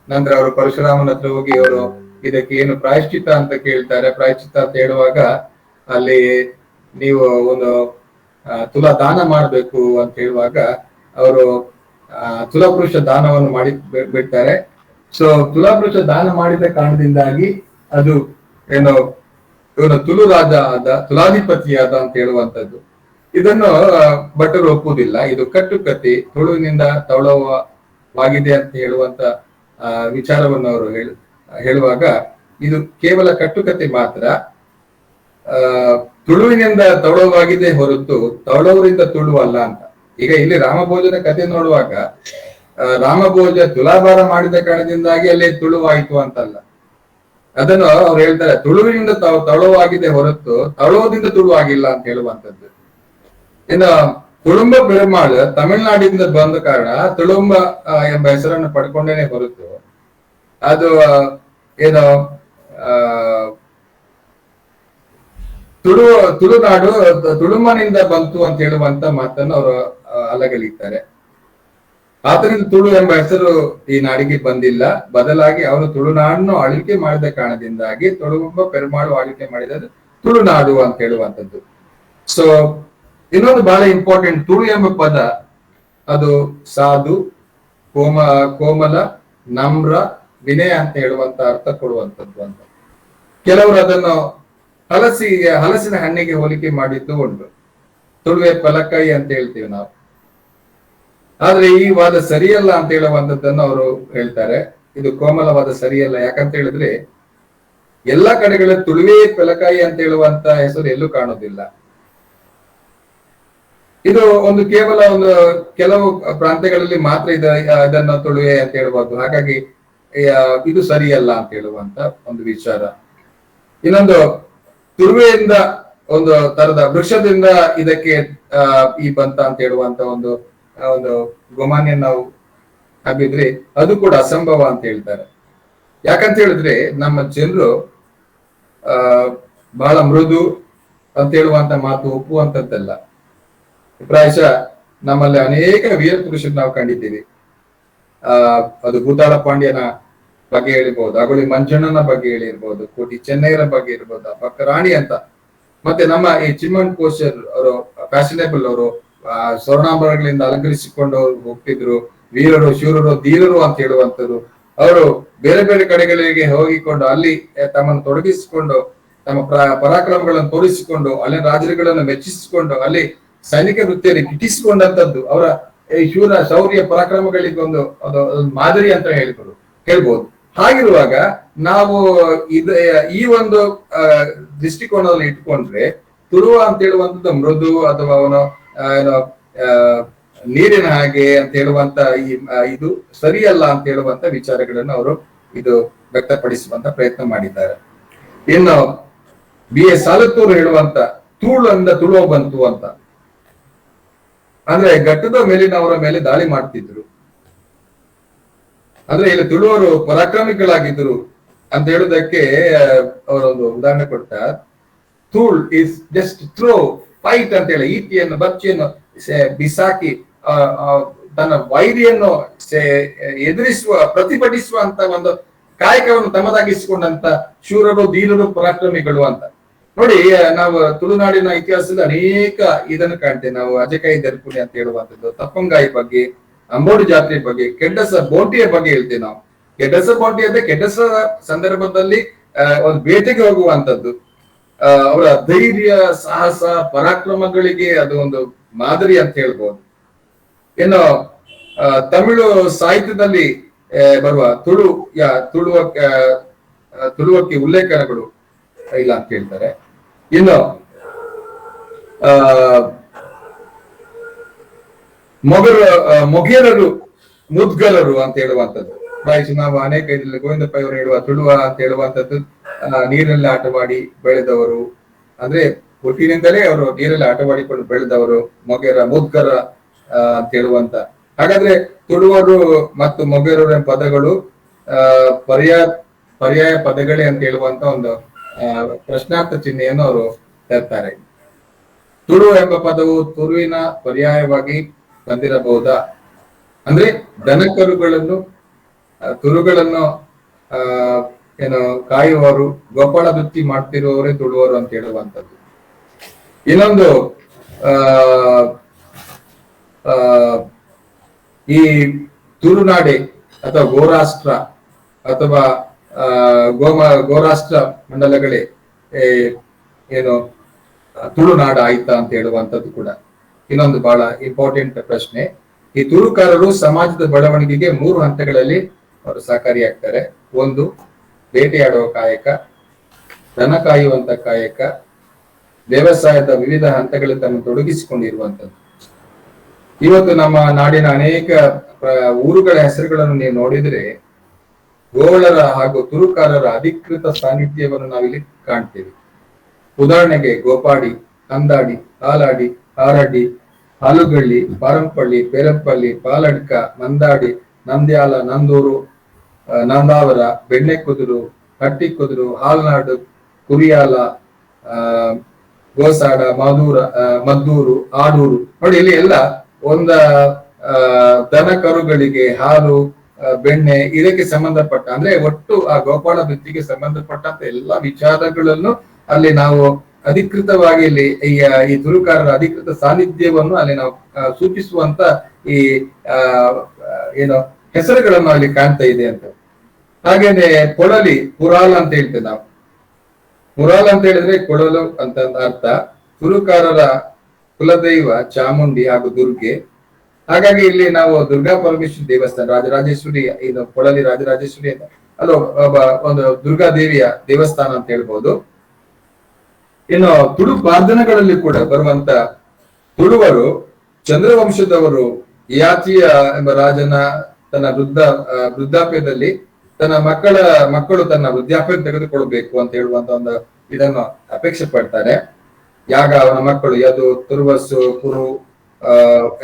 ನಂತರ ಅವರು ಪರಶುರಾಮನ ಹತ್ರ ಹೋಗಿ ಅವರು ಇದಕ್ಕೆ ಏನು ಪ್ರಾಯಶ್ಚಿತ್ತ ಅಂತ ಕೇಳ್ತಾರೆ. ಪ್ರಾಯಶ್ಚಿತ್ತ ಅಂತ ಹೇಳುವಾಗ ಅಲ್ಲಿ ನೀವು ಒಂದು ತುಲಾ ದಾನ ಮಾಡ್ಬೇಕು ಅಂತ ಹೇಳುವಾಗ ಅವರು ತುಲಾಪುರುಷ ದಾನವನ್ನು ಮಾಡಿ ಬಿಡ್ತಾರೆ. ಸೊ ತುಲಾಪುರುಷ ದಾನ ಮಾಡಿದ ಕಾರಣದಿಂದಾಗಿ ಅದು ಏನು ಇವನು ತುಳು ರಾಜ ಆದ, ತುಲಾಧಿಪತಿಯಾದ ಅಂತ ಹೇಳುವಂತದ್ದು. ಇದನ್ನು ಭಟ್ಟರು ಒಪ್ಪುವುದಿಲ್ಲ. ಇದು ಕಟ್ಟುಕತೆ, ತುಳುವಿನಿಂದ ತೌಳವಾಗಿದೆ ಅಂತ ಹೇಳುವಂತ ವಿಚಾರವನ್ನು ಅವರು ಹೇಳುವಾಗ ಇದು ಕೇವಲ ಕಟ್ಟುಕತೆ ಮಾತ್ರ. ತುಳುವಿನಿಂದ ತೌಳವಾಗಿದೆ ಹೊರತು ತೌಳವರಿಂದ ತುಳು ಅಲ್ಲ ಅಂತ. ಈಗ ಇಲ್ಲಿ ರಾಮಭೋಜನ ಕಥೆ ನೋಡುವಾಗ ರಾಮಭೋಜ ತುಲಾಭಾರ ಮಾಡಿದ ಕಾರಣದಿಂದಾಗಿ ಅಲ್ಲಿ ತುಳುವಾಯಿತು ಅಂತಲ್ಲ. ಅದನ್ನು ಅವ್ರು ಹೇಳ್ತಾರೆ, ತುಳುವಿನಿಂದ ತೌಳವಾಗಿದೆ ಹೊರತು ತೌಳವದಿಂದ ತುಳು ಆಗಿಲ್ಲ ಅಂತ ಹೇಳುವಂತದ್ದು. ಇನ್ನು ತುಳುಂಬ ಪೆರುಮಾಳ್ ತಮಿಳುನಾಡಿನಿಂದ ಬಂದ ಕಾರಣ ತುಳುಂಬ ಎಂಬ ಹೆಸರನ್ನು ಪಡ್ಕೊಂಡೇನೆ ಹೊರತು ಅದು ಏನು ತುಳುನಾಡು ತುಳುಂಬನಿಂದ ಬಂತು ಅಂತ ಹೇಳುವಂತ ಮಾತನ್ನು ಅವರು ಅಲಗಲಿದ್ದಾರೆ. ಆತನಿಂದ ತುಳು ಎಂಬ ಹೆಸರು ಈ ನಾಡಿಗೆ ಬಂದಿಲ್ಲ. ಬದಲಾಗಿ ಅವರು ತುಳುನಾಡನ್ನು ಆಳ್ವಿಕೆ ಮಾಡಿದ ಕಾರಣದಿಂದಾಗಿ ತುಳುಂಬ ಪೆರುಮಾಳು ಆಳ್ವಿಕೆ ಮಾಡಿದ ತುಳುನಾಡು ಅಂತ ಹೇಳುವಂಥದ್ದು. ಸೊ ಇನ್ನೊಂದು ಬಹಳ ಇಂಪಾರ್ಟೆಂಟ್, ತುಳು ಎಂಬ ಪದ ಅದು ಸಾಧು, ಕೋಮಲ, ನಮ್ರ, ವಿನಯ ಅಂತ ಹೇಳುವಂತ ಅರ್ಥ ಕೊಡುವಂಥದ್ದು ಅಂತ. ಕೆಲವರು ಅದನ್ನು ಹಲಸಿನ ಹಣ್ಣಿಗೆ ಹೋಲಿಕೆ ಮಾಡಿದ್ದು ಉಂಟು. ತುಳುವೆ ಫಲಕಾಯಿ ಅಂತ ಹೇಳ್ತೀವಿ ನಾವು. ಆದ್ರೆ ಈ ವಾದ ಸರಿಯಲ್ಲ ಅಂತ ಹೇಳುವಂತದ್ದನ್ನು ಅವರು ಹೇಳ್ತಾರೆ. ಇದು ಕೋಮಲವಾದ ಸರಿಯಲ್ಲ. ಯಾಕಂತ ಹೇಳಿದ್ರೆ ಎಲ್ಲಾ ಕಡೆಗಳ ತುಳುವೆ ಫಲಕಾಯಿ ಅಂತ ಹೇಳುವಂತ ಹೆಸರು ಎಲ್ಲೂ ಕಾಣೋದಿಲ್ಲ. ಇದು ಒಂದು ಕೇವಲ ಒಂದು ಕೆಲವು ಪ್ರಾಂತ್ಯಗಳಲ್ಲಿ ಮಾತ್ರ ಇದನ್ನು ತುಳುವೆ ಅಂತ ಹೇಳ್ಬೋದು. ಹಾಗಾಗಿ ಇದು ಸರಿಯಲ್ಲ ಅಂತ ಹೇಳುವಂತ ಒಂದು ವಿಚಾರ. ಇನ್ನೊಂದು, ತುಳುವೆಯಿಂದ ಒಂದು ತರದ ವೃಕ್ಷದಿಂದ ಇದಕ್ಕೆ ಈ ಬಂತ ಅಂತ ಹೇಳುವಂತ ಒಂದು ಗೊಮಾನ್ಯ ನಾವು ಹಾಕಿದ್ರೆ ಅದು ಕೂಡ ಅಸಂಭವ ಅಂತ ಹೇಳ್ತಾರೆ. ಯಾಕಂತ ಹೇಳಿದ್ರೆ ನಮ್ಮ ಜನರು ಬಹಳ ಮೃದು ಅಂತ ಹೇಳುವಂತ ಮಾತು ಒಪ್ಪುವಂತದ್ದಲ್ಲ. ಪ್ರಾಯಶಃ ನಮ್ಮಲ್ಲಿ ಅನೇಕ ವೀರ ಪುರುಷರು ನಾವು ಕಂಡಿದ್ದೀವಿ. ಅದು ಭೂತಾಳ ಪಾಂಡ್ಯನ ಬಗ್ಗೆ ಹೇಳಿರ್ಬೋದು, ಅಗುಳಿ ಮಂಜಣ್ಣನ ಬಗ್ಗೆ ಹೇಳಿರ್ಬೋದು, ಕೋಟಿ ಚೆನ್ನೈರ ಬಗ್ಗೆ ಇರ್ಬೋದು, ಬಕ್ಕರಾಣಿ ಅಂತ. ಮತ್ತೆ ನಮ್ಮ ಈ ಚಿಮ್ಮನ್ ಕೋಶರ್ ಅವರು ಫ್ಯಾಷನೇಬಲ್, ಅವರು ಸ್ವರ್ಣಾಭರಣಗಳಿಂದ ಅಲಂಕರಿಸಿಕೊಂಡು ಹೋಗ್ತಿದ್ರು. ವೀರರು, ಶೂರರು, ಧೀರರು ಅಂತ ಹೇಳುವಂಥದ್ದು. ಅವರು ಬೇರೆ ಬೇರೆ ಕಡೆಗಳಿಗೆ ಹೋಗಿಕೊಂಡು ಅಲ್ಲಿ ತಮ್ಮನ್ನು ತೊಡಗಿಸಿಕೊಂಡು ತಮ್ಮ ಪರಾಕ್ರಮಗಳನ್ನು ತೋರಿಸಿಕೊಂಡು ಅಲ್ಲಿನ ರಾಜರುಗಳನ್ನು ಮೆಚ್ಚಿಸಿಕೊಂಡು ಅಲ್ಲಿ ಸೈನಿಕ ವೃತ್ತಿಯಲ್ಲಿ ಗಿಟ್ಟಿಸಿಕೊಂಡಂತದ್ದು ಅವರ ಈ ಶೂರ ಶೌರ್ಯ ಪರಾಕ್ರಮಗಳಿಗೆ ಒಂದು ಮಾದರಿ ಅಂತ ಹೇಳ್ಬೋದು. ಹಾಗಿರುವಾಗ ನಾವು ಈ ಒಂದು ದೃಷ್ಟಿಕೋನದಲ್ಲಿ ಇಟ್ಕೊಂಡ್ರೆ ತುಳುವ ಅಂತ ಹೇಳುವಂಥದ್ದು ಮೃದು ಅಥವಾ ಅವನು ನೀರಿನ ಹಾಗೆ ಅಂತ ಹೇಳುವಂತ ಇದು ಸರಿಯಲ್ಲ ಅಂತ ಹೇಳುವಂತ ವಿಚಾರಗಳನ್ನು ಅವರು ಇದು ವ್ಯಕ್ತಪಡಿಸುವಂತ ಪ್ರಯತ್ನ ಮಾಡಿದ್ದಾರೆ. ಇನ್ನು B.A. ಸಾಲತ್ತೂರು ಹೇಳುವಂತ ತೂಳಂದ ತುಳುವ ಬಂತು ಅಂತ, ಅಂದ್ರೆ ಘಟ್ಟದ ಮೇಲಿನವರ ಮೇಲೆ ದಾಳಿ ಮಾಡ್ತಿದ್ರು. ಅಂದ್ರೆ ಇಲ್ಲಿ ತುಳುವರು ಪರಾಕ್ರಮಿಗಳಾಗಿದ್ರು ಅಂತ ಹೇಳುವುದಕ್ಕೆ ಅವರೊಂದು ಉದಾಹರಣೆ ಕೊಟ್ಟ. ತೂಳ್ ಇಸ್ ಜಸ್ಟ್ ಥ್ರೋ, ಫೈಟ್ ಅಂತ ಹೇಳಿ ಈಟಿಯನ್ನು ಬಚ್ಚಿಯನ್ನು ಬಿಸಾಕಿ ತನ್ನ ವೈರಿಯನ್ನು ಎದುರಿಸುವ ಪ್ರತಿಭಟಿಸುವಂತ ಒಂದು ಕಾಯಕವನ್ನು ತಮ್ಮದಾಗಿಸಿಕೊಂಡಂತ ಶೂರರು, ಧೀರರು, ಪರಾಕ್ರಮಿಗಳು ಅಂತ. ನೋಡಿ, ನಾವು ತುಳುನಾಡಿನ ಇತಿಹಾಸದಲ್ಲಿ ಅನೇಕ ಇದನ್ನು ಕಾಣ್ತೇವೆ ನಾವು. ಅಜಕಾಯಿ ದರ್ಪುಣಿ ಅಂತ ಹೇಳುವಂಥದ್ದು, ತಪ್ಪಂಗಾಯಿ ಬಗ್ಗೆ, ಅಂಬೋಡಿ ಜಾತ್ರೆ ಬಗ್ಗೆ, ಕೆಡ್ಡಸ ಬೋಂಟಿಯ ಬಗ್ಗೆ ಹೇಳ್ತೇವೆ ನಾವು. ಕೆಡ್ಡಸ ಬೋಂಟಿ ಅಂದ್ರೆ ಕೆಡ್ಡಸ ಸಂದರ್ಭದಲ್ಲಿ ಒಂದು ಬೇಟೆಗೆ ಹೋಗುವಂತದ್ದು, ಅವರ ಧೈರ್ಯ, ಸಾಹಸ, ಪರಾಕ್ರಮಗಳಿಗೆ ಅದು ಒಂದು ಮಾದರಿ ಅಂತ ಹೇಳ್ಬೋದು. ಇನ್ನು ತಮಿಳು ಸಾಹಿತ್ಯದಲ್ಲಿ ಬರುವ ತುಳುವಕ್ಕೆ ಉಲ್ಲೇಖನಗಳು ಇಲ್ಲ ಅಂತ ಹೇಳ್ತಾರೆ. ಇನ್ನು ಮೊಗೇರರು, ಮುದ್ಗಲರು ಅಂತ ಹೇಳುವಂಥದ್ದು, ಪ್ರಾಯಶಃ ನಾವು ಅನೇಕ ಇದರಲ್ಲಿ ಗೋವಿಂದ ಪೈ ಅವರು ಹೇಳುವ ತುಳುವ ಅಂತ ಹೇಳುವಂಥದ್ದು ನೀರಲ್ಲಿ ಆಟವಾಡಿ ಬೆಳೆದವರು, ಅಂದ್ರೆ ಹುಟ್ಟಿನಿಂದಲೇ ಅವರು ನೀರಲ್ಲಿ ಆಟವಾಡಿಕೊಂಡು ಬೆಳೆದವರು ಮುದ್ಗರ ಅಂತ ಹೇಳುವಂತ. ಹಾಗಾದ್ರೆ ತುಳುವರು ಮತ್ತು ಮೊಗೇರರ ಪದಗಳು ಪರ್ಯಾಯ ಪದಗಳೇ ಅಂತ ಹೇಳುವಂತ ಒಂದು ಪ್ರಶ್ನಾರ್ಥ ಚಿಹ್ನೆಯನ್ನು ಅವರು ತರ್ತಾರೆ. ತುಳು ಎಂಬ ಪದವು ತುಳುವಿನ ಪರ್ಯಾಯವಾಗಿ ಬಂದಿರಬಹುದಾ? ಅಂದ್ರೆ ದನಕರುಗಳನ್ನು, ತುಳುಗಳನ್ನು ಕಾಯುವವರು, ಗೋಪಾಳ ವೃತ್ತಿ ಮಾಡ್ತಿರುವವರೇ ತುಳುವರು ಅಂತ ಹೇಳುವಂಥದ್ದು. ಇನ್ನೊಂದು ಈ ತುಳುನಾಡೆ ಅಥವಾ ಗೋರಾಷ್ಟ್ರ ಅಥವಾ ಗೋರಾಷ್ಟ್ರ ಮಂಡಲಗಳೇ ಏನು ತುಳುನಾಡ ಆಯ್ತಾ ಅಂತ ಹೇಳುವಂಥದ್ದು ಕೂಡ ಇನ್ನೊಂದು ಬಹಳ ಇಂಪಾರ್ಟೆಂಟ್ ಪ್ರಶ್ನೆ. ಈ ತುಳುಕಾರರು ಸಮಾಜದ ಬೆಳವಣಿಗೆಗೆ 3 ಹಂತಗಳಲ್ಲಿ ಅವರು ಸಹಕಾರಿಯಾಗ್ತಾರೆ. ಒಂದು, ಬೇಟೆಯಾಡುವ ಕಾಯಕ, ದನ ಕಾಯುವಂತ ಕಾಯಕ, ವ್ಯವಸಾಯದ ವಿವಿಧ ಹಂತಗಳಲ್ಲಿ ತಮ್ಮ ತೊಡಗಿಸಿಕೊಂಡಿರುವಂತದ್ದು. ಇವತ್ತು ನಮ್ಮ ನಾಡಿನ ಅನೇಕ ಊರುಗಳ ಹೆಸರುಗಳನ್ನು ನೀವು ನೋಡಿದ್ರೆ ಗೋಳರ ಹಾಗೂ ತುಳುಕಾರರ ಅಧಿಕೃತ ಸಾನ್ನಿಧ್ಯವನ್ನು ನಾವಿಲ್ಲಿ ಕಾಣ್ತೇವೆ. ಉದಾಹರಣೆಗೆ ಗೋಪಾಡಿ, ಅಂದಾಡಿ, ಹಾಲಾಡಿ, ಹಾರಡ್ಡಿ, ಹಾಲುಗಳ್ಳಿ, ಪಾರಂಪಳ್ಳಿ, ಪೇರಂಪಳ್ಳಿ, ಪಾಲಡ್ಕ, ಮಂದಾಡಿ, ನಂದ್ಯಾಲ, ನಂದೂರು, ನಂದಾವರ, ಬೆಣ್ಣೆಕುದುರು, ಹಟ್ಟಿಕುದುರು, ಹಾಲ್ನಾಡು, ಕುರಿಯಾಲ, ಗೋಸಾಡ, ಮದ್ದೂರು, ಆಡೂರು. ನೋಡಿ, ಇಲ್ಲಿ ಎಲ್ಲ ಒಂದ ದನ ಕರುಗಳಿಗೆ ಹಾಲು, ಬೆಣ್ಣೆ ಇದಕ್ಕೆ ಸಂಬಂಧಪಟ್ಟ, ಅಂದ್ರೆ ಒಟ್ಟು ಆ ಗೋಪಾಳ ವೃತ್ತಿಗೆ ಸಂಬಂಧಪಟ್ಟಂತ ಎಲ್ಲಾ ವಿಚಾರಗಳನ್ನು ಅಲ್ಲಿ ನಾವು ಅಧಿಕೃತವಾಗಿ ಇಲ್ಲಿ ಈ ತುಳುಕಾರರ ಅಧಿಕೃತ ಸಾನ್ನಿಧ್ಯವನ್ನು ಅಲ್ಲಿ ನಾವು ಸೂಚಿಸುವಂತ ಈ ಏನು ಹೆಸರುಗಳನ್ನು ಅಲ್ಲಿ ಕಾಣ್ತಾ ಇದೆ ಅಂತ. ಹಾಗೇನೆ ಕೊಳಲಿ, ಪುರಾಲ್ ಅಂತ ಹೇಳ್ತೇವೆ ನಾವು. ಪುರಾಲ್ ಅಂತ ಹೇಳಿದ್ರೆ ಕೊಳಲು ಅಂತ ಅರ್ಥ. ತುಳುಕಾರರ ಕುಲದೈವ ಚಾಮುಂಡಿ ಹಾಗೂ ದುರ್ಗೆ. ಹಾಗಾಗಿ ಇಲ್ಲಿ ನಾವು ದುರ್ಗಾ ಪರಮೇಶ್ವರಿ ದೇವಸ್ಥಾನ, ರಾಜರಾಜೇಶ್ವರಿ, ಇದು ಕೊಳಲಿ ರಾಜರಾಜೇಶ್ವರಿ ಅಂತ ಅದು ಒಂದು ದುರ್ಗಾ ದೇವಿಯ ದೇವಸ್ಥಾನ ಅಂತ ಹೇಳ್ಬೋದು. ಇನ್ನು ತುಳು ಪ್ರಾರ್ಥನೆಗಳಲ್ಲಿ ಕೂಡ ಬರುವಂತ ತುಳುವರು ಚಂದ್ರವಂಶದವರು ಯಾತಿಯ ಎಂಬ ರಾಜನ ತನ್ನ ವೃದ್ಧಾಪ್ಯದಲ್ಲಿ ತನ್ನ ಮಕ್ಕಳು ತನ್ನ ವೃದ್ಧಾಪ್ಯ ತೆಗೆದುಕೊಳ್ಬೇಕು ಅಂತ ಹೇಳುವಂತ ಒಂದು ಇದನ್ನು ಅಪೇಕ್ಷೆ ಪಡ್ತಾರೆ. ಯಾಗ ಅವನ ಮಕ್ಕಳು ಯದು, ತುರ್ವಸ್ಸು, ಕುರು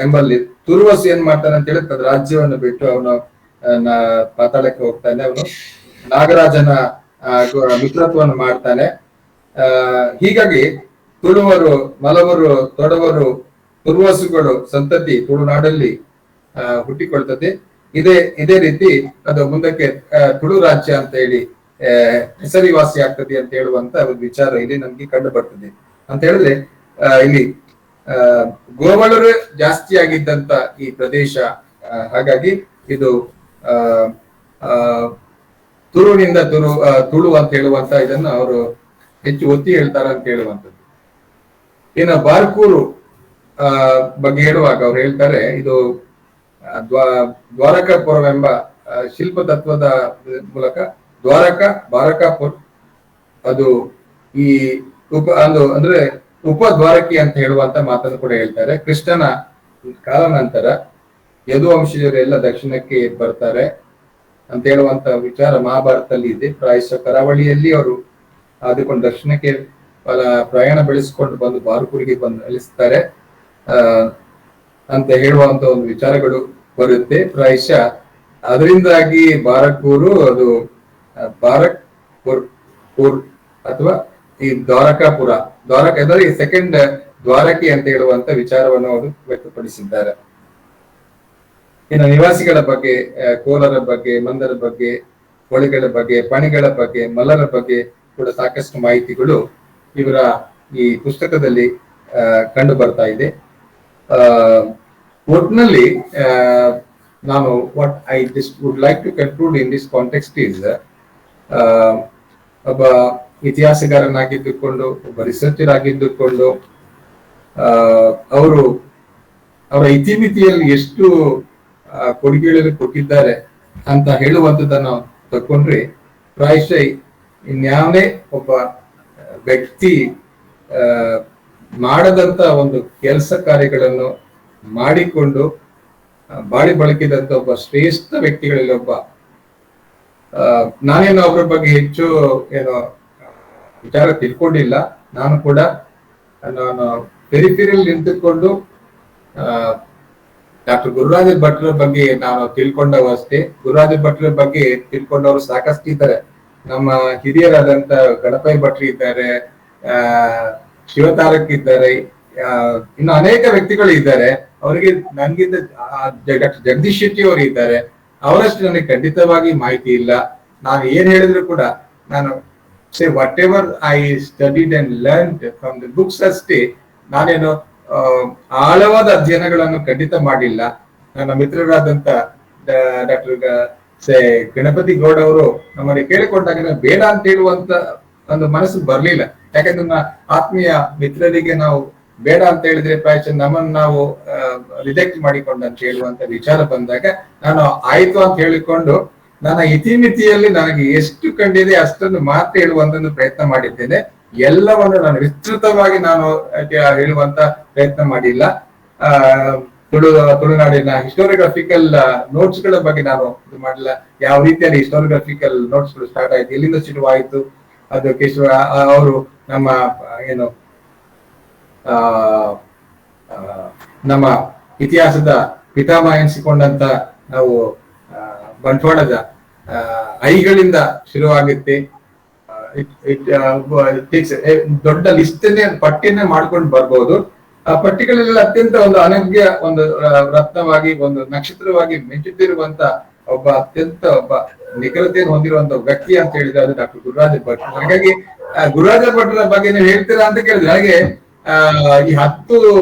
ಎಂಬಲ್ಲಿ ತುರ್ವಸ್ಸು ಏನ್ ಮಾಡ್ತಾನೆ ಅಂತ ಹೇಳಿ ತನ್ನ ರಾಜ್ಯವನ್ನು ಬಿಟ್ಟು ಅವನು ಪಾತಾಳಕ್ಕೆ ಹೋಗ್ತಾನೆ. ಅವನು ನಾಗರಾಜನ ಮಿತ್ರತ್ವವನ್ನು ಮಾಡ್ತಾನೆ. ಹೀಗಾಗಿ ತುಳುವರು, ಮಲವರು, ತೊಡವರು, ತುರ್ವಸುಗಳು ಸಂತತಿ ತುಳುನಾಡಲ್ಲಿ ಹುಟ್ಟಿಕೊಳ್ತದೆ. ಇದೇ ರೀತಿ ಅದು ಮುಂದಕ್ಕೆ ತುಳು ರಾಜ್ಯ ಅಂತ ಹೇಳಿ ಹೆಸರಿವಾಸಿ ಆಗ್ತದೆ ಅಂತ ಹೇಳುವಂತ ಒಂದು ವಿಚಾರ ಇಲ್ಲಿ ನಮ್ಗೆ ಕಂಡು ಬರ್ತದೆ. ಅಂತ ಹೇಳಿದ್ರೆ ಇಲ್ಲಿ ಗೋವಳರು ಜಾಸ್ತಿ ಆಗಿದ್ದಂತ ಈ ಪ್ರದೇಶ, ಹಾಗಾಗಿ ಇದು ತುಳುವಿನಿಂದ ತುಳು ಅಂತ ಹೇಳುವಂತ ಇದನ್ನು ಅವರು ಹೆಚ್ಚು ಒತ್ತಿ ಹೇಳ್ತಾರೆ ಅಂತ ಹೇಳುವಂಥದ್ದು. ಇನ್ನು ಬಾರ್ಕೂರು ಬಗ್ಗೆ ಹೇಳುವಾಗ ಅವ್ರು ಹೇಳ್ತಾರೆ, ಇದು ದ್ವಾರಕಾಪುರವೆಂಬ ಶಿಲ್ಪ ತತ್ವದ ಮೂಲಕ ಬಾರಕಾಪುರ್ ಅದು ಈ ಅಂದ್ರೆ ಉಪದ್ವಾರಕಿ ಅಂತ ಹೇಳುವಂತ ಮಾತನ್ನು ಕೂಡ ಹೇಳ್ತಾರೆ. ಕೃಷ್ಣನ ಕಾಲಾನಂತರ ಯದುವಂಶಜರೆಲ್ಲ ದಕ್ಷಿಣಕ್ಕೆ ಬರ್ತಾರೆ ಅಂತ ಹೇಳುವಂತ ವಿಚಾರ ಮಹಾಭಾರತದಲ್ಲಿ ಇದೆ. ಪ್ರಾಯಶಃ ಕರಾವಳಿಯಲ್ಲಿ ಅವರು ಆದುಕೊಂಡು ದಕ್ಷಿಣಕ್ಕೆ ಪ್ರಯಾಣ ಬೆಳೆಸಿಕೊಂಡು ಬಂದು ಬಾರ್ಕೂರಿಗೆ ಬಂದು ನೆಲೆಸ್ತಾರೆ ಅಂತ ಹೇಳುವಂತ ಒಂದು ವಿಚಾರಗಳು ಬರುತ್ತೆ. ಪ್ರಾಯಶಃ ಅದರಿಂದಾಗಿ ಬಾರಕೂರು ಅದು ಬಾರಕ್ಪುರ್ ಅಥವಾ ಈ ದ್ವಾರಕಾಪುರ, ಅಂದ್ರೆ ಈ ಸೆಕೆಂಡ್ ದ್ವಾರಕಿ ಅಂತ ಹೇಳುವಂತ ವಿಚಾರವನ್ನು ಅವರು ವ್ಯಕ್ತಪಡಿಸಿದ್ದಾರೆ. ಇನ್ನು ನಿವಾಸಿಗಳ ಬಗ್ಗೆ, ಕೋಲರ ಬಗ್ಗೆ, ಮಂದರ ಬಗ್ಗೆ ಹೊಳೆಗಳ ಬಗ್ಗೆ, ಪಣಿಗಳ ಬಗ್ಗೆ, ಮಲ್ಲರ ಬಗ್ಗೆ ಕೂಡ ಸಾಕಷ್ಟು ಮಾಹಿತಿಗಳು ಇವರ ಈ ಪುಸ್ತಕದಲ್ಲಿ ಕಂಡು ಬರ್ತಾ ಇದೆ. ಒಟ್ನಲ್ಲಿ ನಾನು what I just would like to conclude in this context is, ಒಬ್ಬ ಇತಿಹಾಸಗಾರನಾಗಿದ್ದುಕೊಂಡು, ಒಬ್ಬ ರಿಸರ್ಚರ್ ಆಗಿದ್ದುಕೊಂಡು ಅವರು ಅವರ ಇತಿಮಿತಿಯಲ್ಲಿ ಎಷ್ಟು ಕೊಡುಗೆಗಳನ್ನು ಕೊಟ್ಟಿದ್ದಾರೆ ಅಂತ ಹೇಳುವಂಥದ್ದನ್ನು ತಕೊಂಡ್ರೆ ಪ್ರಾಯಶಃ ಇನ್ಯಾವನೇ ಒಬ್ಬ ವ್ಯಕ್ತಿ ಮಾಡದಂತ ಒಂದು ಕೆಲಸ ಕಾರ್ಯಗಳನ್ನು ಮಾಡಿಕೊಂಡು ಬಾಳಿ ಬಳಕಿದಂತ ಒಬ್ಬ ಶ್ರೇಷ್ಠ ವ್ಯಕ್ತಿಗಳಲ್ಲಿ ಒಬ್ಬ. ನಾನೇನು ಅವರ ಬಗ್ಗೆ ಹೆಚ್ಚು ಏನೋ ವಿಚಾರ ತಿಳ್ಕೊಂಡಿಲ್ಲ. ನಾನು ಪೆರಿಫೆರಿಯಲ್ಲಿ ನಿಂತುಕೊಂಡು ಡಾಕ್ಟರ್ ಗುರುರಾಜ ಭಟ್ರ ಬಗ್ಗೆ ನಾನು ತಿಳ್ಕೊಂಡವು ಅಷ್ಟೇ. ಗುರುರಾಜ ಭಟ್ರ ಬಗ್ಗೆ ತಿಳ್ಕೊಂಡವರು ಸಾಕಷ್ಟು ಇದ್ದಾರೆ. ನಮ್ಮ ಹಿರಿಯರಾದಂತ ಗಣಪತಿ ಭಟ್ರು ಇದ್ದಾರೆ, ಶಿವತಾರಕ್ ಇದ್ದಾರೆ, ಇನ್ನು ಅನೇಕ ವ್ಯಕ್ತಿಗಳು ಇದ್ದಾರೆ. ಅವರಿಗೆ ನನ್ಗಿಂತ ಡಾಕ್ಟರ್ ಜಗದೀಶ್ ಶೆಟ್ಟಿ ಅವರು ಇದ್ದಾರೆ. ಅವರಷ್ಟು ನನಗೆ ಖಂಡಿತವಾಗಿ ಮಾಹಿತಿ ಇಲ್ಲ. ನಾನು ಏನ್ ಹೇಳಿದ್ರು ಕೂಡ ನಾನು what ever I studied and learned from the books ಅಷ್ಟೇ. ನಾನೇನು ಆಳವಾದ ಅಧ್ಯಯನಗಳನ್ನು ಖಂಡಿತ ಮಾಡಿಲ್ಲ. ನನ್ನ ಮಿತ್ರರಾದಂತ ಡಾಕ್ಟರ್ ಗಣಪತಿ ಗೌಡ ಅವರು ನಮ್ಮಲ್ಲಿ ಕೇಳಿಕೊಂಡಾಗ ಬೇಡ ಅಂತ ಹೇಳುವಂತ ಒಂದು ಮನಸ್ಸು ಬರ್ಲಿಲ್ಲ. ಯಾಕಂದ್ರೆ ನನ್ನ ಆತ್ಮೀಯ ಮಿತ್ರರಿಗೆ ನಾವು ಬೇಡ ಅಂತ ಹೇಳಿದ್ರೆ ಪ್ರಾಯಶಃ ನಮ್ಮನ್ನು ನಾವು ರಿಜೆಕ್ಟ್ ಮಾಡಿಕೊಂಡು ಅಂತ ಹೇಳುವಂತ ವಿಚಾರ ಬಂದಾಗ ನಾನು ಆಯ್ತು ಅಂತ ಹೇಳಿಕೊಂಡು ನನ್ನ ಇತಿಮಿತಿಯಲ್ಲಿ ನನಗೆ ಎಷ್ಟು ಕಂಡಿದೆ ಅಷ್ಟನ್ನು ಮಾತ್ರ ಹೇಳುವಂತ ಪ್ರಯತ್ನ ಮಾಡಿದ್ದೇನೆ. ಎಲ್ಲವನ್ನು ನಾನು ವಿಸ್ತೃತವಾಗಿ ನಾನು ಹೇಳುವಂತ ಪ್ರಯತ್ನ ಮಾಡಿಲ್ಲ. ತುಳುನಾಡಿನ ಹಿಸ್ಟೋರಿಯೋಗ್ರಫಿಕಲ್ ನೋಟ್ಸ್ ಗಳ ಬಗ್ಗೆ ನಾನು ಇದು ಮಾಡಿಲ್ಲ. ಯಾವ ರೀತಿಯಲ್ಲಿ ಹಿಸ್ಟೋರಿಯೋಗ್ರಫಿಕಲ್ ನೋಟ್ಸ್ ಗಳು ಸ್ಟಾರ್ಟ್ ಆಯ್ತು, ಎಲ್ಲಿಂದ ಶುರುವಾಯಿತು, ಅದು ಕೇಶವ ಅವರು ನಮ್ಮ ಏನು ನಮ್ಮ ಇತಿಹಾಸದ ಪಿತಾಮಹ ಎನಿಸಿಕೊಂಡಂತ ನಾವು ಬಂಟ್ವಾಳದ ಐಗಳಿಂದ ಶುರುವಾಗುತ್ತೆ. ದೊಡ್ಡ ಲಿಸ್ಟನ್ನೇ ಪಟ್ಟಿಯನ್ನೇ ಮಾಡ್ಕೊಂಡು ಬರ್ಬೋದು. ಆ ಪಟ್ಟಿಗಳೆಲ್ಲ ಅತ್ಯಂತ ಒಂದು ಅನನ್ಯ ಒಂದು ರತ್ನವಾಗಿ, ಒಂದು ನಕ್ಷತ್ರವಾಗಿ ಮಿಂಚುತ್ತಿರುವಂತ ಒಬ್ಬ ನಿಖರತೆಯನ್ನು ಹೊಂದಿರುವಂತ ವ್ಯಕ್ತಿ ಅಂತ ಹೇಳಿದ್ರೆ ಅದು ಡಾಕ್ಟರ್ ಗುರುರಾಜ ಭಟ್. ಹಾಗಾಗಿ ಗುರುರಾಜ ಭಟ್ರ ಬಗ್ಗೆ ನೀವು ಹೇಳ್ತೀರಾ ಅಂತ ಕೇಳಿದ್ರೆ ಹಾಗೆ ಈ 10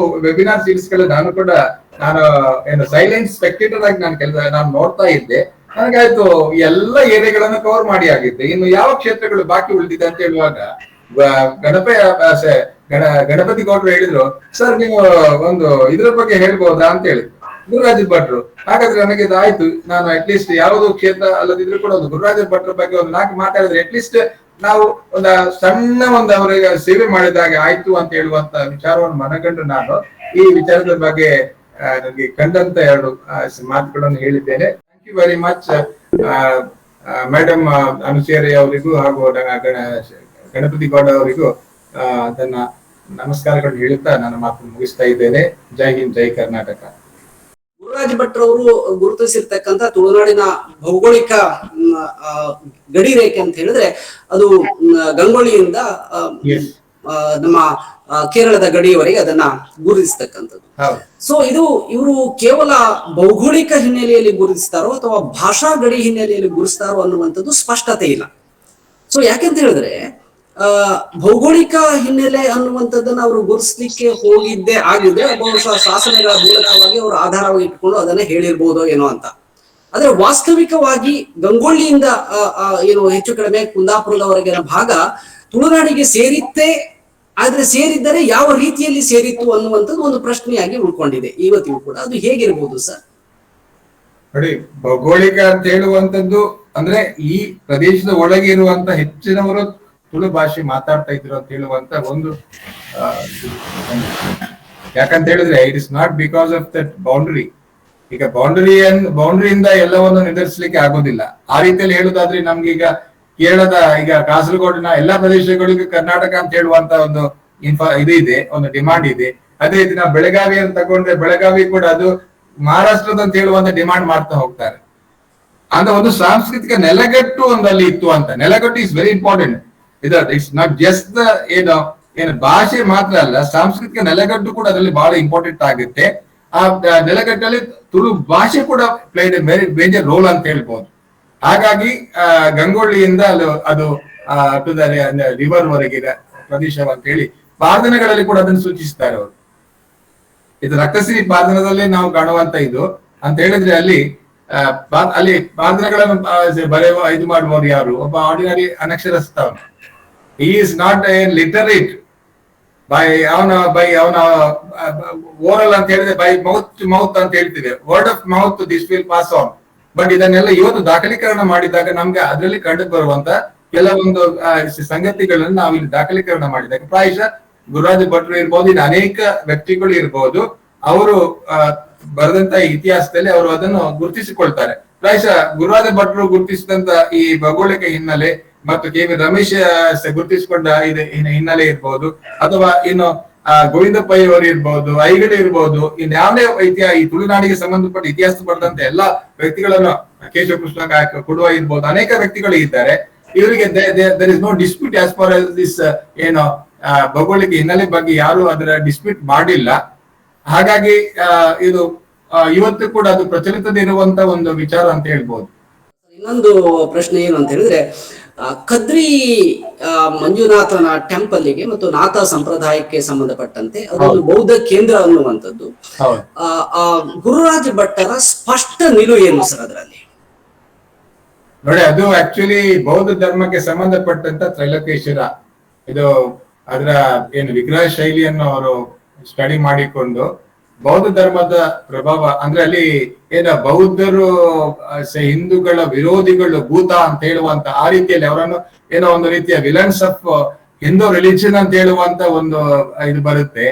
ವೆಬಿನಾರ್ ಸೀರೀಸ್ ಗಳು ನಾನು ಏನು ಸೈಲೆಂಟ್ ಸ್ಪೆಕ್ಟೇಟರ್ ಆಗಿ ನಾನು ನೋಡ್ತಾ ಇದ್ದೆ. ನನಗಾಯ್ತು ಎಲ್ಲ ಏರಿಯಾಗಳನ್ನು ಕವರ್ ಮಾಡಿ ಆಗಿದ್ದೆ. ಇನ್ನು ಯಾವ ಕ್ಷೇತ್ರಗಳು ಬಾಕಿ ಉಳಿದಿದೆ ಅಂತ ಹೇಳುವಾಗ ಗಣಪತಿ ಗೌಡ್ರು ಹೇಳಿದ್ರು, ಸರ್ ನೀವು ಒಂದು ಇದ್ರ ಬಗ್ಗೆ ಹೇಳ್ಬೋದಾ ಅಂತ ಹೇಳಿದ್ರು ಗುರುರಾಜ ಭಟ್ರು. ಹಾಗಾದ್ರೆ ನನಗೆ ಇದಾಯ್ತು. ನಾನು ಅಟ್ಲೀಸ್ಟ್ ಯಾವುದು ಕ್ಷೇತ್ರ ಅಲ್ಲದಿದ್ರು ಕೂಡ ಒಂದು ಗುರುರಾಜ ಭಟ್ರ ಬಗ್ಗೆ ಒಂದು 4 ಮಾತಾಡಿದ್ರೆ ಅಟ್ಲೀಸ್ಟ್ ನಾವು ಒಂದು ಸಣ್ಣ ಅವರಿಗೆ ಸೇವೆ ಮಾಡಿದಾಗ ಆಯ್ತು ಅಂತ ಹೇಳುವಂತ ವಿಚಾರವನ್ನು ಮನಗಂಡು ನಾನು ಈ ವಿಚಾರದ ಬಗ್ಗೆ ನನಗೆ ಕಂಡಂತ 2 ಮಾತುಗಳನ್ನು ಹೇಳಿದ್ದೇನೆ. Thank you very much madam Anusuya Rai ಅವರಿಗೂ ಹಾಗೂ ಗಣಪತಿ ಗೌಡ ಅವರಿಗೂ ಅದನ್ನ ನಮಸ್ಕಾರಗಳನ್ನು ಹೇಳುತ್ತಾ ನನ್ನ ಮಾತನ್ನು ಮುಗಿಸ್ತಾ ಇದ್ದೇನೆ. ಜೈ ಹಿಂದ್, ಜೈ ಕರ್ನಾಟಕ. ಗುರುರಾಜ ಭಟ್ರವರು ಗುರುತಿಸಿರ್ತಕ್ಕಂಥ ತುಳುನಾಡಿನ ಭೌಗೋಳಿಕ ಗಡಿ ರೇಖೆ ಅಂತ ಹೇಳಿದ್ರೆ ಅದು ಗಂಗೊಳ್ಳಿಯಿಂದ ನಮ್ಮ ಕೇರಳದ ಗಡಿಯವರೆಗೆ ಅದನ್ನ ಗುರುತಿಸ್ತಕ್ಕಂಥದ್ದು. ಸೊ ಇವರು ಕೇವಲ ಭೌಗೋಳಿಕ ಹಿನ್ನೆಲೆಯಲ್ಲಿ ಗುರುತಿಸ್ತಾರೋ ಅಥವಾ ಭಾಷಾ ಗಡಿ ಹಿನ್ನೆಲೆಯಲ್ಲಿ ಗುರುತಿಸ್ತಾರೋ ಅನ್ನುವಂಥದ್ದು ಸ್ಪಷ್ಟತೆ ಇಲ್ಲ. ಸೊ ಯಾಕೆಂತ ಹೇಳಿದ್ರೆ ಭೌಗೋಳಿಕ ಹಿನ್ನೆಲೆ ಅನ್ನುವಂಥದ್ದನ್ನ ಅವರು ಗುರುತಿಸ್ಲಿಕ್ಕೆ ಹೋಗಿದ್ದೇ ಆಗಿದ್ರೆ ಬಹುಶಃ ಶಾಸನಗಳ ಮೂಲಕವಾಗಿ ಅವರು ಆಧಾರವಾಗಿ ಇಟ್ಕೊಂಡು ಅದನ್ನ ಹೇಳಿರ್ಬೋದೋ ಏನೋ ಅಂತ. ಆದ್ರೆ ವಾಸ್ತವಿಕವಾಗಿ ಗಂಗೊಳ್ಳಿಯಿಂದ ಏನು ಹೆಚ್ಚು ಕಡಿಮೆ ಕುಂದಾಪುರದವರೆಗಿನ ಭಾಗ ತುಳುನಾಡಿಗೆ ಸೇರಿತ್ತೇ, ಆದ್ರೆ ಸೇರಿದ್ದರೆ ಯಾವ ರೀತಿಯಲ್ಲಿ ಸೇರಿತ್ತು ಅನ್ನುವಂಥದ್ದು ಒಂದು ಪ್ರಶ್ನೆಯಾಗಿ ಉಳ್ಕೊಂಡಿದೆ ಇವತ್ತಿಗೂ ಕೂಡ. ಅದು ಹೇಗಿರ್ಬೋದು ಸರ್? ನೋಡಿ, ಭೌಗೋಳಿಕ ಅಂತ ಹೇಳುವಂತದ್ದು ಅಂದ್ರೆ ಈ ಪ್ರದೇಶದ ಒಳಗೆ ಇರುವಂತ ಹೆಚ್ಚಿನವರು ತುಳು ಭಾಷೆ ಮಾತಾಡ್ತಾ ಇದ್ರು ಅಂತ ಹೇಳುವಂತ ಒಂದು ಯಾಕಂತ ಹೇಳಿದ್ರೆ it is not because of that boundary. ಈಗ ಬೌಂಡ್ರಿಯಿಂದ ಎಲ್ಲವನ್ನು ನಿರ್ಧರಿಸಲಿಕ್ಕೆ ಆಗೋದಿಲ್ಲ. ಆ ರೀತಿಯಲ್ಲಿ ಹೇಳುದಾದ್ರೆ ನಮ್ಗೆ ಈಗ ಕೇರಳದ ಈಗ ಕಾಸರಗೋಡಿನ ಎಲ್ಲಾ ಪ್ರದೇಶಗಳಿಗೂ ಕರ್ನಾಟಕ ಅಂತ ಹೇಳುವಂತ ಒಂದು ಇದು ಇದೆ, ಒಂದು ಡಿಮಾಂಡ್ ಇದೆ. ಅದೇ ರೀತಿ ನಾವು ಬೆಳಗಾವಿ ಅಂತ ತಗೊಂಡ್ರೆ ಬೆಳಗಾವಿ ಕೂಡ ಅದು ಮಹಾರಾಷ್ಟ್ರದ ಅಂತ ಹೇಳುವಂತ ಡಿಮಾಂಡ್ ಮಾಡ್ತಾ ಹೋಗ್ತಾರೆ. ಅಂದ್ರೆ ಒಂದು ಸಾಂಸ್ಕೃತಿಕ ನೆಲಗಟ್ಟು ಒಂದಲ್ಲಿ ಇತ್ತು ಅಂತ. ನೆಲಗಟ್ಟು is very important. It's not just the ಏನು ಭಾಷೆ ಮಾತ್ರ ಅಲ್ಲ, ಸಾಂಸ್ಕೃತಿಕ ನೆಲಗಟ್ಟು ಕೂಡ ಅದರಲ್ಲಿ ಬಹಳ ಇಂಪಾರ್ಟೆಂಟ್ ಆಗುತ್ತೆ. ಆ ನೆಲಗಟ್ಟಲ್ಲಿ ತುಳು ಭಾಷೆ ಕೂಡ played A very major role ಅಂತ ಹೇಳ್ಬೋದು. ಹಾಗಾಗಿ ಗಂಗೊಳ್ಳಿಯಿಂದ ಅದು ಟು ದ ರಿವರ್ ವರೆಗಿನ ಪ್ರದೇಶ ಅಂತ ಹೇಳಿ ಪಾರ್ಧನಗಳಲ್ಲಿ ಕೂಡ ಅದನ್ನು ಸೂಚಿಸ್ತಾರೆ ಅವರು. ಇದು ರಕ್ತಸಿರಿ ಪಾರ್ಧನದಲ್ಲೇ ನಾವು ಕಾಣುವಂತ ಇದು ಅಂತ ಹೇಳಿದ್ರೆ ಅಲ್ಲಿ ಪಾರ್ಧನಗಳನ್ನು ಬರೆಯುವ ಇದು ಮಾಡುವವರು ಯಾರು? ಒಬ್ಬ ಆರ್ಡಿನರಿ ಅನಕ್ಷರಸ್ಥ. He is not A literate by ಅವನ ಓರಲ್ ಅಂತ ಹೇಳಿದ್ರೆ ಬೈ ಮೌತ್ ಟು ಮೌತ್ ಅಂತ ಹೇಳ್ತೀವಿ, word of mouth this will pass on. But ಇದನ್ನೆಲ್ಲ ಇವತ್ತು ದಾಖಲೀಕರಣ ಮಾಡಿದಾಗ ನಮ್ಗೆ ಅದರಲ್ಲಿ ಕಂಡು ಬರುವಂತ ಕೆಲವೊಂದು ಸಂಗತಿಗಳನ್ನು ನಾವು ಇಲ್ಲಿ ದಾಖಲೀಕರಣ ಮಾಡಿದಾಗ ಪ್ರಾಯಶಃ ಗುರುರಾಜ ಭಟ್ರು ಇರ್ಬೋದು, ಇನ್ನು ಅನೇಕ ವ್ಯಕ್ತಿಗಳು ಇರ್ಬೋದು, ಅವರು ಬರೆದಂತ ಇತಿಹಾಸದಲ್ಲಿ ಅವರು ಅದನ್ನು ಗುರುತಿಸಿಕೊಳ್ತಾರೆ. ಪ್ರಾಯಶಃ ಗುರುರಾಜ ಭಟ್ರು ಗುರುತಿಸಿದಂತ ಈ ಭೌಗೋಳಿಕ ಹಿನ್ನೆಲೆ ಮತ್ತು ಕೆ ವಿ ರಮೇಶ್ ಗುರುತಿಸಿಕೊಂಡ ಹಿನ್ನೆಲೆ ಇರ್ಬೋದು, ಅಥವಾ ಇನ್ನು ಗೋವಿಂದ ಪೈ ಅವರು ಇರ್ಬೋದು, ಐಗಡೆ ಇರ್ಬೋದು, ಇನ್ಯಾವೇ ಈ ತುಳುನಾಡಿಗೆ ಸಂಬಂಧಪಟ್ಟ ಇತಿಹಾಸ ಬರೆದಂತ ಎಲ್ಲಾ ವ್ಯಕ್ತಿಗಳನ್ನು ಕೇಶವ ಕೃಷ್ಣ ಕೊಡುವ ಇರ್ಬೋದು, ಅನೇಕ ವ್ಯಕ್ತಿಗಳು ಇದ್ದಾರೆ. ಇವರಿಗೆ there is no dispute as far this ಭೌಗೋಳಿಕ ಹಿನ್ನೆಲೆ ಬಗ್ಗೆ ಯಾರು ಅದರ ಡಿಸ್ಪ್ಯೂಟ್ ಮಾಡಿಲ್ಲ. ಹಾಗಾಗಿ ಇದು ಇವತ್ತು ಕೂಡ ಅದು ಪ್ರಚಲಿತದಿರುವಂತ ಒಂದು ವಿಚಾರ ಅಂತ ಹೇಳ್ಬೋದು. ಇನ್ನೊಂದು ಪ್ರಶ್ನೆ ಏನು ಅಂತ ಹೇಳಿದ್ರೆ, ಕದ್ರಿ ಮಂಜುನಾಥನ ಟೆಂಪಲ್ಗೆ ಮತ್ತು ನಾಥ ಸಂಪ್ರದಾಯಕ್ಕೆ ಸಂಬಂಧಪಟ್ಟಂತೆ ಅದೊಂದು ಬೌದ್ಧ ಕೇಂದ್ರ ಅನ್ನುವಂಥದ್ದು. ಗುರುರಾಜ ಭಟ್ಟರ ಸ್ಪಷ್ಟ ನಿಲುವು ಏನು ಸರ್ ಅದರಲ್ಲಿ? ನೋಡಿ, ಅದು ಆಕ್ಚುಲಿ ಬೌದ್ಧ ಧರ್ಮಕ್ಕೆ ಸಂಬಂಧಪಟ್ಟಂತ ತ್ರೈಲೋಕೇಶ್ವರ ಇದು ಅದರ ಏನು ವಿಗ್ರಹ ಶೈಲಿಯನ್ನು ಅವರು ಸ್ಟಡಿ ಮಾಡಿಕೊಂಡು ಬೌದ್ಧ ಧರ್ಮದ ಪ್ರಭಾವ ಅಂದ್ರೆ ಅಲ್ಲಿ ಏನ ಬೌದ್ಧರು ಹಿಂದೂಗಳ ವಿರೋಧಿಗಳು ಭೂತ ಅಂತ ಹೇಳುವಂತ ಆ ರೀತಿಯಲ್ಲಿ ಅವರನ್ನು ಏನೋ ಒಂದು ರೀತಿಯ ವಿಲನ್ಸ್ ಆಫ್ ಹಿಂದೂ ರಿಲಿಜನ್ ಅಂತ ಹೇಳುವಂತ ಒಂದು ಇದು ಬರುತ್ತೆ.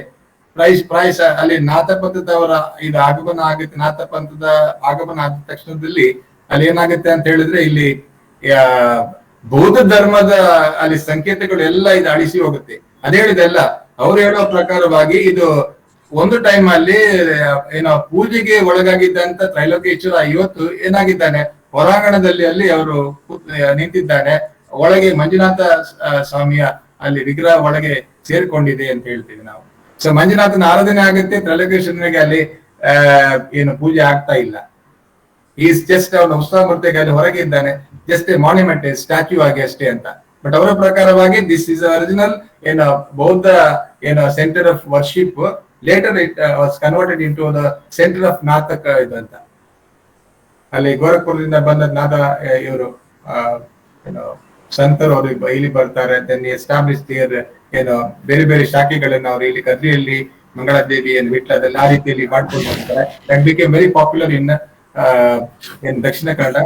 ಪ್ರಾಯಶಃ ಅಲ್ಲಿ ನಾಥ ಪಂಥದವರ ಇದು ಆಗಮನ ಆಗುತ್ತೆ. ನಾಥ ಪಂಥದ ಆಗಮನ ಆದ ತಕ್ಷಣದಲ್ಲಿ ಅಲ್ಲಿ ಏನಾಗುತ್ತೆ ಅಂತ ಹೇಳಿದ್ರೆ ಇಲ್ಲಿ ಬೌದ್ಧ ಧರ್ಮದ ಅಲ್ಲಿ ಸಂಕೇತಗಳು ಎಲ್ಲ ಇದು ಅಳಿಸಿ ಹೋಗುತ್ತೆ. ಅದೇ ಹೇಳಿದೆಲ್ಲ ಅವ್ರು ಹೇಳುವ ಪ್ರಕಾರವಾಗಿ ಇದು ಒಂದು ಟೈಮ್ ಅಲ್ಲಿ ಏನೋ ಪೂಜೆಗೆ ಒಳಗಾಗಿದ್ದಂತ ತ್ರೈಲೋಕೇಶ್ವರ ಇವತ್ತು ಏನಾಗಿದ್ದಾನೆ, ಹೊರಾಂಗಣದಲ್ಲಿ ಅಲ್ಲಿ ಅವರು ನಿಂತಿದ್ದಾನೆ. ಒಳಗೆ ಮಂಜುನಾಥ ಸ್ವಾಮಿಯ ಅಲ್ಲಿ ವಿಗ್ರಹ ಒಳಗೆ ಸೇರ್ಕೊಂಡಿದೆ ಅಂತ ಹೇಳ್ತೀವಿ ನಾವು. ಸೊ ಮಂಜುನಾಥನ ಆರಾಧನೆ ಆಗುತ್ತೆ, ತ್ರೈಲೋಕೇಶ್ವರನಿಗೆ ಅಲ್ಲಿ ಏನು ಪೂಜೆ ಆಗ್ತಾ ಇಲ್ಲ. ಈಸ್ ಜಸ್ಟ್ ಅವನ ಉತ್ಸವ ಮೂರ್ತಿಗೆ ಅಲ್ಲಿ ಹೊರಗೆ ಇದ್ದಾನೆ, ಜಸ್ಟ್ ಎ ಮಾನ್ಯುಮೆಂಟ್, ಸ್ಟ್ಯಾಚ್ಯೂ ಆಗಿ ಅಷ್ಟೇ ಅಂತ. ಬಟ್ ಅವರ ಪ್ರಕಾರವಾಗಿ ದಿಸ್ ಇಸ್ ಒರಿಜಿನಲ್ ಏನು ಬೌದ್ಧ ಏನು centre of worship. Later it was converted into the centre of ನಾಥಕ ಇದು ಅಂತ. ಅಲ್ಲಿ ಗೋರಖ್ಪುರದಿಂದ ಬಂದ ನಾಥ ಇವರು ಏನು ಸಂತರು ಅವರು ಇಲ್ಲಿ ಬರ್ತಾರೆ. ದೆನ್ ಎಸ್ಟಾಬ್ಲಿಷ್ ದಿಯರ್ ಏನು ಬೇರೆ ಬೇರೆ ಶಾಖೆಗಳನ್ನು ಅವರು ಇಲ್ಲಿ ಕದ್ರಿಯಲ್ಲಿ ಮಂಗಳಾದೇವಿ ಏನು ವಿಟ್ಲದಲ್ಲಿ ಆ ರೀತಿಯಲ್ಲಿ ಮಾಡ್ಕೊಂಡು ಹೋಗ್ತಾರೆ. That became very popular in ಏನು ದಕ್ಷಿಣ ಕನ್ನಡ,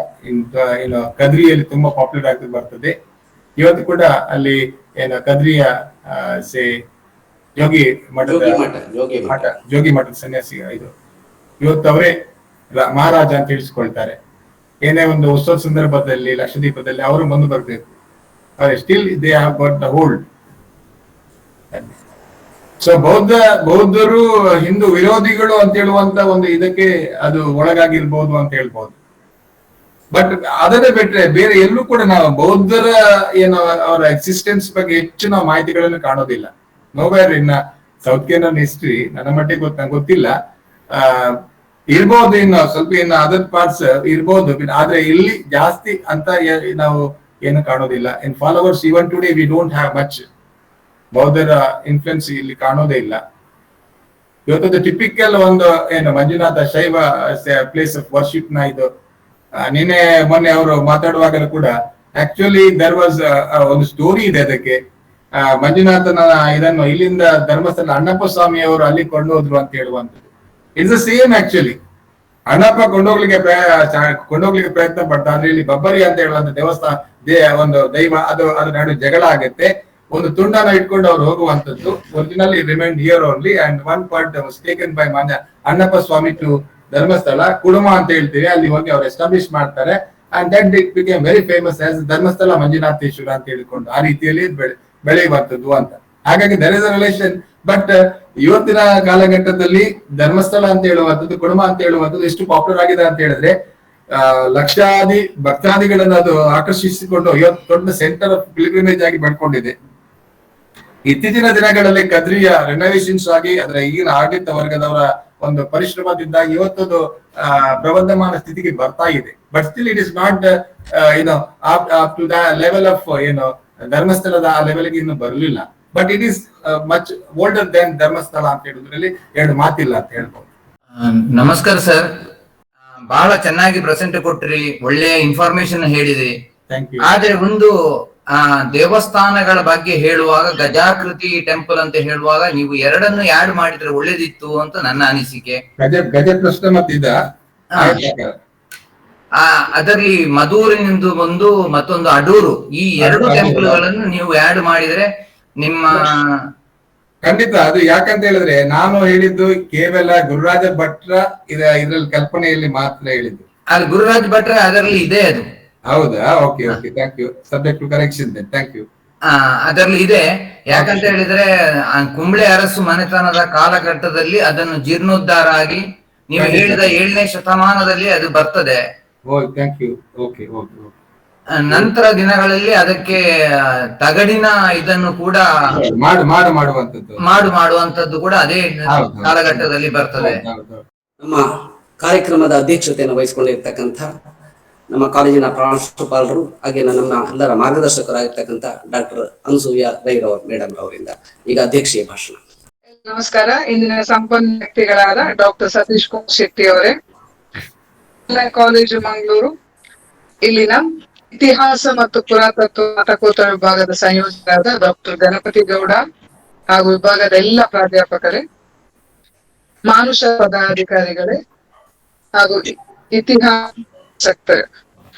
ಏನು ಕದ್ರಿಯಲ್ಲಿ ತುಂಬಾ ಪಾಪ್ಯುಲರ್ ಆಗಿ ಬರ್ತದೆ. ಇವತ್ತು ಕೂಡ ಅಲ್ಲಿ ಏನು ಕದ್ರಿಯ ಜೋಗಿ ಮಠದ ಸನ್ಯಾಸಿ ಇದು ಇವತ್ತು ಅವರೇ ಮಹಾರಾಜ ಅಂತ ತಿಳಿಸ್ಕೊಳ್ತಾರೆ. ಏನೇ ಒಂದು ಉತ್ಸವ ಸಂದರ್ಭದಲ್ಲಿ ಲಕ್ಷದೀಪದಲ್ಲಿ ಅವರು ಮುಂದೆ ಬರ್ಬೇಕು. Still they have got the hold. So ಬೌದ್ಧರು ಹಿಂದೂ ವಿರೋಧಿಗಳು ಅಂತ ಹೇಳುವಂತ ಒಂದು ಇದಕ್ಕೆ ಅದು ಒಳಗಾಗಿರ್ಬೋದು ಅಂತ ಹೇಳ್ಬೋದು. ಬಟ್ ಅದನ್ನೇ ಬಿಟ್ರೆ ಬೇರೆ ಎಲ್ಲೂ ಕೂಡ ನಾವು ಬೌದ್ಧರ ಏನು ಅವರ ಎಕ್ಸಿಸ್ಟೆನ್ಸ್ ಬಗ್ಗೆ ಹೆಚ್ಚು ನಾವು ಮಾಹಿತಿಗಳನ್ನು ಕಾಣೋದಿಲ್ಲ. ನೋವೇರ್ ಇನ್ನ ಸೌತ್ ಕೇರಳನ್ ಹಿಸ್ಟ್ರಿ ನನ್ನ ಮಟ್ಟಿಗೆ ನಂಗೆ ಗೊತ್ತಿಲ್ಲ. ಇರ್ಬೋದು, ಇನ್ನು ಸ್ವಲ್ಪ ಇನ್ನು ಅದರ್ ಪಾರ್ಟ್ಸ್ ಇರ್ಬೋದು, ಆದ್ರೆ ಇಲ್ಲಿ ಜಾಸ್ತಿ ಅಂತ ನಾವು ಏನು ಕಾಣೋದಿಲ್ಲ. In followers even today we don't have much. ಬೌದ್ಧರ ಇನ್ಫ್ಲುಯೆನ್ಸ್ ಇಲ್ಲಿ ಕಾಣೋದೇ ಇಲ್ಲ. ಇವತ್ತೊಂದು ಟಿಪಿಕಲ್ ಒಂದು ಏನು ಮಂಜುನಾಥ ಶೈವ ಪ್ಲೇಸ್ ಆಫ್ ವರ್ಷಿಪ್ ನ ಇದು ನಿನ್ನೆ ಮೊನ್ನೆ ಅವರು ಮಾತಾಡುವಾಗಲೂ ಕೂಡ ಆಕ್ಚುಲಿ ದರ್ ವಾಸ್ ಒಂದು ಸ್ಟೋರಿ ಇದೆ ಅದಕ್ಕೆ. ಮಂಜುನಾಥನ ಇದನ್ನು ಇಲ್ಲಿಂದ ಧರ್ಮಸ್ಥಳ ಅಣ್ಣಪ್ಪ ಸ್ವಾಮಿ ಅವರು ಅಲ್ಲಿ ಕೊಂಡೋದ್ರು ಅಂತ ಹೇಳುವಂಥದ್ದು. It's the same actually. Annappa ಕೊಂಡೋಗ್ಲಿಕ್ಕೆ ಪ್ರಯತ್ನ ಪಡ್ತ, ಆದ್ರೆ ಇಲ್ಲಿ ಬಬ್ಬರಿ ಅಂತ ಹೇಳುವಂತ ದೇವಸ್ಥಾನ ಒಂದು ದೈವ ಅದ್ರ ನಡು ಜಗಳ ಆಗುತ್ತೆ. ಒಂದು ತುಂಡನ ಇಟ್ಕೊಂಡು ಅವ್ರು ಹೋಗುವಂತದ್ದು. Originally remained here only and one part was taken by Annappa Swami to Dharmasthala Kuduma ಅಂತ ಹೇಳ್ತೀವಿ. ಅಲ್ಲಿ ಹೋಗಿ ಅವ್ರು ಎಸ್ಟಾಬ್ಲಿಷ್ ಮಾಡ್ತಾರೆ. And that it became very famous as Dharmasthala Manjunatheshwara ಅಂತ ಹೇಳಿಕೊಂಡು ಆ ರೀತಿಯಲ್ಲಿ ಬೆಳೆಯುವಂಥದ್ದು ಅಂತ. ಹಾಗಾಗಿ there is a relation. But ಇವತ್ತಿನ ಕಾಲಘಟ್ಟದಲ್ಲಿ ಧರ್ಮಸ್ಥಳ ಅಂತ ಹೇಳುವಂಥದ್ದು, ಕುಡುಮ ಅಂತ ಹೇಳುವಂಥದ್ದು ಎಷ್ಟು ಪಾಪ್ಯುಲರ್ ಆಗಿದೆ ಅಂತ ಹೇಳಿದ್ರೆ ಲಕ್ಷಾದಿ ಭಕ್ತಾದಿಗಳನ್ನ ಅದು ಆಕರ್ಷಿಸಿಕೊಂಡು ಇವತ್ತು ದೊಡ್ಡ ಸೆಂಟರ್ ಆಫ್ ಪಿಲ್ಗ್ರಿಮೇಜ್ ಆಗಿ ಬೆಳ್ಕೊಂಡಿದೆ. ಇತ್ತೀಚಿನ ದಿನಗಳಲ್ಲಿ ಕದ್ರಿಯ ರೆನೋವೇಷನ್ಸ್ ಆಗಿ ಅದರ ಈಗಿನ ಆಡಳಿತ ವರ್ಗದವರ ಒಂದು ಪರಿಶ್ರಮದಿಂದಾಗಿ ಇವತ್ತದು ಪ್ರಬಂಧಮಾನ ಸ್ಥಿತಿಗೆ ಬರ್ತಾ ಇದೆ. But still it is not up to the level of ಧರ್ಮಸ್ಥಳದ ಆ ಲೆವೆಲ್ಗೆ ಇನ್ನು ಬರಲಿಲ್ಲ. But it is much older than Dharmasthala ಅಂತ ಹೇಳುದ್ರಲ್ಲಿ ಎರಡು ಮಾತಿಲ್ಲ ಅಂತ ಹೇಳ್ಬೋದು. ನಮಸ್ಕಾರ ಸರ್, ಬಹಳ ಚೆನ್ನಾಗಿ ಪ್ರೆಸೆಂಟ್ ಕೊಟ್ರಿ, ಒಳ್ಳೆಯ ಇನ್ಫಾರ್ಮೇಶನ್ ಹೇಳಿದ್ರಿ. Thank you. ಆದ್ರೆ ಒಂದು ದೇವಸ್ಥಾನಗಳ ಬಗ್ಗೆ ಹೇಳುವಾಗ ಗಜಾಕೃತಿ ಟೆಂಪಲ್ ಅಂತ ಹೇಳುವಾಗ ನೀವು ಎರಡನ್ನು ಆಡ್ ಮಾಡಿದ್ರೆ ಒಳ್ಳೇದಿತ್ತು ಅಂತ ನನ್ನ ಅನಿಸಿಕೆ. ಗಜ ಪ್ರಶ್ನೆ ಮತ್ತಿದ ಅದರಲ್ಲಿ ಮಧೂರಿನಿಂದ ಒಂದು ಮತ್ತೊಂದು ಅಡೂರು, ಈ ಎರಡು ಟೆಂಪಲ್ ಗಳನ್ನು ನೀವು ಆಡ್ ಮಾಡಿದ್ರೆ ನಿಮ್ಮ ಖಂಡಿತ. ಅದು ಯಾಕಂತ ಹೇಳಿದ್ರೆ ನಾನು ಹೇಳಿದ್ದು ಕೇವಲ ಗುರುರಾಜ ಭಟ್ರ ಇದ್ರಲ್ಲಿ ಕಲ್ಪನೆಯಲ್ಲಿ ಮಾತ್ರ ಹೇಳಿದ್ದು. ಅದು ಗುರುರಾಜ್ ಭಟ್ರ ಅದರಲ್ಲಿ ಇದೆ ಅದು. ಹೌದಾ? Okay okay, thank you. Subject to correction, thank you. ಅದರಲ್ಲಿ ಇದೆ. ಯಾಕಂತ ಹೇಳಿದ್ರೆ ಕುಂಬ್ಳೆ ಅರಸು ಮನೆತನದ ಕಾಲಘಟ್ಟದಲ್ಲಿ ಅದನ್ನು ಜೀರ್ಣೋದ್ಧಾರ ಆಗಿ ನೀವು ಹೇಳಿದ 7ನೇ ಶತಮಾನದಲ್ಲಿ ಅದು ಬರ್ತದೆ. Thank you. Okay okay. ನಂತರ ದಿನಗಳಲ್ಲಿ ಅದಕ್ಕೆ ತಗಡಿನ ಇದನ್ನು ಕೂಡ ಮಾಡುವಂತದ್ದು ಕೂಡ ಅದೇ ಕಾಲಘಟ್ಟದಲ್ಲಿ ಬರ್ತದೆ. ನಮ್ಮ ಕಾರ್ಯಕ್ರಮದ ಅಧ್ಯಕ್ಷತೆಯನ್ನು ವಹಿಸಿಕೊಂಡಿರ್ತಕ್ಕಂಥ ನಮ್ಮ ಕಾಲೇಜಿನ ಪ್ರಾಂಶುಪಾಲರು ಹಾಗೆ ನಮ್ಮ ಎಲ್ಲರ ಮಾರ್ಗದರ್ಶಕರಾಗಿರ್ತಕ್ಕಂಥ ಡಾಕ್ಟರ್ ಅನಸೂಯ ರೈರವರ್ ಮೇಡಮ್ ಅವರಿಂದ ಈಗ ಅಧ್ಯಕ್ಷೀಯ ಭಾಷಣ. ನಮಸ್ಕಾರ. ಇಂದಿನ ಸಂಪನ್ನ ವ್ಯಕ್ತಿಗಳಾದ ಡಾಕ್ಟರ್ ಸತೀಶ್ ಕುಮಾರ್ ಶೆಟ್ಟಿ ಅವರೇ, ಕಾಲೇಜು ಮಂಗಳೂರು ಇಲ್ಲಿನ ಇತಿಹಾಸ ಮತ್ತು ಪುರಾತತ್ವ ಸ್ನಾತಕೋತ್ತರ ವಿಭಾಗದ ಸಂಯೋಜಕರಾದ ಡಾಕ್ಟರ್ ಗಣಪತಿ ಗೌಡ ಹಾಗೂ ವಿಭಾಗದ ಎಲ್ಲ ಪ್ರಾಧ್ಯಾಪಕರೇ, ಮಾನುಷ ಪದಾಧಿಕಾರಿಗಳೇ ಹಾಗೂ ಇತಿಹಾಸಕ್ತರೇ,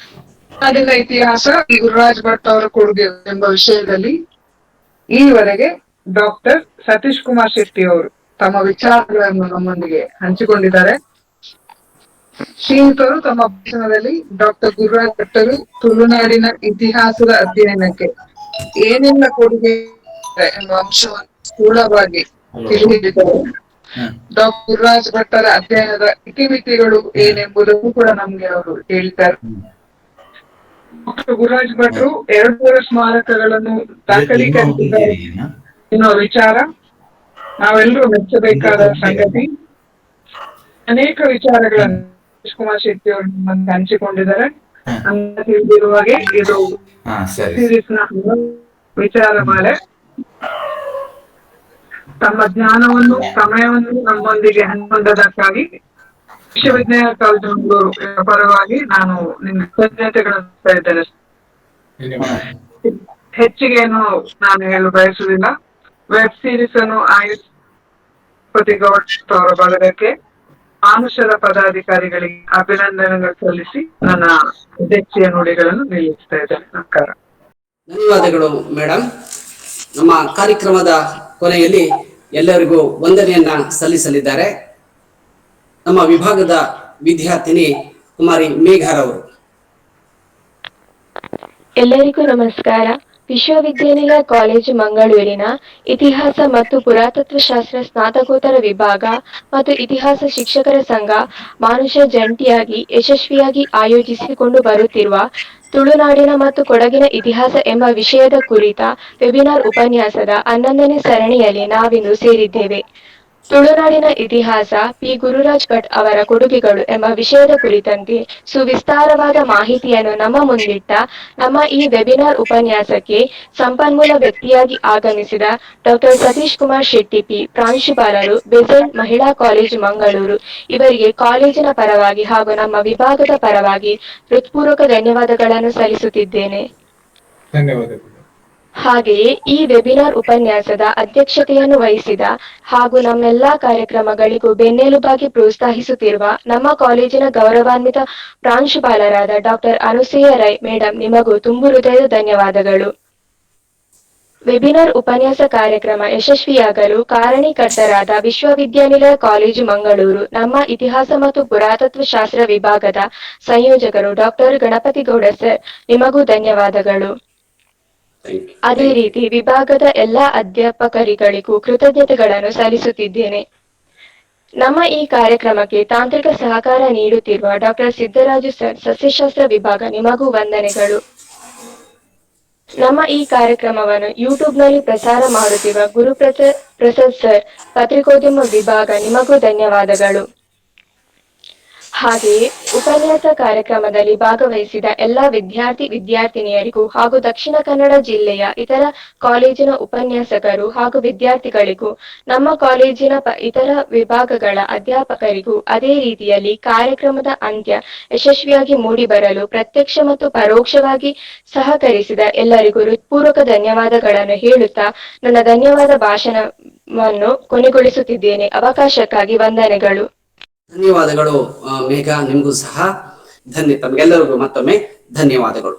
ನಾಡಿನ ಇತಿಹಾಸ ಗುರುರಾಜ್ ಭಟ್ ಅವರ ಕೊಡುಗೆ ಎಂಬ ವಿಷಯದಲ್ಲಿ ಈವರೆಗೆ ಡಾಕ್ಟರ್ ಸತೀಶ್ ಕುಮಾರ್ ಶೆಟ್ಟಿ ಅವರು ತಮ್ಮ ವಿಚಾರಗಳನ್ನು ನಮ್ಮೊಂದಿಗೆ ಹಂಚಿಕೊಂಡಿದ್ದಾರೆ. ಶ್ರೀಯುತರು ತಮ್ಮ ಭಾಷಣದಲ್ಲಿ ಡಾಕ್ಟರ್ ಗುರುರಾಜ್ ಭಟ್ಟರು ತುಳುನಾಡಿನ ಇತಿಹಾಸದ ಅಧ್ಯಯನಕ್ಕೆ ಏನೆಲ್ಲ ಕೊಡುಗೆ ಎಂಬ ಅಂಶವನ್ನು ಸ್ಥೂಲವಾಗಿ ತಿಳಿದಿದ್ದಾರೆ. ಡಾಕ್ಟರ್ ಗುರುರಾಜ್ ಭಟ್ಟರ ಅಧ್ಯಯನದ ಇತಿಮಿತಿಗಳು ಏನೆಂಬುದನ್ನು ಕೂಡ ನಮ್ಗೆ ಅವರು ಹೇಳಿದ್ದಾರೆ. ಡಾಕ್ಟರ್ ಗುರುರಾಜ್ ಭಟ್ರು 200 ಸ್ಮಾರಕಗಳನ್ನು ದಾಖಲೀಕರಿಸಿದ್ದಾರೆ ಎನ್ನುವ ವಿಚಾರ ನಾವೆಲ್ಲರೂ ಮೆಚ್ಚಬೇಕಾದ ಸಂಗತಿ. ಅನೇಕ ವಿಚಾರಗಳನ್ನು ಸತೀಶ್ ಕುಮಾರ್ ಶೆಟ್ಟಿ ಅವರು ನಮ್ಮನ್ನು ಹಂಚಿಕೊಂಡಿದ್ದಾರೆ. ಅಂತ ತಿಳಿದಿರುವ ಹಾಗೆ ಇದು ಸೀರೀಸ್ ನ ವಿಚಾರಮಾಲೆ. ತಮ್ಮ ಜ್ಞಾನವನ್ನು ಸಮಯವನ್ನು ನಮ್ಮೊಂದಿಗೆ ಹಂಚಿಕೊಂಡದಕ್ಕಾಗಿ ವಿಶ್ವವಿದ್ಯಾಲಯ ಕಾಲೇಜು ಮಂಗಳೂರು ಪರವಾಗಿ ನಾನು ನಿಮ್ಗೆ ಕೃತಜ್ಞತೆಗಳನ್ನು ಇದ್ದೇನೆ. ಹೆಚ್ಚಿಗೆಯನ್ನು ನಾನು ಹೇಳಲು ಬಯಸುವುದಿಲ್ಲ. ವೆಬ್ ಸೀರೀಸ್ ಅನ್ನು ಗಣಪತಿ ಗೌಡ ಅವರ ಬಳಗಕ್ಕೆ ಮಾನುಷರ ಪದಾಧಿಕಾರಿಗಳಿಗೆ ಅಭಿನಂದನೆಗಳು ಸಲ್ಲಿಸಿ ನನ್ನ ಅಧ್ಯಕ್ಷೀಯ ನುಡಿಗಳನ್ನು ನಿಲ್ಲಿಸ್ತಾ ಇದ್ದೇನೆ. ನಮಸ್ಕಾರ. ಧನ್ಯವಾದಗಳು ಮೇಡಮ್. ನಮ್ಮ ಕಾರ್ಯಕ್ರಮದ ಕೊನೆಯಲ್ಲಿ ಎಲ್ಲರಿಗೂ ವಂದನೆಯನ್ನ ಸಲ್ಲಿಸಲಿದ್ದಾರೆ ನಮ್ಮ ವಿಭಾಗದ ವಿದ್ಯಾರ್ಥಿನಿ ಕುಮಾರಿ ಮೇಘರವರು. ಎಲ್ಲರಿಗೂ ನಮಸ್ಕಾರ. ವಿಶ್ವವಿದ್ಯಾನಿಲಯ ಕಾಲೇಜು ಮಂಗಳೂರಿನ ಇತಿಹಾಸ ಮತ್ತು ಪುರಾತತ್ವ ಶಾಸ್ತ್ರ ಸ್ನಾತಕೋತ್ತರ ವಿಭಾಗ ಮತ್ತು ಇತಿಹಾಸ ಶಿಕ್ಷಕರ ಸಂಘ ಮಾನುಷ ಜಂಟಿಯಾಗಿ ಯಶಸ್ವಿಯಾಗಿ ಆಯೋಜಿಸಿಕೊಂಡು ಬರುತ್ತಿರುವ ತುಳುನಾಡಿನ ಮತ್ತು ಕೊಡಗಿನ ಇತಿಹಾಸ ಎಂಬ ವಿಷಯದ ಕುರಿತ ವೆಬಿನಾರ್ ಉಪನ್ಯಾಸದ 11ನೇ ಸರಣಿಯಲ್ಲಿ ನಾವಿಂದು ಸೇರಿದ್ದೇವೆ. ತುಳುನಾಡಿನ ಇತಿಹಾಸ ಪಿ ಗುರುರಾಜ್ ಭಟ್ ಅವರ ಕೊಡುಗೆಗಳು ಎಂಬ ವಿಷಯದ ಕುರಿತಂತೆ ಸುವಿಸ್ತಾರವಾದ ಮಾಹಿತಿಯನ್ನು ನಮ್ಮ ಮುಂದಿಟ್ಟ ನಮ್ಮ ಈ ವೆಬಿನಾರ್ ಉಪನ್ಯಾಸಕ್ಕೆ ಸಂಪನ್ಮೂಲ ವ್ಯಕ್ತಿಯಾಗಿ ಆಗಮಿಸಿದ ಡಾಕ್ಟರ್ ಸತೀಶ್ ಕುಮಾರ್ ಶೆಟ್ಟಿ ಪಿ, ಪ್ರಾಂಶುಪಾಲರು, ಬೆಸೆಂಟ್ ಮಹಿಳಾ ಕಾಲೇಜು ಮಂಗಳೂರು, ಇವರಿಗೆ ಕಾಲೇಜಿನ ಪರವಾಗಿ ಹಾಗೂ ನಮ್ಮ ವಿಭಾಗದ ಪರವಾಗಿ ಹೃತ್ಪೂರ್ವಕ ಧನ್ಯವಾದಗಳನ್ನು ಸಲ್ಲಿಸುತ್ತಿದ್ದೇನೆ. ಧನ್ಯವಾದಗಳು. ಹಾಗೆಯೇ ಈ ವೆಬಿನಾರ್ ಉಪನ್ಯಾಸದ ಅಧ್ಯಕ್ಷತೆಯನ್ನು ವಹಿಸಿದ ಹಾಗೂ ನಮ್ಮೆಲ್ಲಾ ಕಾರ್ಯಕ್ರಮಗಳಿಗೂ ಬೆನ್ನೆಲುಬಾಗಿ ಪ್ರೋತ್ಸಾಹಿಸುತ್ತಿರುವ ನಮ್ಮ ಕಾಲೇಜಿನ ಗೌರವಾನ್ವಿತ ಪ್ರಾಂಶುಪಾಲರಾದ ಡಾಕ್ಟರ್ ಅನಸೂಯ ರೈ ಮೇಡಂ, ನಿಮಗೂ ತುಂಬು ಹೃದಯದ ಧನ್ಯವಾದಗಳು. ವೆಬಿನಾರ್ ಉಪನ್ಯಾಸ ಕಾರ್ಯಕ್ರಮ ಯಶಸ್ವಿಯಾಗಲು ಕಾರಣೀಕರ್ತರಾದ ವಿಶ್ವವಿದ್ಯಾನಿಲಯ ಕಾಲೇಜು ಮಂಗಳೂರು, ನಮ್ಮ ಇತಿಹಾಸ ಮತ್ತು ಪುರಾತತ್ವ ಶಾಸ್ತ್ರ ವಿಭಾಗದ ಸಂಯೋಜಕರು ಡಾಕ್ಟರ್ ಗಣಪತಿ ಗೌಡ ಸರ್, ನಿಮಗೂ ಧನ್ಯವಾದಗಳು. ಅದೇ ರೀತಿ ವಿಭಾಗದ ಎಲ್ಲಾ ಅಧ್ಯಾಪಕರಿಗಳಿಗೂ ಕೃತಜ್ಞತೆಗಳನ್ನು ಸಲ್ಲಿಸುತ್ತಿದ್ದೇನೆ. ನಮ್ಮ ಈ ಕಾರ್ಯಕ್ರಮಕ್ಕೆ ತಾಂತ್ರಿಕ ಸಹಕಾರ ನೀಡುತ್ತಿರುವ ಡಾಕ್ಟರ್ ಸಿದ್ದರಾಜು ಸರ್, ಸಸ್ಯಶಾಸ್ತ್ರ ವಿಭಾಗ, ನಿಮಗೂ ವಂದನೆಗಳು. ನಮ್ಮ ಈ ಕಾರ್ಯಕ್ರಮವನ್ನು ಯೂಟ್ಯೂಬ್ನಲ್ಲಿ ಪ್ರಸಾರ ಮಾಡುತ್ತಿರುವ ಪ್ರಸಾದ್ ಸರ್, ಪತ್ರಿಕೋದ್ಯಮ ವಿಭಾಗ, ನಿಮಗೂ ಧನ್ಯವಾದಗಳು. ಹಾಗೆಯೇ ಉಪನ್ಯಾಸ ಕಾರ್ಯಕ್ರಮದಲ್ಲಿ ಭಾಗವಹಿಸಿದ ಎಲ್ಲಾ ವಿದ್ಯಾರ್ಥಿನಿಯರಿಗೂ ಹಾಗೂ ದಕ್ಷಿಣ ಕನ್ನಡ ಜಿಲ್ಲೆಯ ಇತರ ಕಾಲೇಜಿನ ಉಪನ್ಯಾಸಕರು ಹಾಗೂ ವಿದ್ಯಾರ್ಥಿಗಳಿಗೂ, ನಮ್ಮ ಕಾಲೇಜಿನ ಇತರ ವಿಭಾಗಗಳ ಅಧ್ಯಾಪಕರಿಗೂ, ಅದೇ ರೀತಿಯಲ್ಲಿ ಕಾರ್ಯಕ್ರಮದ ಅಂತ್ಯ ಯಶಸ್ವಿಯಾಗಿ ಮೂಡಿಬರಲು ಪ್ರತ್ಯಕ್ಷ ಮತ್ತು ಪರೋಕ್ಷವಾಗಿ ಸಹಕರಿಸಿದ ಎಲ್ಲರಿಗೂ ಹೃತ್ಪೂರ್ವಕ ಧನ್ಯವಾದಗಳನ್ನು ಹೇಳುತ್ತಾ ನನ್ನ ಧನ್ಯವಾದ ಭಾಷಣವನ್ನು ಕೊನೆಗೊಳಿಸುತ್ತಿದ್ದೇನೆ. ಅವಕಾಶಕ್ಕಾಗಿ ವಂದನೆಗಳು. ಧನ್ಯವಾದಗಳು ಮೇಘ, ನಿಮಗೂ ಸಹ ತಮಗೆಲ್ಲರಿಗೂ ಮತ್ತೊಮ್ಮೆ ಧನ್ಯವಾದಗಳು.